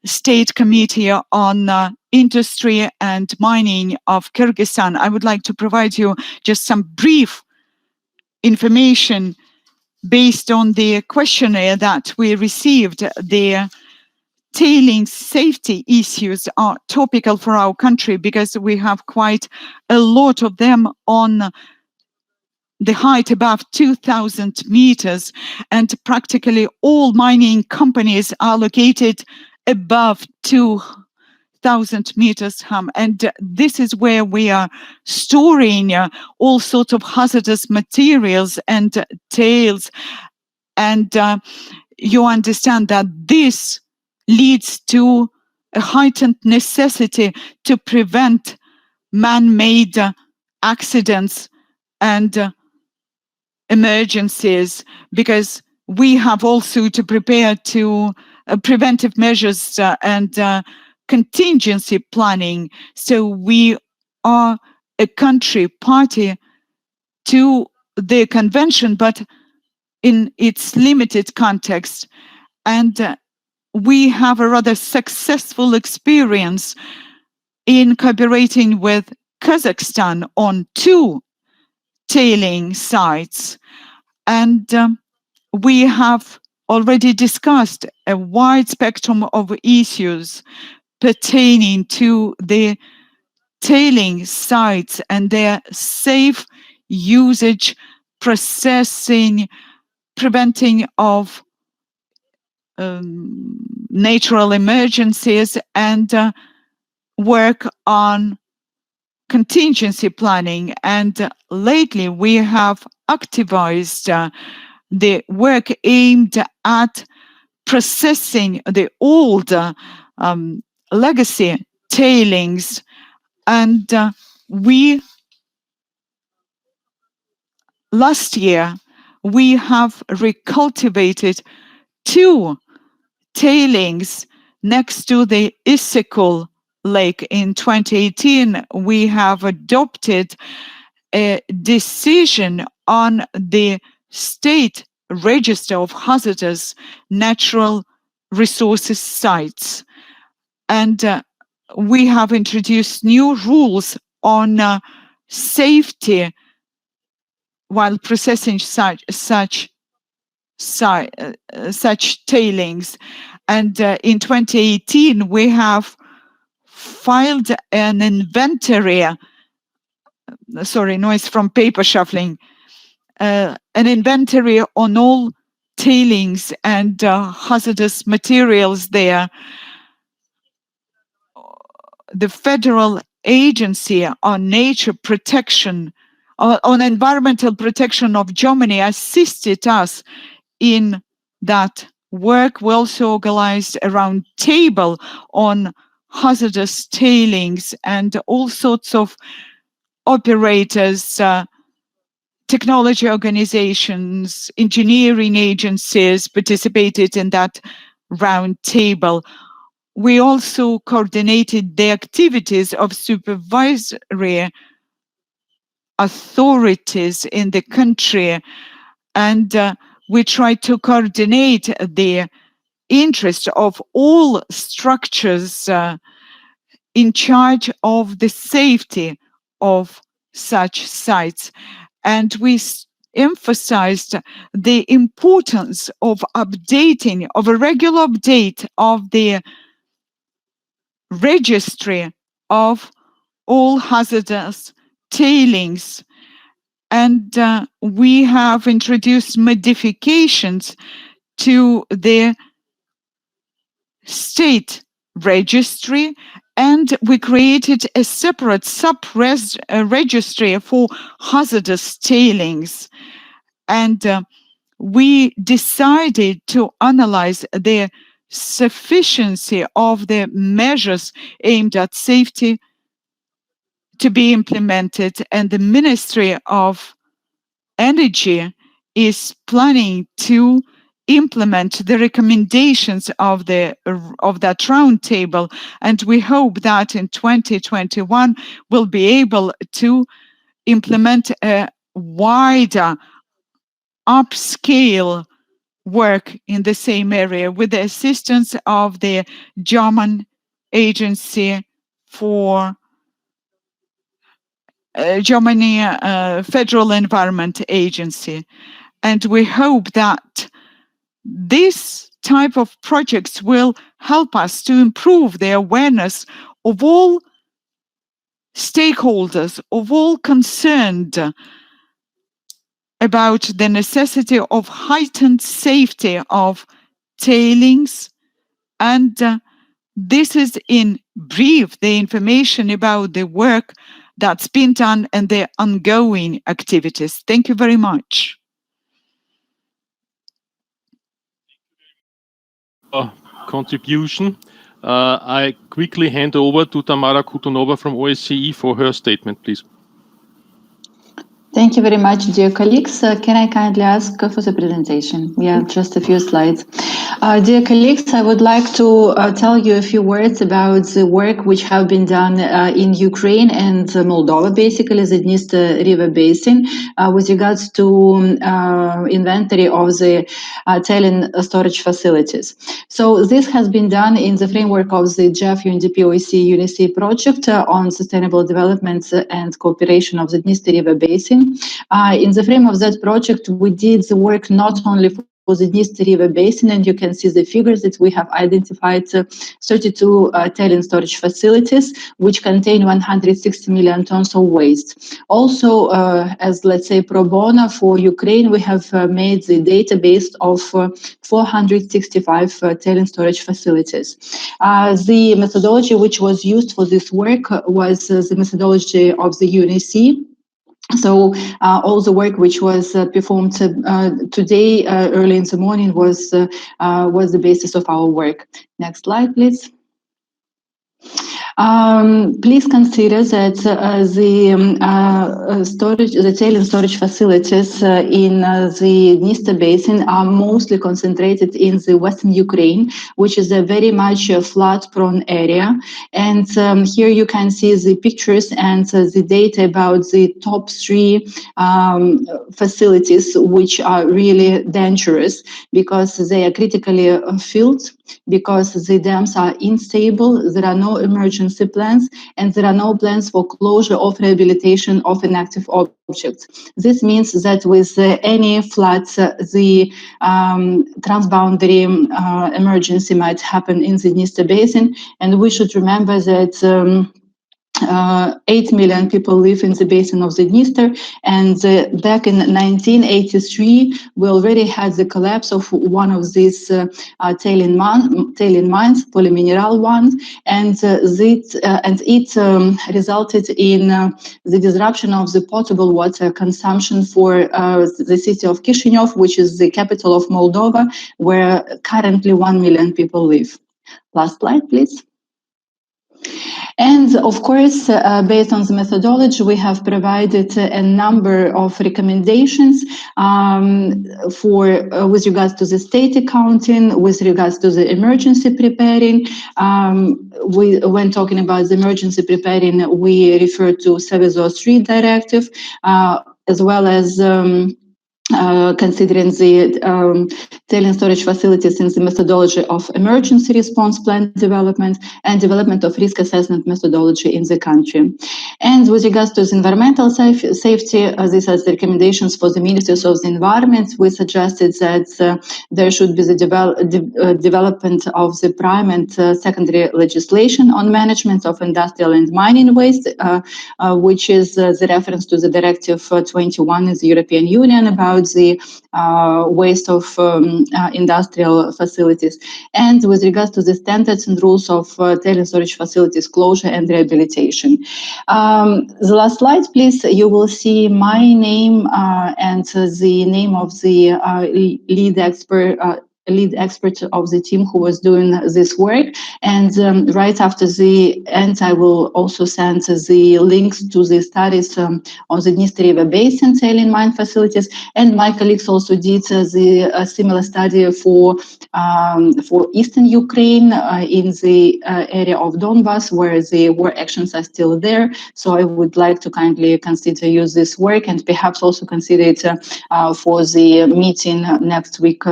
State Committee on Industry and Mining of Kyrgyzstan. I would like to provide you just some brief information based on the questionnaire that we received. The tailings safety issues are topical for our country because we have quite a lot of them on the height above 2,000 meters, and practically all mining companies are located above 2,000 meters. And this is where we are storing all sorts of hazardous materials and tails. And you understand that this leads to a heightened necessity to prevent man-made accidents and emergencies, because we have also to prepare to preventive measures and contingency planning. So we are a country party to the convention, but in its limited context. And we have a rather successful experience in cooperating with Kazakhstan on 2 tailing sites. And we have already discussed a wide spectrum of issues pertaining to the tailing sites and their safe usage, processing, preventing of natural emergencies, and work on contingency planning. And lately we have activized the work aimed at processing the old legacy tailings. And last year we have recultivated 2 tailings next to the Isikul Lake. In 2018, we have adopted a decision on the state register of hazardous natural resources sites. And we have introduced new rules on safety while processing such tailings. And in 2018, we have filed an inventory, sorry, noise from paper shuffling, an inventory on all tailings and hazardous materials there. The Federal Agency on Nature Protection, on Environmental Protection of Germany assisted us in that work. We also organized a round table on hazardous tailings, and all sorts of operators, technology organizations, engineering agencies participated in that round table. We also coordinated the activities of supervisory authorities in the country, and we tried to coordinate the interest of all structures in charge of the safety of such sites. And we emphasized the importance of updating, of a regular update of the registry of all hazardous tailings. And we have introduced modifications to the state registry, and we created a separate sub-registry for hazardous tailings. And we decided to analyze the sufficiency of the measures aimed at safety to be implemented, and the Ministry of Energy is planning to implement the recommendations of that roundtable, and we hope that in 2021 we'll be able to implement a wider upscale work in the same area with the assistance of the German Agency for Germany Federal Environment Agency. And we hope that this type of projects will help us to improve the awareness of all stakeholders, of all concerned about the necessity of heightened safety of tailings. And this is in brief the information about the work that's been done and the ongoing activities. Thank you very much. Contribution. I quickly hand over to Tamara Kutonova from OSCE for her statement, please. Thank you very much, dear colleagues. Can I kindly ask for the presentation? Yeah, just a few slides. Dear colleagues, I would like to tell you a few words about the work which have been done in Ukraine and Moldova, basically the Dniester River Basin, with regards to inventory of the tailing storage facilities. So this has been done in the framework of the JEF UNDP OEC UNECE project on sustainable development and cooperation of the Dniester River Basin. In the frame of that project, we did the work not only for the Dniester River Basin, and you can see the figures that we have identified 32 tailing storage facilities, which contain 160 million tons of waste. Also, as let's say pro bono for Ukraine, we have made the database of 465 tailing storage facilities. The methodology which was used for this work was the methodology of the UNECE. So all the work which was performed today, early in the morning, was the basis of our work. Next slide, please. Please consider that the tailings storage facilities in the Dniester basin are mostly concentrated in the western Ukraine, which is a very much flood-prone area. And here you can see the pictures and the data about the top 3 facilities, which are really dangerous because they are critically filled, because the dams are unstable, there are no emergency plans, and there are no plans for closure or rehabilitation of inactive objects. This means that with any floods, the transboundary emergency might happen in the Dniester basin, and we should remember that 8 million people live in the basin of the Dniester, and back in 1983 we already had the collapse of one of these tailing mines, polymineral one, and it resulted in the disruption of the potable water consumption for the city of Chisinau, which is the capital of Moldova, where currently 1 million people live. Last slide, please. And of course, based on the methodology, we have provided a number of recommendations with regards to the state accounting, with regards to the emergency preparing. When talking about the emergency preparing, we refer to Seveso III directive, as well as considering the tailings storage facilities in the methodology of emergency response plan development and development of risk assessment methodology in the country. And with regards to the environmental safety, these are the recommendations for the ministers of the environment. We suggested that there should be the development of the prime and secondary legislation on management of industrial and mining waste, which is the reference to the Directive 21 in the European Union about the waste of industrial facilities, and with regards to the standards and rules of tailings storage facilities closure and rehabilitation. The last slide, please. You will see my name and the name of the lead expert of the team who was doing this work. And right after the end, I will also send the links to the studies on the Dniester River Basin tailing mine facilities. And my colleagues also did the similar study for Eastern Ukraine in the area of Donbass, where the war actions are still there. So I would like to kindly consider use this work and perhaps also consider it for the meeting next week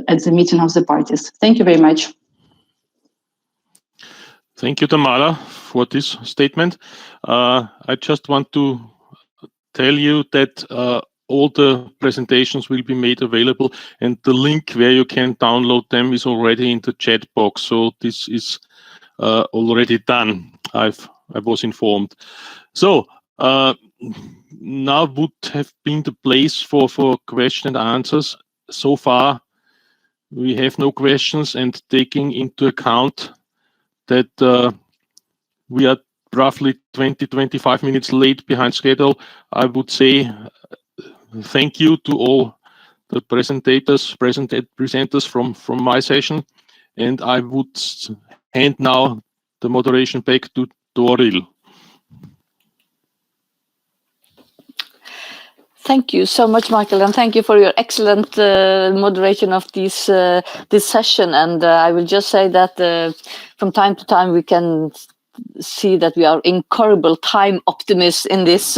at the meeting of the parties. Thank you very much. Thank you, Tamara, for this statement. I just want to tell you that all the presentations will be made available, and the link where you can download them is already in the chat box. So this is already done. I was informed. So now would have been the place for question and answers. So far, we have no questions, and taking into account that we are roughly 20-25 minutes late behind schedule, I would say thank you to all the presenters from my session, and I would hand now the moderation back to Toril. Thank you so much, Michael, and thank you for your excellent moderation of this session. And I will just say that from time to time we can see that we are incurable time optimists in this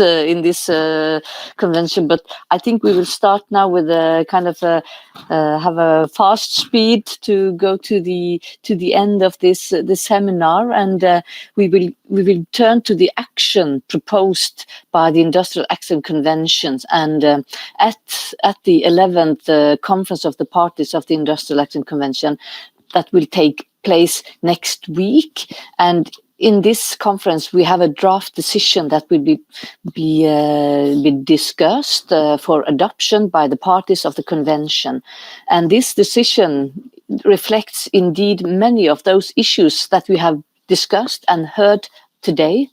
convention, but I think we will start now with a kind of have a fast speed to go to the end of this seminar, and we will turn to the action proposed by the Industrial Action Conventions, and at the 11th Conference of the Parties of the Industrial Action Convention that will take place next week. And in this conference, we have a draft decision that will be discussed for adoption by the parties of the convention. And this decision reflects indeed many of those issues that we have discussed and heard today.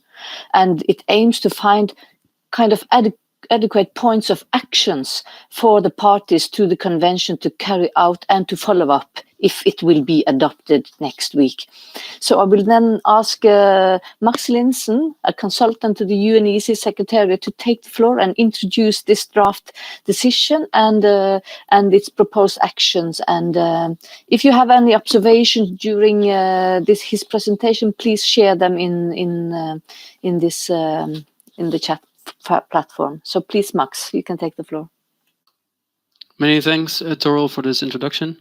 And it aims to find kind of adequate points of actions for the parties to the convention to carry out and to follow up if it will be adopted next week. So I will then ask Max Linsen, a consultant to the UNECE Secretariat, to take the floor and introduce this draft decision and its proposed actions. And if you have any observations during his presentation, please share them in the chat platform. So please, Max, you can take the floor. Many thanks, Toril, for this introduction.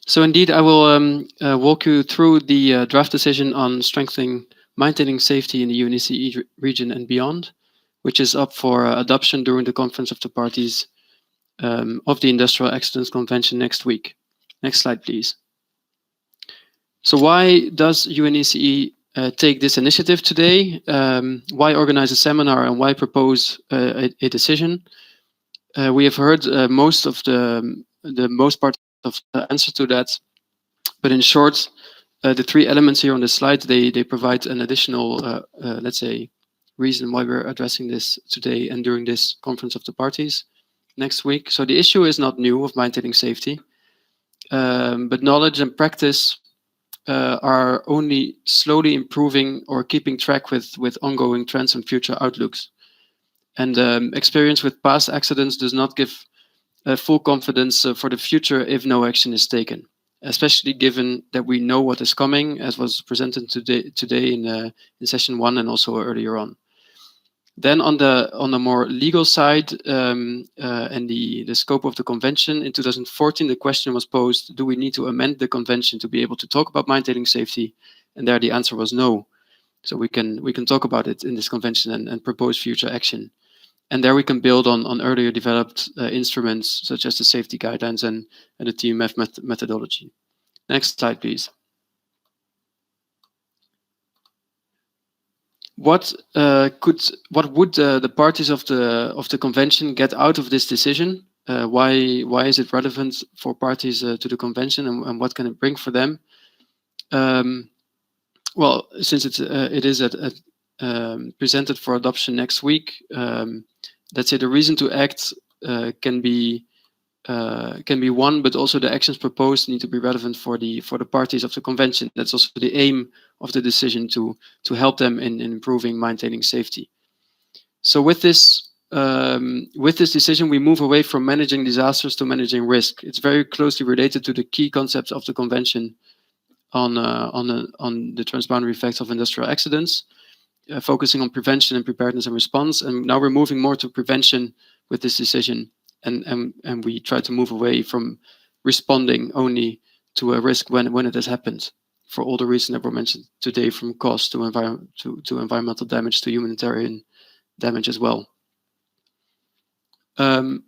So indeed, I will walk you through the draft decision on strengthening maintaining safety in the UNECE region and beyond, which is up for adoption during the Conference of the Parties of the Industrial Accidents Convention next week. Next slide, please. So why does UNECE take this initiative today? Why organize a seminar and why propose a decision? We have heard most part of the answer to that, but in short, the three elements here on the slide, they provide an additional, let's say, reason why we're addressing this today and during this Conference of the Parties next week. So the issue is not new of maintaining safety, but knowledge and practice are only slowly improving or keeping track with ongoing trends and future outlooks. And experience with past accidents does not give full confidence for the future if no action is taken, especially given that we know what is coming, as was presented today in session 1 and also earlier on. Then on the more legal side and the scope of the convention, in 2014 the question was posed, do we need to amend the convention to be able to talk about maintaining safety? And there the answer was no. So we can talk about it in this convention and propose future action. And there we can build on earlier developed instruments such as the safety guidelines and the Dmf methodology. Next slide, please. What would the parties of the convention get out of this decision? Why is it relevant for parties to the convention, and what can it bring for them? Well, since it is presented for adoption next week, let's say the reason to act can be one, but also the actions proposed need to be relevant for the parties of the convention. That's also the aim of the decision to help them in improving maintaining safety. So with this decision, we move away from managing disasters to managing risk. It's very closely related to the key concepts of the convention on the transboundary effects of industrial accidents, focusing on prevention and preparedness and response. And now we're moving more to prevention with this decision. And we try to move away from responding only to a risk when it has happened, for all the reasons that were mentioned today, from cost to environmental damage to humanitarian damage as well. Well,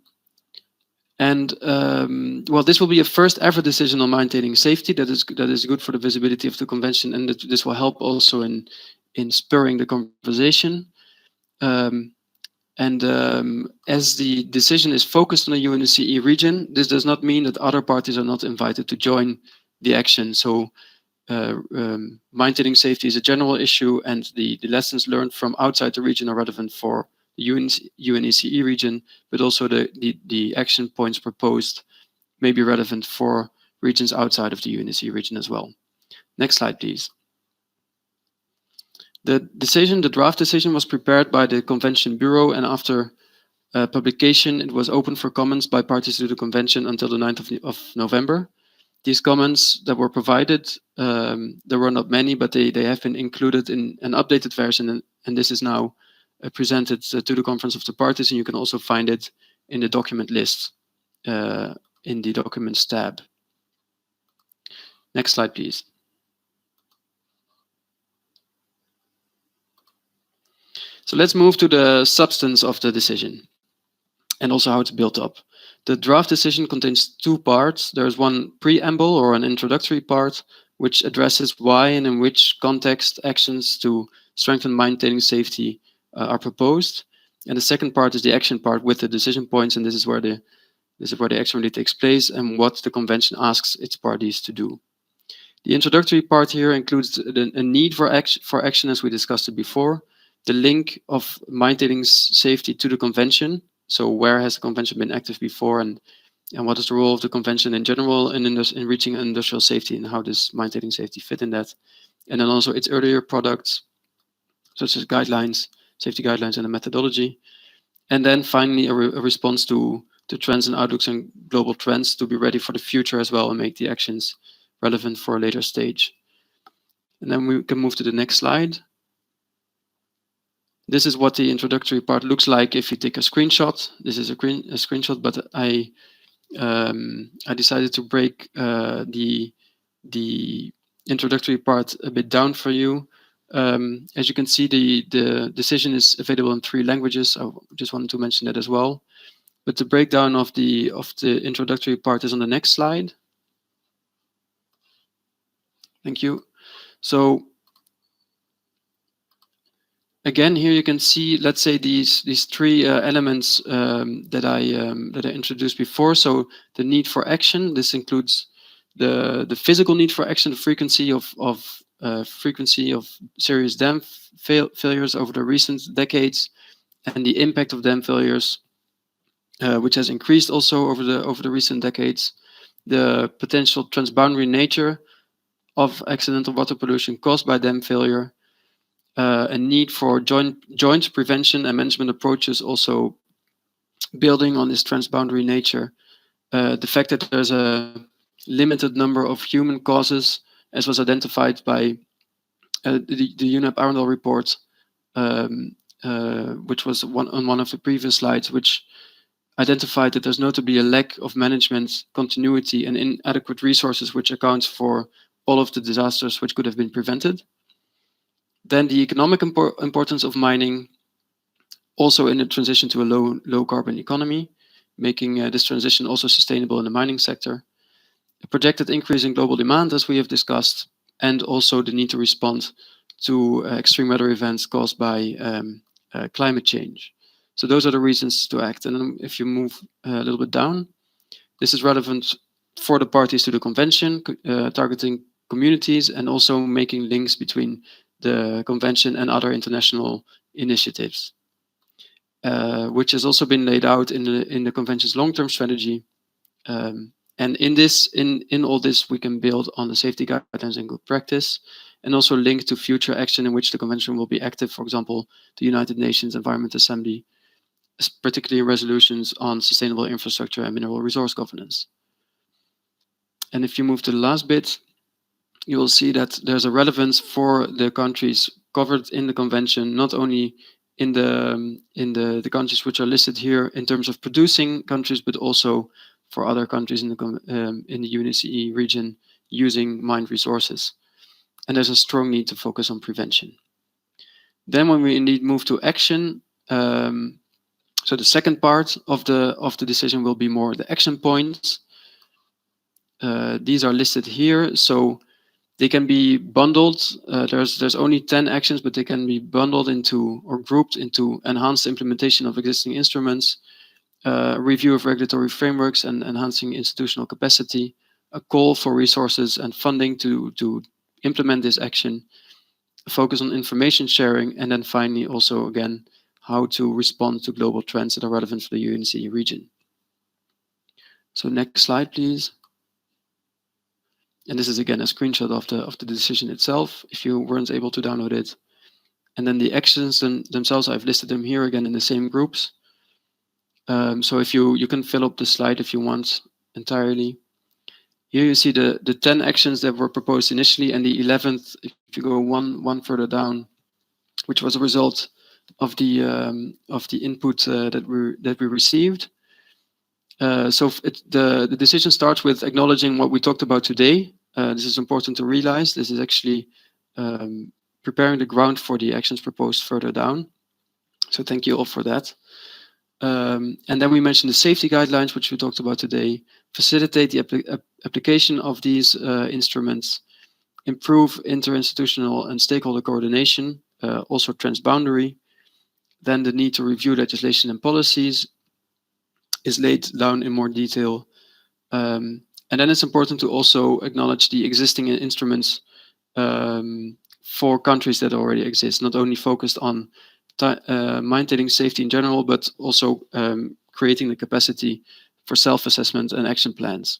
this will be a first ever decision on maintaining safety that is good for the visibility of the convention, and this will help also in spurring the conversation. As the decision is focused on the UNECE region, this does not mean that other parties are not invited to join the action. So maintaining safety is a general issue, and the lessons learned from outside the region are relevant for the UNECE region, but also the action points proposed may be relevant for regions outside of the UNECE region as well. Next slide, please. The draft decision was prepared by the Convention Bureau, and after publication, it was open for comments by parties to the convention until the 9th of November. These comments that were provided, there were not many, but they have been included in an updated version, and this is now presented to the Conference of the Parties, and you can also find it in the document list in the Documents tab. Next slide, please. So let's move to the substance of the decision and also how it's built up. The draft decision contains two parts. There's one preamble or an introductory part, which addresses why and in which context actions to strengthen maintaining safety are proposed. And the second part is the action part with the decision points, and this is where the action really takes place and what the convention asks its parties to do. The introductory part here includes a need for action, as we discussed it before, the link of maintaining safety to the convention. So where has the convention been active before, and and what is the role of the convention in general in reaching industrial safety, and how does mine tailing safety fit in that? And then also its earlier products, such as guidelines, safety guidelines, and a methodology. And then finally, a response to trends and outlooks and global trends to be ready for the future as well and make the actions relevant for a later stage. And then we can move to the next slide. This is what the introductory part looks like if you take a screenshot. This is a screenshot, but I decided to break the introductory part a bit down for you. As you can see, the decision is available in 3 languages. I just wanted to mention that as well. But the breakdown of the introductory part is on the next slide. Thank you. So again, here you can see, let's say these 3 elements that I introduced before. So the need for action. This includes the physical need for action, the frequency of serious dam failures over the recent decades, and the impact of dam failures, which has increased also over the recent decades. The potential transboundary nature of accidental water pollution caused by dam failure, a need for joint prevention and management approaches, also building on this transboundary nature. The fact that there's a limited number of human causes, as was identified by the UNEP Rmi Report, which was on one of the previous slides, which identified that there's notably a lack of management continuity and inadequate resources, which accounts for all of the disasters which could have been prevented. Then the economic importance of mining, also in the transition to a low carbon economy, making this transition also sustainable in the mining sector. A projected increase in global demand, as we have discussed, and also the need to respond to extreme weather events caused by climate change. So those are the reasons to act. And then if you move a little bit down, this is relevant for the parties to the convention, targeting communities and also making links between the convention and other international initiatives, which has also been laid out in the convention's long-term strategy. And in all this, we can build on the safety guidelines and good practice, and also link to future action in which the convention will be active. For example, the United Nations Environment Assembly, particularly resolutions on sustainable infrastructure and mineral resource governance. And if you move to the last bit, you will see that there's a relevance for the countries covered in the convention, not only in the countries which are listed here in terms of producing countries, but also for other countries in the UNECE region using mined resources. And there's a strong need to focus on prevention. Then when we indeed move to action, so the second part of the decision will be more the action points. These are listed here, so they can be bundled. There's only 10 actions, but they can be bundled into or grouped into enhanced implementation of existing instruments, review of regulatory frameworks and enhancing institutional capacity, a call for resources and funding to implement this action, a focus on information sharing, and then finally also again how to respond to global trends that are relevant for the UNECE region. So next slide, please. And this is again a screenshot of the decision itself, if you weren't able to download it. And then the actions themselves, I've listed them here again in the same groups. So if you can fill up the slide if you want entirely. Here you see the 10 actions that were proposed initially, and the 11th, if you go one further down, which was a result of the input that we received. So the decision starts with acknowledging what we talked about today. This is important to realize. This is actually preparing the ground for the actions proposed further down. So thank you all for that. And then we mentioned the safety guidelines, which we talked about today, facilitate the application of these instruments, improve interinstitutional and stakeholder coordination, also transboundary. Then the need to review legislation and policies is laid down in more detail. And then it's important to also acknowledge the existing instruments for countries that already exist, not only focused on mine tailing safety in general, but also creating the capacity for self-assessment and action plans,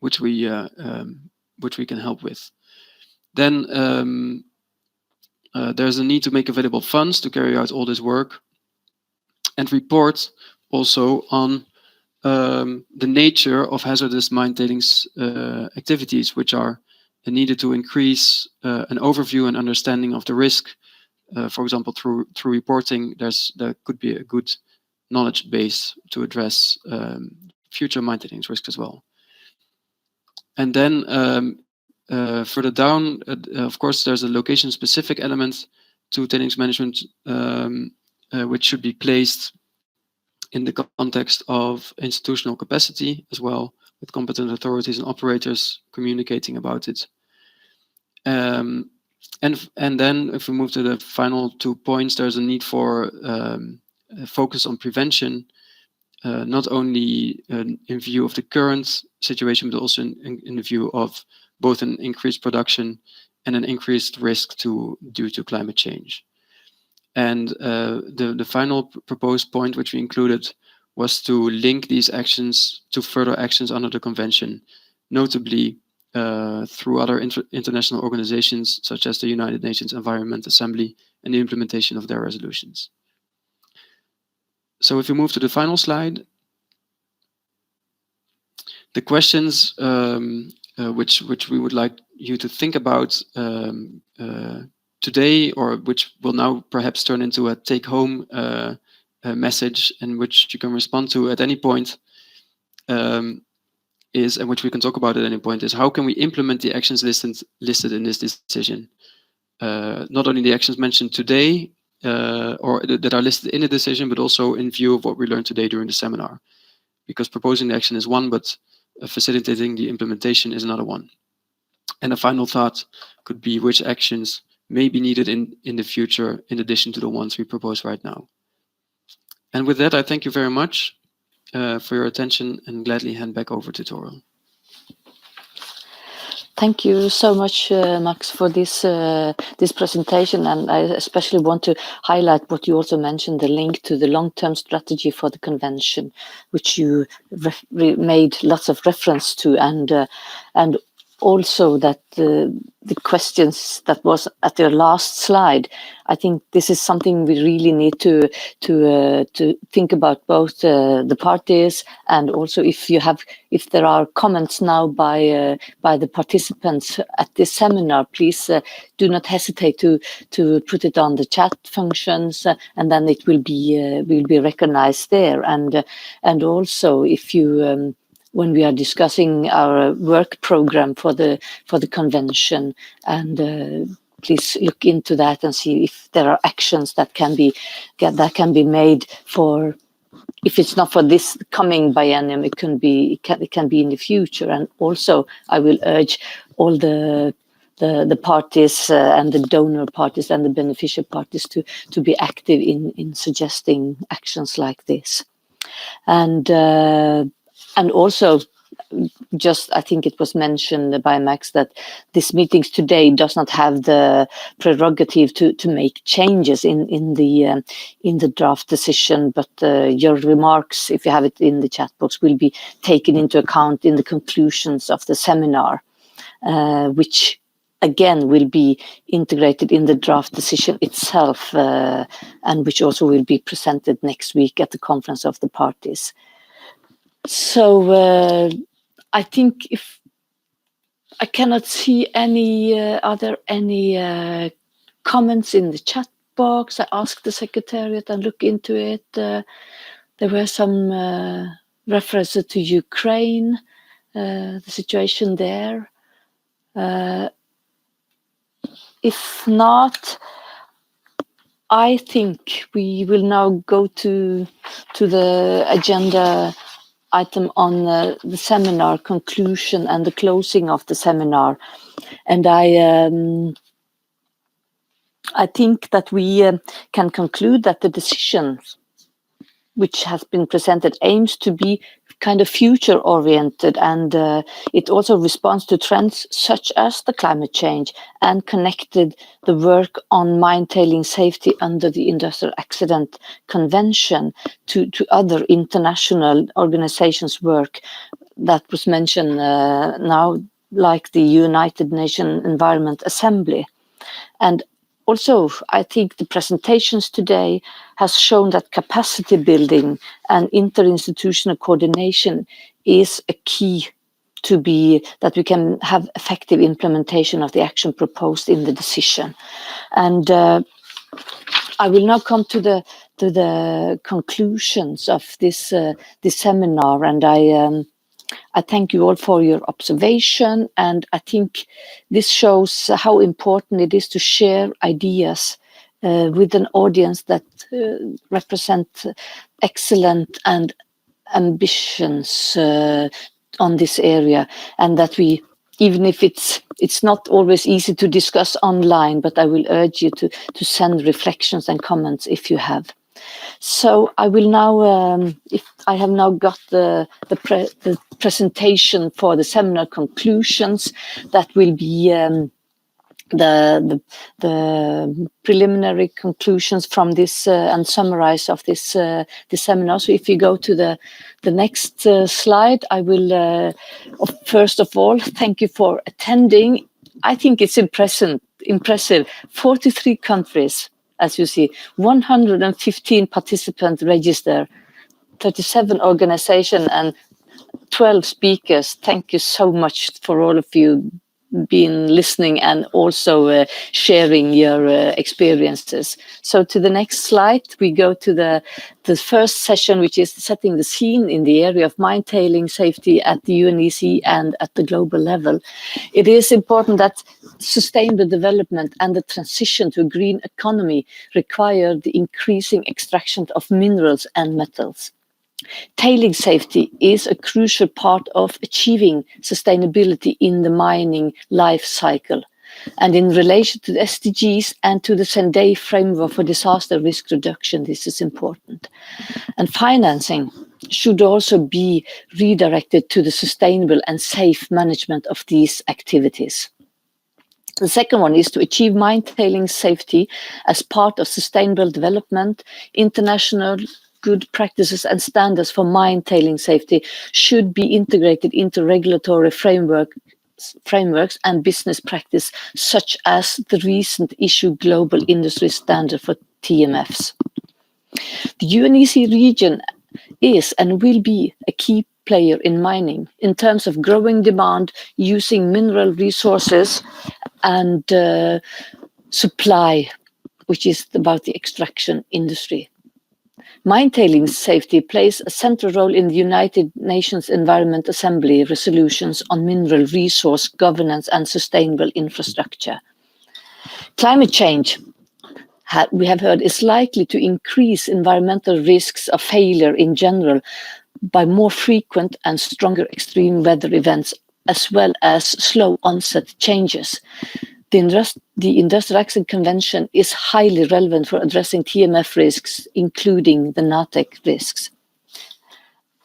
which we can help with. Then there's a need to make available funds to carry out all this work, and report also on the nature of hazardous mine tailings activities, which are needed to increase an overview and understanding of the risk. For example, through reporting, there could be a good knowledge base to address future mine tailings risk as well. And then further down, of course, there's a location-specific element to tailings management, which should be placed in the context of institutional capacity as well, with competent authorities and operators communicating about it. And then if we move to the final 2 points, there's a need for focus on prevention, not only in view of the current situation, but also in the view of both an increased production and an increased risk due to climate change. And the final proposed point, which we included, was to link these actions to further actions under the convention, notably through other international organizations such as the United Nations Environment Assembly and the implementation of their resolutions. So if we move to the final slide, the questions which we would like you to think about today, or which will now perhaps turn into a take-home message, and which you can respond to at any point, is, and which we can talk about at any point, is how can we implement the actions listed in this decision? Not only the actions mentioned today, or that are listed in the decision, but also in view of what we learned today during the seminar. Because proposing the action is one, but facilitating the implementation is another one. And a final thought could be which actions may be needed in the future, in addition to the ones we propose right now. And with that, I thank you very much for your attention, and gladly hand back over to Toril. Thank you so much, Max, for this this presentation, and I especially want to highlight what you also mentioned, the link to the long-term strategy for the convention, which you made lots of reference to, and also that the questions that was at your last slide. I think this is something we really need to think about, both the parties, and also if there are comments now by the participants at this seminar, please do not hesitate to put it on the chat functions, and then it will be recognized there. And also if you when we are discussing our work program for the convention, and please look into that and see if there are actions that can be made for, if it's not for this coming biennium, it can be in the future. And also I will urge all the parties and the donor parties and the beneficial parties to be active in suggesting actions like this. And also, just I think it was mentioned by Max that this meetings today does not have the prerogative to make changes in the draft decision, but your remarks, if you have it in the chat box, will be taken into account in the conclusions of the seminar, which again will be integrated in the draft decision itself, and which also will be presented next week at the conference of the parties. So I think if I cannot see any are there any comments in the chat box? I asked the secretariat and look into it. There were some references to Ukraine, the situation there. If not, I think we will now go to the agenda item on the seminar conclusion and the closing of the seminar. And I think that we can conclude that the decisions which has been presented aims to be kind of future oriented, and it also responds to trends such as the climate change and connected the work on mine tailing safety under the Industrial Accident Convention to other international organizations' work that was mentioned now, like the United Nations Environment Assembly. And also, I think the presentations today has shown that capacity building and interinstitutional coordination is a key to be that we can have effective implementation of the action proposed in the decision. And I will now come to the conclusions of this seminar, and I thank you all for your observation, and I think this shows how important it is to share ideas with an audience that represent excellent and ambitions on this area, and that we, even if it's not always easy to discuss online, but I will urge you to send reflections and comments if you have. So I will now, if I have now got the presentation for the seminar conclusions, that will be the preliminary conclusions from this and summarize of this seminar. So if you go to the next slide, I will first of all thank you for attending. I think it's impressive. 43 countries. As you see, 115 participants register, 37 organizations and 12 speakers. Thank you so much for all of you being listening and also sharing your experiences. So to the next slide, we go to the first session, which is setting the scene in the area of mine tailing safety at the UNECE and at the global level. It is important that sustainable development and the transition to a green economy require the increasing extraction of minerals and metals. Tailing safety is a crucial part of achieving sustainability in the mining life cycle. And in relation to the SDGs and to the Sendai framework for disaster risk reduction, this is important. And financing should also be redirected to the sustainable and safe management of these activities. The second one is to achieve mine tailing safety as part of sustainable development. International good practices and standards for mine tailing safety should be integrated into regulatory frameworks and business practice, such as the recent issued global industry standard for TMFs. The UNECE region is and will be a key player in mining in terms of growing demand, using mineral resources and supply, which is about the extraction industry. Mine tailing safety plays a central role in the United Nations Environment Assembly resolutions on mineral resource governance and sustainable infrastructure. Climate change, we have heard, is likely to increase environmental risks of failure in general by more frequent and stronger extreme weather events, as well as slow onset changes. The Industrial Accident Convention is highly relevant for addressing TMF risks, including the NATEC risks.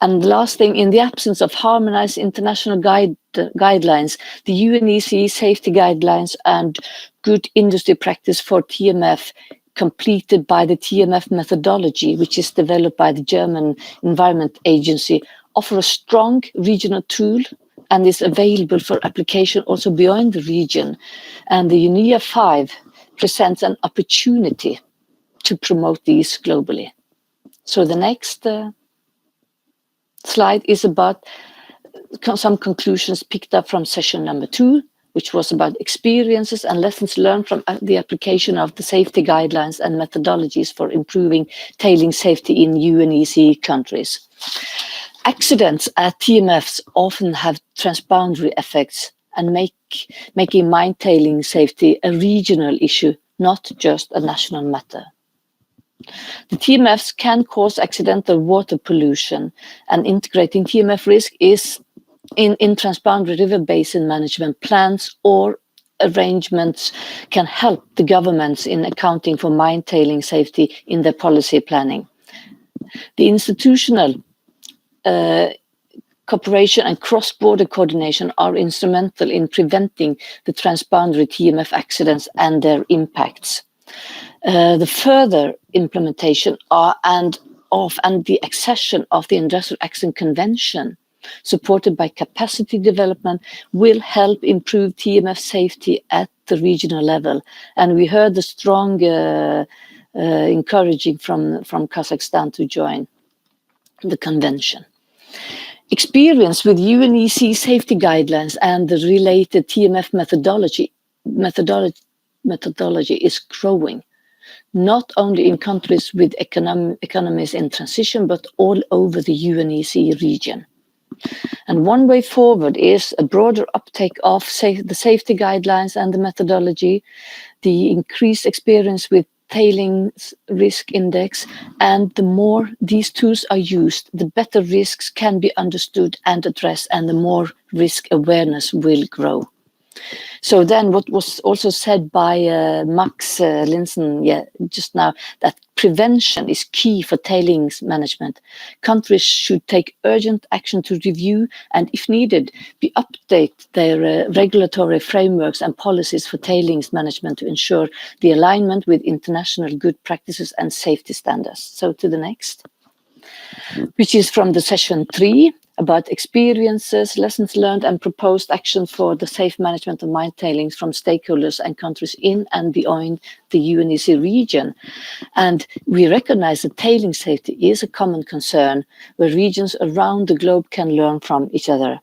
And the last thing, in the absence of harmonized international guidelines, the UNECE safety guidelines and good industry practice for TMF completed by the Dmf Methodology, which is developed by the German Environment Agency, offer a strong regional tool and is available for application also beyond the region. And the UNEA 5 presents an opportunity to promote these globally. So the next slide is about some conclusions picked up from session number 2, which was about experiences and lessons learned from the application of the safety guidelines and methodologies for improving tailing safety in UNECE countries. Accidents at TMFs often have transboundary effects and making mine tailing safety a regional issue, not just a national matter. The TMFs can cause accidental water pollution, and integrating TMF risk is in transboundary river basin management plans or arrangements can help the governments in accounting for mine tailing safety in their policy planning. The institutional cooperation and cross-border coordination are instrumental in preventing the transboundary TMF accidents and their impacts. The further implementation and the accession of the Industrial Accident Convention, supported by capacity development, will help improve TMF safety at the regional level. And we heard the strong encouraging from Kazakhstan to join the convention. Experience with UNECE safety guidelines and the related TMF methodology is growing, not only in countries with economies in transition, but all over the UNECE region. And one way forward is a broader uptake of the safety guidelines and the methodology, the increased experience with tailings risk index, and the more these tools are used, the better risks can be understood and addressed, and the more risk awareness will grow. So then what was also said by Max Linsen just now, that prevention is key for tailings management. Countries should take urgent action to review and, if needed, update their regulatory frameworks and policies for tailings management to ensure the alignment with international good practices and safety standards. So to the next, which is from the session 3. About experiences, lessons learned, and proposed action for the safe management of mine tailings from stakeholders and countries in and beyond the UNECE region. And we recognize that tailing safety is a common concern where regions around the globe can learn from each other.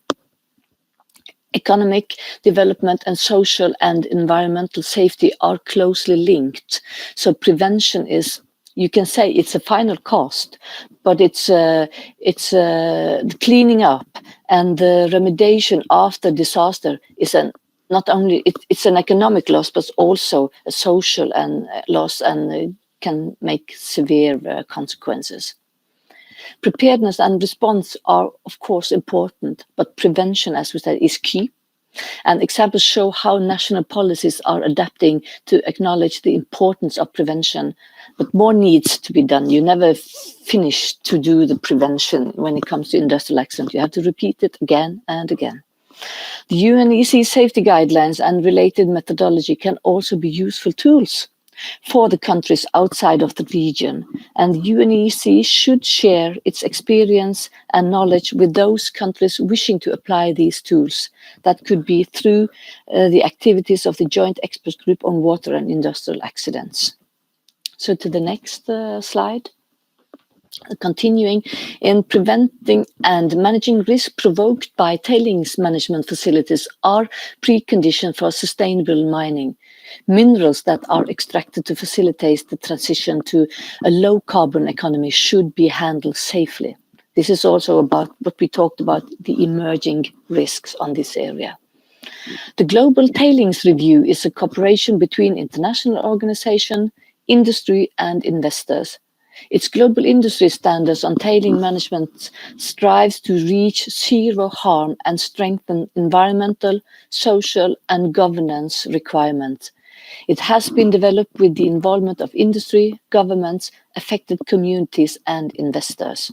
Economic development and social and environmental safety are closely linked. So prevention is, you can say it's a final cost, but it's the cleaning up and the remediation after disaster is not only it's an economic loss, but also a social loss, and can make severe consequences. Preparedness and response are, of course, important, but prevention, as we said, is key. And examples show how national policies are adapting to acknowledge the importance of prevention, but more needs to be done. You never finish to do the prevention when it comes to industrial accident. You have to repeat it again and again. The UNECE safety guidelines and related methodology can also be useful tools for the countries outside of the region, and UNECE should share its experience and knowledge with those countries wishing to apply these tools. That could be through the activities of the Joint Expert Group on Water and Industrial Accidents. So to the next slide. Continuing in preventing and managing risk provoked by tailings management facilities are preconditions for sustainable mining. Minerals that are extracted to facilitate the transition to a low carbon economy should be handled safely. This is also about what we talked about, the emerging risks on this area. The Global Tailings Review is a cooperation between international organizations, industry and investors. Its global industry standards on tailing management strives to reach zero harm and strengthen environmental, social and governance requirements. It has been developed with the involvement of industry, governments, affected communities and investors.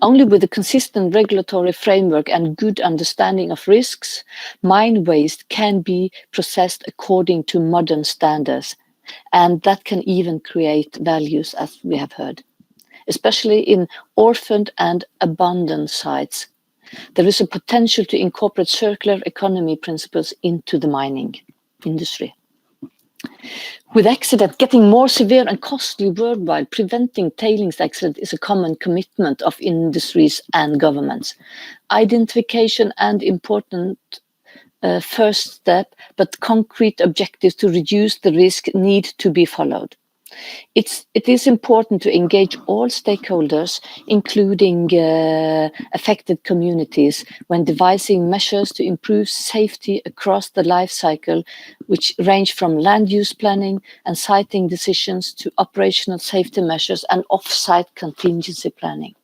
Only with a consistent regulatory framework and good understanding of risks, mine waste can be processed according to modern standards. And that can even create values, as we have heard, especially in orphaned and abandoned sites. There is a potential to incorporate circular economy principles into the mining industry. With accident getting more severe and costly worldwide, preventing tailings accident is a common commitment of industries and governments. Identification and important first step, but concrete objectives to reduce the risk need to be followed. It is important to engage all stakeholders, including affected communities, when devising measures to improve safety across the life cycle, which range from land use planning and siting decisions to operational safety measures and off-site contingency planning.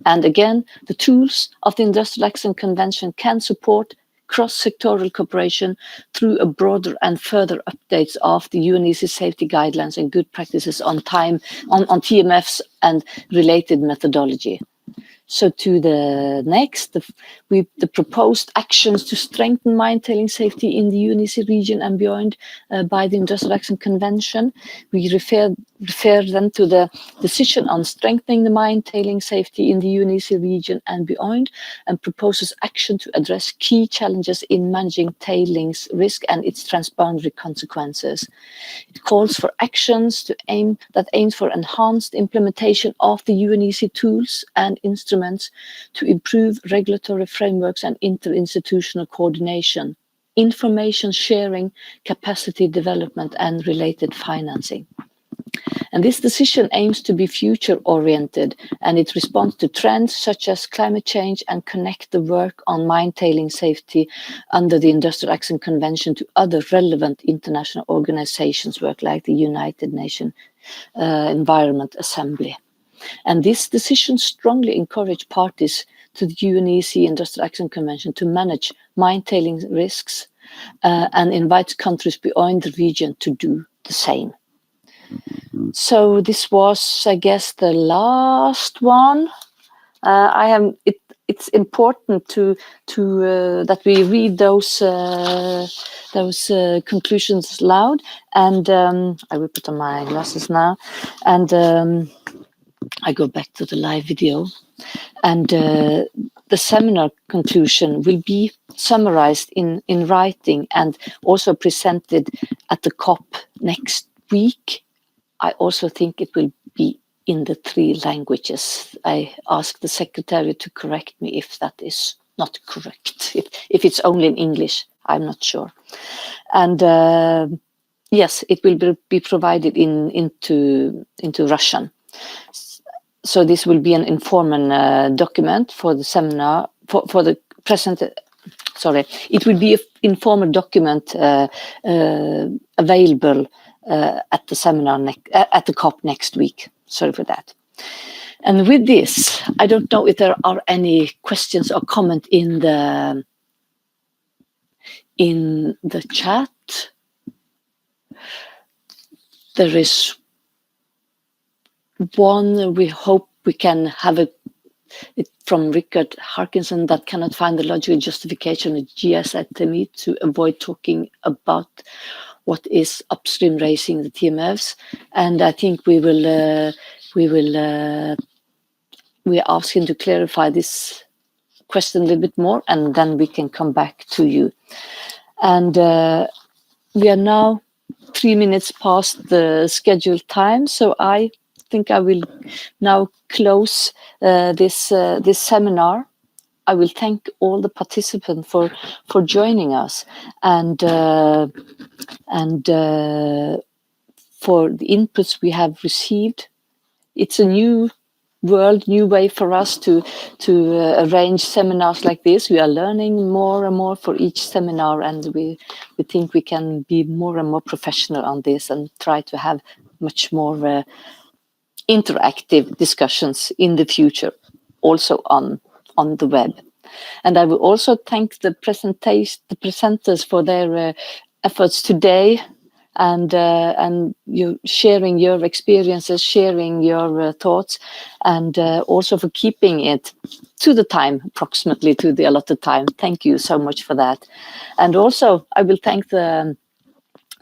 And again, the tools of the Industrial Accident Convention can support cross-sectoral cooperation through a broader and further updates of the UNECE safety guidelines and good practices on TMFs and related methodology. So to the next, the proposed actions to strengthen mine tailing safety in the UNECE region and beyond by the Industrial Action Convention. We refer them to the decision on strengthening the mine tailing safety in the UNECE region and beyond, and proposes action to address key challenges in managing tailings risk and its transboundary consequences. It calls for actions that aims for enhanced implementation of the UNECE tools and instruments to improve regulatory frameworks and interinstitutional coordination, information sharing, capacity development, and related financing. And this decision aims to be future-oriented, and it responds to trends such as climate change and connect the work on mine tailing safety under the Industrial Action Convention to other relevant international organizations' work, like the United Nations Environment Assembly. And this decision strongly encourages parties to the UNECE Industrial Action Convention to manage mine tailing risks and invites countries beyond the region to do the same. So this was, I guess, the last one. It's important to that we read those conclusions loud. And I will put on my glasses now. And I go back to the live video. And the seminar conclusion will be summarized in writing and also presented at the COP next week. I also think it will be in the 3 languages. I asked the secretary to correct me if that is not correct. If it's only in English, I'm not sure. And yes, it will be provided into Russian. So this will be an informal document for the seminar, for the present. Sorry, it will be an informal document available at the seminar at the COP next week. Sorry for that. And with this, I don't know if there are any questions or comment in the chat. There is one. We hope we can have it from Richard Harkinson that cannot find the logical justification of GSATME to avoid talking about what is upstream raising the TMFs. And I think we ask him to clarify this question a little bit more, and then we can come back to you. And we are now 3 minutes past the scheduled time, so I think I will now close this seminar. I will thank all the participants for joining us and for the inputs we have received. It's a new world, new way for us to arrange seminars like this. We are learning more and more for each seminar, and we think we can be more and more professional on this and try to have much more interactive discussions in the future, also on the web. And I will also thank the presenters for their efforts today, and you sharing your experiences, sharing your thoughts, and also for keeping it to the time, approximately to the allotted time. Thank you so much for that. And also I will thank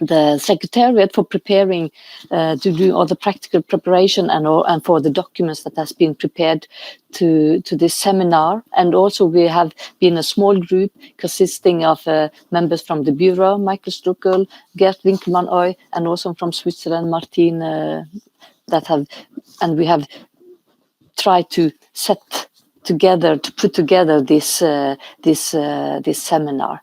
the Secretariat for preparing to do all the practical preparation and for the documents that has been prepared to this seminar. And also we have been a small group consisting of members from the Bureau, Michael Struckel, Gert Winkelmann-Oy, and also from Switzerland, Martin, and we have tried to put together this seminar.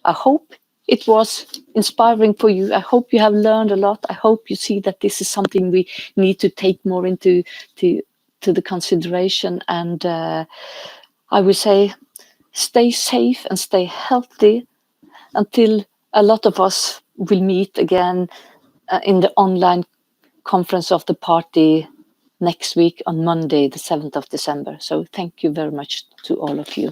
I hope it was inspiring for you. I hope you have learned a lot. I hope you see that this is something we need to take more into the consideration. And I will say, stay safe and stay healthy until a lot of us will meet again in the online conference of the party next week on Monday, the 7th of December. So thank you very much to all of you.